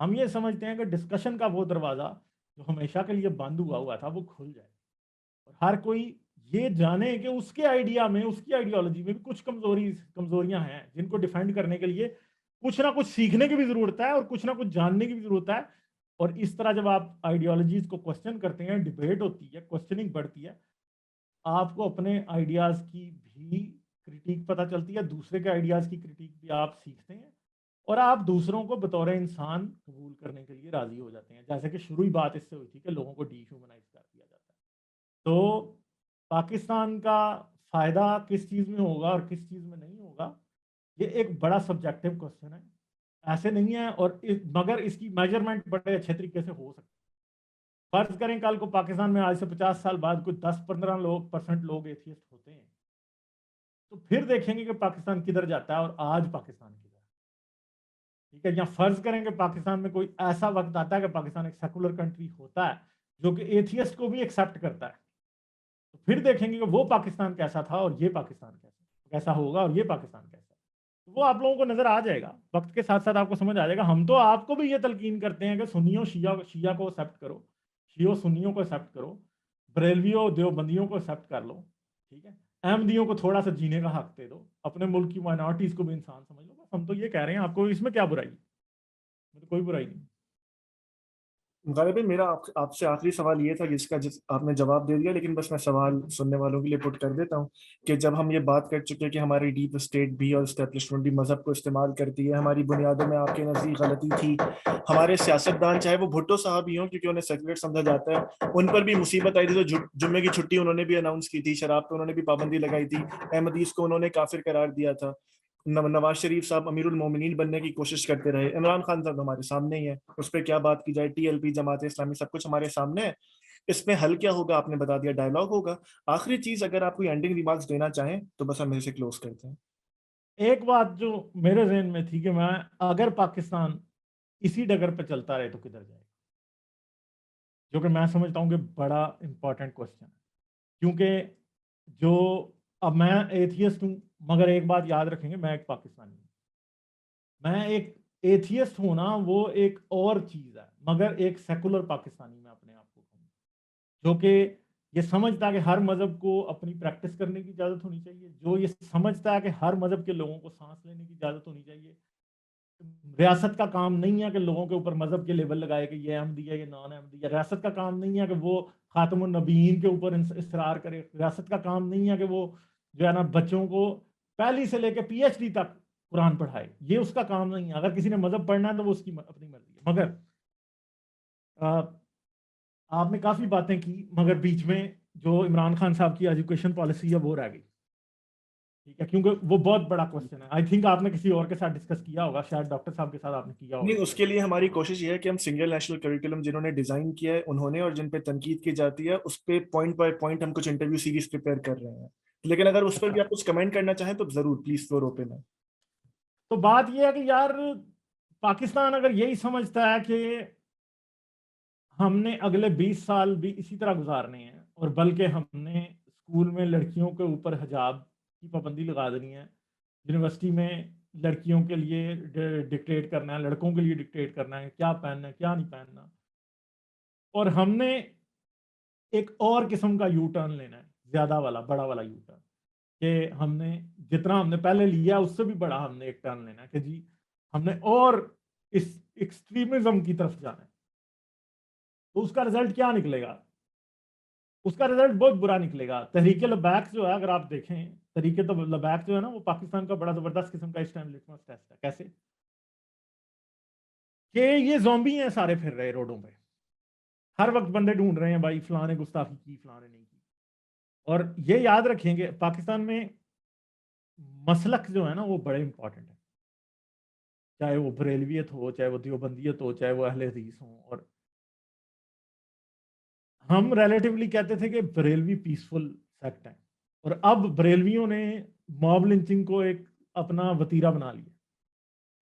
ہم یہ سمجھتے ہیں کہ ڈسکشن کا وہ دروازہ جو ہمیشہ کے لیے بند ہوا تھا وہ کھل جائے, اور ہر کوئی یہ جانے کہ اس کے آئیڈیا میں, اس کی آئیڈیالوجی میں بھی کچھ کمزوریاں ہیں جن کو ڈیفینڈ کرنے کے لیے کچھ نہ کچھ سیکھنے کی بھی ضرورت ہے اور کچھ نہ کچھ جاننے کی بھی ضرورت ہے. اور اس طرح جب آپ آئیڈیالوجیز کو کوسچن کرتے ہیں, ڈیبیٹ ہوتی ہے, کوسچننگ بڑھتی ہے, آپ کو اپنے آئیڈیاز کی بھی کرٹیک پتہ چلتی ہے, دوسرے کے آئیڈیاز کی کرٹیک بھی آپ سیکھتے ہیں, اور آپ دوسروں کو بطور انسان قبول کرنے کے لیے راضی ہو جاتے ہیں. جیسے کہ شروعی بات اس سے ہوئی تھی کہ لوگوں کو ڈی ہیومنائز کر دیا جاتا ہے. تو پاکستان کا فائدہ کس چیز میں ہوگا اور کس چیز میں نہیں ہوگا, یہ ایک بڑا سبجیکٹو کوسچن ہے, ایسے نہیں ہے. اور مگر اس کی میجرمنٹ بڑے اچھے طریقے سے ہو سکتی ہے. فرض کریں کل کو پاکستان میں آج سے 50 سال بعد کوئی 10-15% لوگ ایتھیسٹ ہوتے ہیں, تو پھر دیکھیں گے کہ پاکستان کدھر جاتا ہے اور آج پاکستان کدھر ہے. ٹھیک ہے, یا فرض کریں کہ پاکستان میں کوئی ایسا وقت آتا ہے کہ پاکستان ایک سیکولر کنٹری ہوتا ہے جو کہ ایتھیسٹ کو بھی ایکسیپٹ کرتا ہے, تو پھر دیکھیں گے کہ وہ پاکستان کیسا تھا اور یہ پاکستان کیسا ہوگا اور یہ پاکستان کیسا. وہ آپ لوگوں کو نظر آ جائے گا, وقت کے ساتھ ساتھ آپ کو سمجھ آ جائے گا. ہم تو آپ کو بھی یہ تلقین کرتے ہیں کہ سنیوں شیعہ کو ایکسیپٹ کرو, شیعوں سنیوں کو ایکسیپٹ کرو, بریلویوں دیوبندیوں کو ایکسیپٹ کر لو, ٹھیک ہے, احمدیوں کو تھوڑا سا جینے کا حق دے دو, اپنے ملک کی مائنورٹیز کو بھی انسان سمجھ لو. بس ہم تو یہ کہہ رہے ہیں, آپ کو اس میں کیا برائی ہے؟ میں تو کوئی برائی نہیں. غالباً میرا آپ سے آخری سوال یہ تھا جس کا آپ نے جواب دے دیا, لیکن بس میں سوال سننے والوں کے لیے پٹ کر دیتا ہوں کہ جب ہم یہ بات کر چکے کہ ہماری ڈیپ اسٹیٹ بھی اور اسٹیبلشمنٹ بھی مذہب کو استعمال کرتی ہے, ہماری بنیادوں میں آپ کے نزدیک غلطی تھی, ہمارے سیاستدان چاہے وہ بھٹو صاحب ہی ہوں کیونکہ انہیں سیکولر سمجھا جاتا ہے, ان پر بھی مصیبت آئی تھی, تو جمعے کی چھٹی انہوں نے بھی اناؤنس کی تھی, شراب پہ انہوں نے بھی پابندی لگائی تھی, احمدیز کو انہوں نے کافر قرار دیا تھا, نواز شریف صاحب امیر المومنین بننے کی کوشش کرتے رہے, عمران خان صاحب ہمارے سامنے ہی ہے, اس پہ کیا بات کی جائے, T L P, Jamaat Islami, سب کچھ ہمارے سامنے ہے. اس میں حل کیا ہوگا آپ نے بتا دیا, ڈائلاگ ہوگا. آخری چیز اگر آپ کوئی اینڈنگ ریمارکس دینا چاہیں تو بس ہم اسے کلوز کرتے ہیں. ایک بات جو میرے ذہن میں تھی کہ میں اگر پاکستان اسی ڈگر پہ چلتا رہے تو کدھر جائے گا, جو کہ میں سمجھتا ہوں کہ بڑا امپورٹنٹ کوسچن ہے. کیونکہ جو اب میں ایتھیسٹ ہوں, مگر ایک بات یاد رکھیں گے, میں ایک پاکستانی ہوں. میں ایک ایتھیسٹ ہونا وہ ایک اور چیز ہے, مگر ایک سیکولر پاکستانی میں اپنے آپ کو کہوں, جو کہ یہ سمجھتا ہے کہ ہر مذہب کو اپنی پریکٹس کرنے کی اجازت ہونی چاہیے, جو یہ سمجھتا ہے کہ ہر مذہب کے لوگوں کو سانس لینے کی اجازت ہونی چاہیے. ریاست کا کام نہیں ہے کہ لوگوں کے اوپر مذہب کے لیبل لگائے کہ یہ احمدی ہے, یہ نان احمدی ہے. ریاست کا کام نہیں ہے کہ وہ خاتم النبیین کے اوپر اصرار کرے. ریاست کا کام نہیں ہے کہ وہ جو ہے نا بچوں کو پہلی سے لے کے پی ایچ ڈی تک قرآن پڑھائے, یہ اس کا کام نہیں ہے. اگر کسی نے مذہب پڑھنا ہے تو وہ اس کی اپنی مرضی ہے. مگر آپ نے کافی باتیں کی, مگر بیچ میں جو عمران خان صاحب کی ایجوکیشن پالیسی ہے وہ رہ گئی, ٹھیک ہے, کیونکہ وہ بہت بڑا کوسچن ہے. آئی تھنک آپ نے کسی اور کے ساتھ ڈسکس کیا ہوگا, شاید ڈاکٹر صاحب کے ساتھ آپ نے کیا ہوگا. نہیں, اس کے لیے ہماری کوشش یہ ہے کہ ہم سنگل نیشنل کریکولم جنہوں نے ڈیزائن کیا ہے انہوں نے, اور جن پہ تنقید کی جاتی ہے اس پہ پوائنٹ بائی پوائنٹ ہم کچھ انٹرویو سیریز پریپیئر کر رہے ہیں. لیکن اگر اس پر بھی آپ کچھ کمنٹ کرنا چاہیں تو ضرور, پلیز فلور اوپن ہے. تو بات یہ ہے کہ یار پاکستان اگر یہی سمجھتا ہے کہ ہم نے اگلے 20 سال بھی اسی طرح گزارنے ہیں اور بلکہ ہم نے اسکول میں لڑکیوں کے اوپر حجاب کی پابندی لگا دینی ہے، یونیورسٹی میں لڑکیوں کے لیے ڈکٹیٹ کرنا ہے، لڑکوں کے لیے ڈکٹیٹ کرنا ہے کیا پہننا ہے کیا نہیں پہننا، اور ہم نے ایک اور قسم کا یو ٹرن لینا ہے، زیادہ والا بڑا والا یو ٹرن، کہ ہم نے جتنا ہم نے پہلے لیا اس سے بھی بڑا ہم نے ایک ٹرن لینا ہے کہ جی ہم نے اور اس ایکسٹریمزم کی طرف جانا ہے. تو اس کا رزلٹ کیا نکلے گا؟ اس کا رزلٹ بہت برا نکلے گا. تحریک لبیک جو ہے اگر آپ دیکھیں، تحریک لبیک جو ہے نا وہ پاکستان کا بڑا زبردست قسم کا اس ٹائم لٹمس ٹیسٹ ہے. کیسے کہ یہ زومبی ہیں سارے پھر رہے روڈوں پہ، ہر وقت بندے ڈھونڈ رہے ہیں بھائی فلاں نے گستاخی کی فلاں نے نہیں کی. اور یہ یاد رکھیں کہ پاکستان میں مسلک جو ہے نا وہ بڑے امپورٹنٹ ہیں، چاہے وہ بریلویت ہو، چاہے وہ دیوبندیت ہو، چاہے وہ اہل حدیث ہوں. اور ہم ریلیٹیولی کہتے تھے کہ بریلوی پیسفل سیکٹ ہے، اور اب بریلویوں نے موب لنچنگ کو ایک اپنا وتیرہ بنا لیا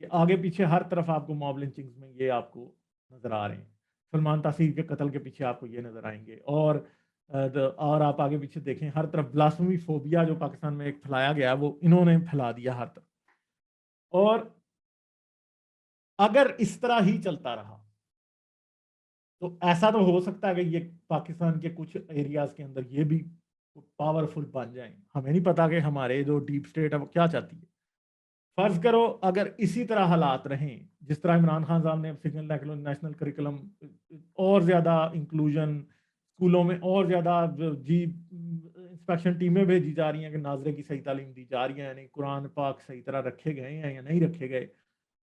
کہ آگے پیچھے ہر طرف آپ کو موب لنچنگز میں یہ آپ کو نظر آ رہے ہیں. سلمان تاثیر کے قتل کے پیچھے آپ کو یہ نظر آئیں گے، اور آپ آگے پیچھے دیکھیں ہر طرف بلاسفیمی فوبیا جو پاکستان میں ایک پھیلایا گیا وہ انہوں نے پھیلا دیا ہر طرف. اور اگر اس طرح ہی چلتا رہا تو ایسا تو ہو سکتا ہے کہ یہ پاکستان کے کچھ ایریاز کے اندر یہ بھی پاورفل بن جائیں. ہمیں نہیں پتا کہ ہمارے جو ڈیپ اسٹیٹ ہے وہ کیا چاہتی ہے. فرض کرو اگر اسی طرح حالات رہیں جس طرح عمران خان صاحب نے سگنل نیشنل کریکولم اور زیادہ انکلوژن اسکولوں میں اور زیادہ جی انسپیکشن ٹیمیں بھیجی جا رہی ہیں کہ ناظرے کی صحیح تعلیم دی جا رہی ہے، یعنی قرآن پاک صحیح طرح رکھے گئے ہیں یا نہیں رکھے گئے،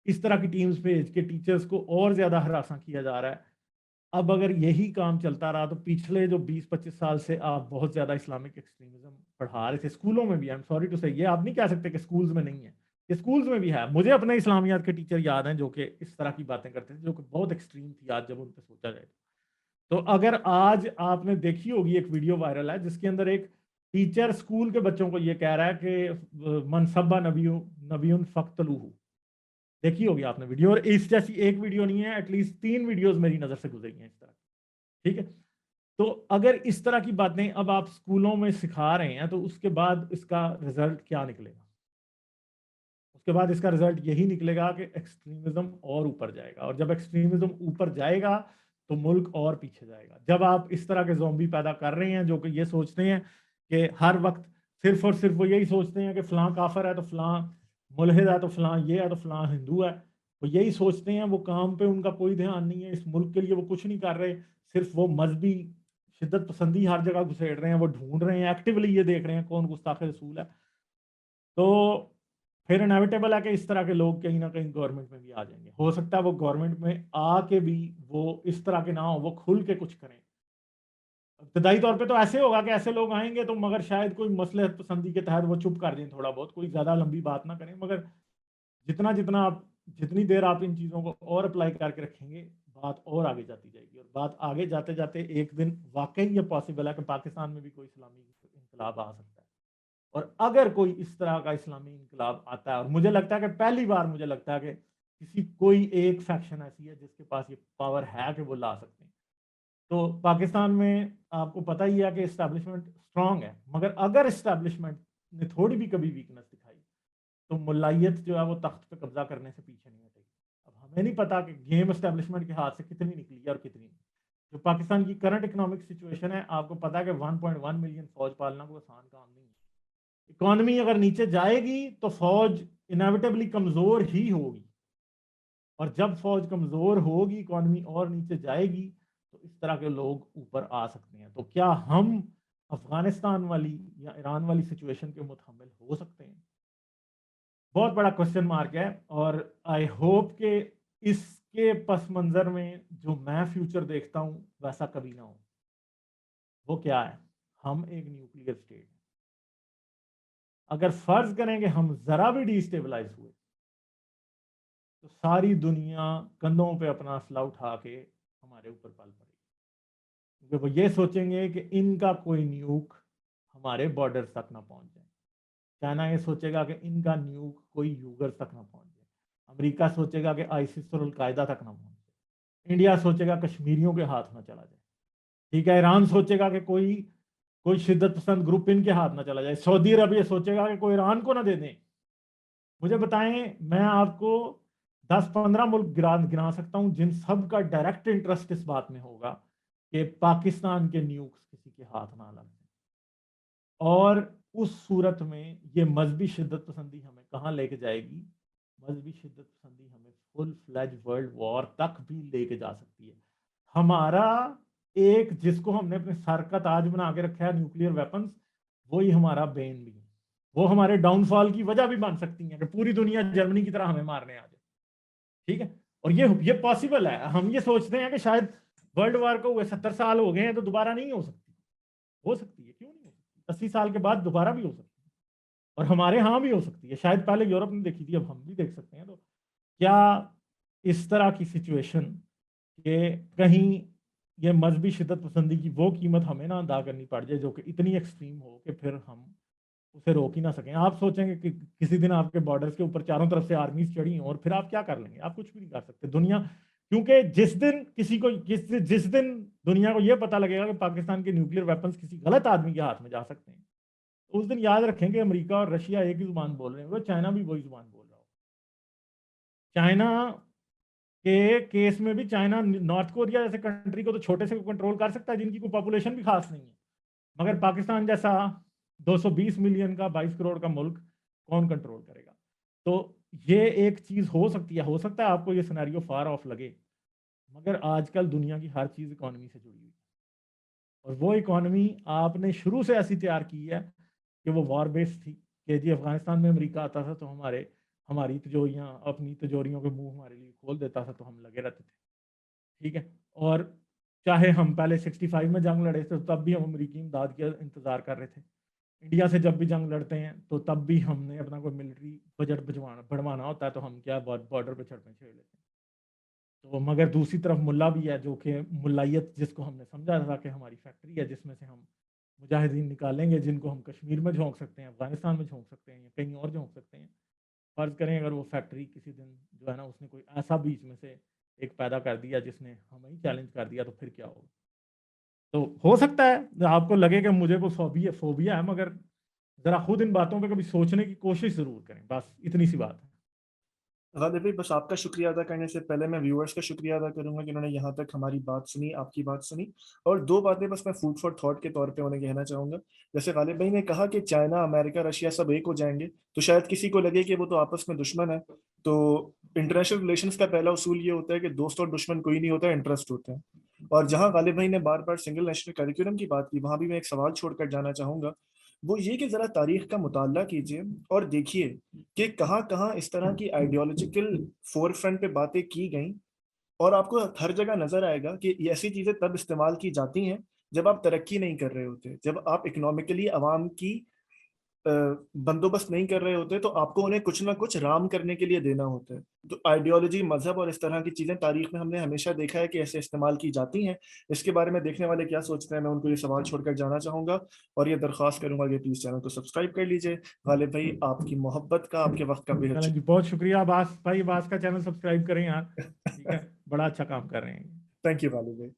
اس طرح کی ٹیمز بھیج کے ٹیچرز کو اور زیادہ ہراساں کیا جا رہا ہے. اب اگر یہی کام چلتا رہا تو پچھلے جو 20-25 سال سے آپ بہت زیادہ اسلامک ایکسٹریمزم پڑھا رہے تھے اسکولوں میں بھی. آئی ایم سوری ٹو سے یہ آپ نہیں کہہ سکتے کہ اسکولز میں نہیں ہے، یہ اسکولز میں بھی ہے. مجھے اپنے اسلامیات کے ٹیچر یاد ہیں جو کہ اس طرح کی باتیں کرتے تھے جو کہ بہت ایکسٹریم تھی آج جب ان پہ سوچا جائے. تو اگر آج آپ نے دیکھی ہوگی ایک ویڈیو وائرل ہے جس کے اندر ایک ٹیچر اسکول کے بچوں کو یہ کہہ رہا ہے کہ منصبہ نبی فقتلوہ، دیکھی ہوگی آپ نے ویڈیو. اور اس جیسی ایک ویڈیو نہیں ہے، ایٹ لیسٹ 3 ویڈیوز میری نظر سے گزری ہیں اس طرح. ٹھیک ہے، تو اگر اس طرح کی باتیں اب آپ اسکولوں میں سکھا رہے ہیں تو اس کے بعد اس کا رزلٹ کیا نکلے گا؟ اس کے بعد اس کا رزلٹ یہی نکلے گا کہ ایکسٹریمزم اور اوپر جائے گا، اور جب ایکسٹریمزم اوپر جائے گا تو ملک اور پیچھے جائے گا. جب آپ اس طرح کے زومبی پیدا کر رہے ہیں جو کہ یہ سوچتے ہیں کہ ہر وقت صرف اور صرف وہ یہی سوچتے ہیں کہ فلاں کافر ہے تو فلاں ملحد ہے تو فلاں یہ ہے تو فلاں ہندو ہے، وہ یہی سوچتے ہیں، وہ کام پہ ان کا کوئی دھیان نہیں ہے، اس ملک کے لیے وہ کچھ نہیں کر رہے، صرف وہ مذہبی شدت پسندی ہر جگہ گھسیڑ رہے ہیں، وہ ڈھونڈ رہے ہیں ایکٹیولی، یہ دیکھ رہے ہیں کون گستاخ رسول ہے. تو پھر انیویٹیبل ہے کہ اس طرح کے لوگ کہیں نہ کہیں گورنمنٹ میں بھی آ جائیں گے. ہو سکتا ہے وہ گورنمنٹ میں آ کے بھی وہ اس طرح کے نہ ہو، وہ کھل کے کچھ کریں. ابتدائی طور پہ تو ایسے ہوگا کہ ایسے لوگ آئیں گے تو مگر شاید کوئی مصلحت پسندی کے تحت وہ چپ کر دیں تھوڑا بہت، کوئی زیادہ لمبی بات نہ کریں. مگر جتنی دیر آپ ان چیزوں کو اور اپلائی کر کے رکھیں گے بات اور آگے جاتی جائے گی. اور بات آگے جاتے جاتے ایک دن واقعی یہ پاسبل ہے کہ پاکستان میں بھی کوئی اسلامی انقلاب آ سکتا ہے. اور اگر کوئی اس طرح کا اسلامی انقلاب آتا ہے، اور مجھے لگتا ہے کہ پہلی بار مجھے لگتا ہے کہ کوئی ایک فیکشن ایسی ہے جس کے پاس یہ پاور ہے کہ وہ لا سکتے ہیں. تو پاکستان میں آپ کو پتہ ہی ہے کہ اسٹیبلشمنٹ اسٹرانگ ہے، مگر اگر اسٹیبلشمنٹ نے تھوڑی بھی کبھی ویکنس دکھائی تو ملائیت جو ہے وہ تخت پہ قبضہ کرنے سے پیچھے نہیں ہٹے گی. اب ہمیں نہیں پتا کہ گیم اسٹیبلشمنٹ کے ہاتھ سے کتنی نکلی ہے اور کتنی نہیں. جو پاکستان کی کرنٹ اکنامک سچویشن ہے، آپ کو پتا ہے کہ 1.1 ملین فوج پالنا کوئی آسان کام نہیں ہے. اکانومی اگر نیچے جائے گی تو فوج انیویٹیبلی کمزور ہی ہوگی، اور جب فوج کمزور ہوگی اکانومی اور نیچے جائے گی تو اس طرح کے لوگ اوپر آ سکتے ہیں. تو کیا ہم افغانستان والی یا ایران والی سچویشن کے متحمل ہو سکتے ہیں؟ بہت بڑا کوشچن مارک ہے. اور آئی ہوپ کہ اس کے پس منظر میں جو میں فیوچر دیکھتا ہوں ویسا کبھی نہ ہو. وہ کیا ہے؟ ہم ایک نیوکلیئر اسٹیٹ ہیں. اگر فرض کریں کہ ہم ذرا بھی ڈی اسٹیبلائز ہوئے تو ساری دنیا کندھوں پہ اپنا اسلحہ اٹھا کے ہمارے اوپر پل پڑے گی، کیونکہ وہ یہ سوچیں گے کہ ان کا کوئی نیوک ہمارے بارڈر تک نہ پہنچ جائے. چائنا یہ سوچے گا کہ ان کا نیوک کوئی یوگر تک نہ پہنچ جائے، امریکہ سوچے گا کہ آئیسس اور القاعدہ تک نہ پہنچ جائے، انڈیا سوچے گا کشمیریوں کے ہاتھ نہ چلا جائے، ٹھیک ہے، ایران سوچے گا کہ کوئی شدت پسند گروپ ان کے ہاتھ نہ چلا جائے، سعودی عرب یہ سوچے گا کہ کوئی ایران کو نہ دے دیں۔ مجھے بتائیں، میں آپ کو 10-15 ملک گنا سکتا ہوں جن سب کا ڈائریکٹ انٹرسٹ اس بات میں ہوگا کہ پاکستان کے نیوکس کسی کے ہاتھ نہ لگ جائیں، اور اس صورت میں یہ مذہبی شدت پسندی ہمیں کہاں لے کے جائے گی؟ مذہبی شدت پسندی ہمیں فل فلیج ورلڈ وار تک بھی لے کے جا سکتی ہے۔ ہمارا ایک جس کو ہم نے اپنے سر کا تاج بنا کے رکھا ہے نیوکلیئر ویپنز، وہی ہمارا بین بھی ہے، وہ ہمارے ڈاؤن فال کی وجہ بھی بن سکتی ہیں کہ پوری دنیا جرمنی کی طرح ہمیں مارنے آ جائے، ٹھیک ہے، اور یہ پاسبل ہے۔ ہم یہ سوچتے ہیں کہ شاید ورلڈ وار کو ہوئے 70 سال ہو گئے ہیں تو دوبارہ نہیں ہو سکتی ہے، کیوں نہیں ہو سکتی؟ 80 سال کے بعد دوبارہ بھی ہو سکتی ہے، اور ہمارے ہاں بھی ہو سکتی ہے، شاید پہلے یورپ نے دیکھی تھی، اب ہم بھی دیکھ سکتے ہیں۔ تو کیا اس طرح کی سچویشن کہ کہیں یہ مذہبی شدت پسندی کی وہ قیمت ہمیں نہ ادا کرنی پڑ جائے جو کہ اتنی ایکسٹریم ہو کہ پھر ہم اسے روک ہی نہ سکیں؟ آپ سوچیں گے کہ کسی دن آپ کے بارڈرز کے اوپر چاروں طرف سے آرمیز چڑھی ہوں، اور پھر آپ کیا کر لیں گے؟ آپ کچھ بھی نہیں کر سکتے دنیا، کیونکہ جس دن دنیا کو یہ پتہ لگے گا کہ پاکستان کے نیوکلیئر ویپنز کسی غلط آدمی کے ہاتھ میں جا سکتے ہیں، اس دن یاد رکھیں کہ امریکہ اور رشیا ایک ہی زبان بول رہے ہیں، وہ چائنا بھی وہی زبان بول رہا ہو۔ چائنا کے کیس میں بھی چائنا نارتھ کوریا جیسے کنٹری کو تو چھوٹے سے کنٹرول کر سکتا ہے جن کی کوئی پاپولیشن بھی خاص نہیں ہے، مگر پاکستان جیسا 220 ملین کا 22 کروڑ کا ملک کون کنٹرول کرے گا؟ تو یہ ایک چیز ہو سکتی ہے، ہو سکتا ہے آپ کو یہ سینیریو فار آف لگے، مگر آج کل دنیا کی ہر چیز اکانومی سے جڑی ہوئی ہے، اور وہ اکانومی آپ نے شروع سے ایسی تیار کی ہے کہ وہ وار بیس تھی کہ جی افغانستان میں امریکہ آتا تھا تو ہماری تجوریاں، اپنی تجوریوں کے منہ ہمارے لیے کھول دیتا تھا تو ہم لگے رہتے تھے، ٹھیک ہے، اور چاہے ہم پہلے 65 میں جنگ لڑے تھے تب بھی ہم امریکی امداد کا انتظار کر رہے تھے، انڈیا سے جب بھی جنگ لڑتے ہیں تو تب بھی ہم نے اپنا کوئی ملٹری بجٹ بڑھوانا ہوتا ہے تو ہم کیا بارڈر پہ چھڑ لیتے ہیں۔ تو مگر دوسری طرف ملا بھی ہے جو کہ ملائیت جس کو ہم نے سمجھا تھا کہ ہماری فیکٹری ہے جس میں سے ہم مجاہدین نکالیں گے جن کو ہم کشمیر میں جھونک سکتے ہیں، افغانستان میں جھونک سکتے ہیں، یا کہیں اور جھونک سکتے ہیں، فرض کریں اگر وہ فیکٹری کسی دن جو ہے نا اس نے کوئی ایسا بیچ میں سے ایک پیدا کر دیا جس نے ہمیں ہی چیلنج کر دیا تو پھر کیا ہوگا؟ تو ہو سکتا ہے آپ کو لگے کہ مجھے کوئی فوبیا ہے، مگر ذرا خود ان باتوں پہ کبھی سوچنے کی کوشش ضرور کریں، بس اتنی سی بات ہے۔ غالب بھائی، بس آپ کا شکریہ ادا کرنے سے پہلے میں ویورز کا شکریہ ادا کروں گا کہ انہوں نے یہاں تک ہماری بات سنی، آپ کی بات سنی، اور دو باتیں بس میں فوڈ فار تھاٹ کے طور پہ انہیں کہنا چاہوں گا۔ جیسے غالب بھائی نے کہا کہ چائنا، امریکہ، رشیا سب ایک ہو جائیں گے، تو شاید کسی کو لگے کہ وہ تو آپس میں دشمن ہے، تو انٹرنیشنل ریلیشنز کا پہلا اصول یہ ہوتا ہے کہ دوست اور دشمن کوئی نہیں ہوتا، انٹرسٹ ہوتے ہیں۔ اور جہاں غالب بھائی نے بار بار سنگل نیشنل کریکولم کی بات کی، وہاں بھی میں ایک سوال چھوڑ کر جانا چاہوں گا، وہ یہ کہ ذرا تاریخ کا مطالعہ کیجیے اور دیکھیے کہ کہاں کہاں اس طرح کی آئیڈیالوجیکل فور فرنٹ پہ باتیں کی گئیں، اور آپ کو ہر جگہ نظر آئے گا کہ ایسی چیزیں تب استعمال کی جاتی ہیں جب آپ ترقی نہیں کر رہے ہوتے، جب آپ اکنامکلی عوام کی بندوبست نہیں کر رہے ہوتے، تو آپ کو انہیں کچھ نہ کچھ رام کرنے کے لیے دینا ہوتا ہے۔ تو آئیڈیالوجی، مذہب اور اس طرح کی چیزیں تاریخ میں ہم نے ہمیشہ دیکھا ہے کہ ایسے استعمال کی جاتی ہیں۔ اس کے بارے میں دیکھنے والے کیا سوچتے ہیں، میں ان کو یہ سوال چھوڑ کر جانا چاہوں گا، اور یہ درخواست کروں گا کہ پلیز چینل کو سبسکرائب کر لیجیے۔ غالب بھائی، آپ کی محبت کا، آپ کے وقت کا بے حد چلیں جی، بہت شکریہ عباس بھائی، عباس کا چینل سبسکرائب کریں یار، ٹھیک ہے، بڑا اچھا کام کر رہے ہیں۔ تھینک یو غالب بھائی۔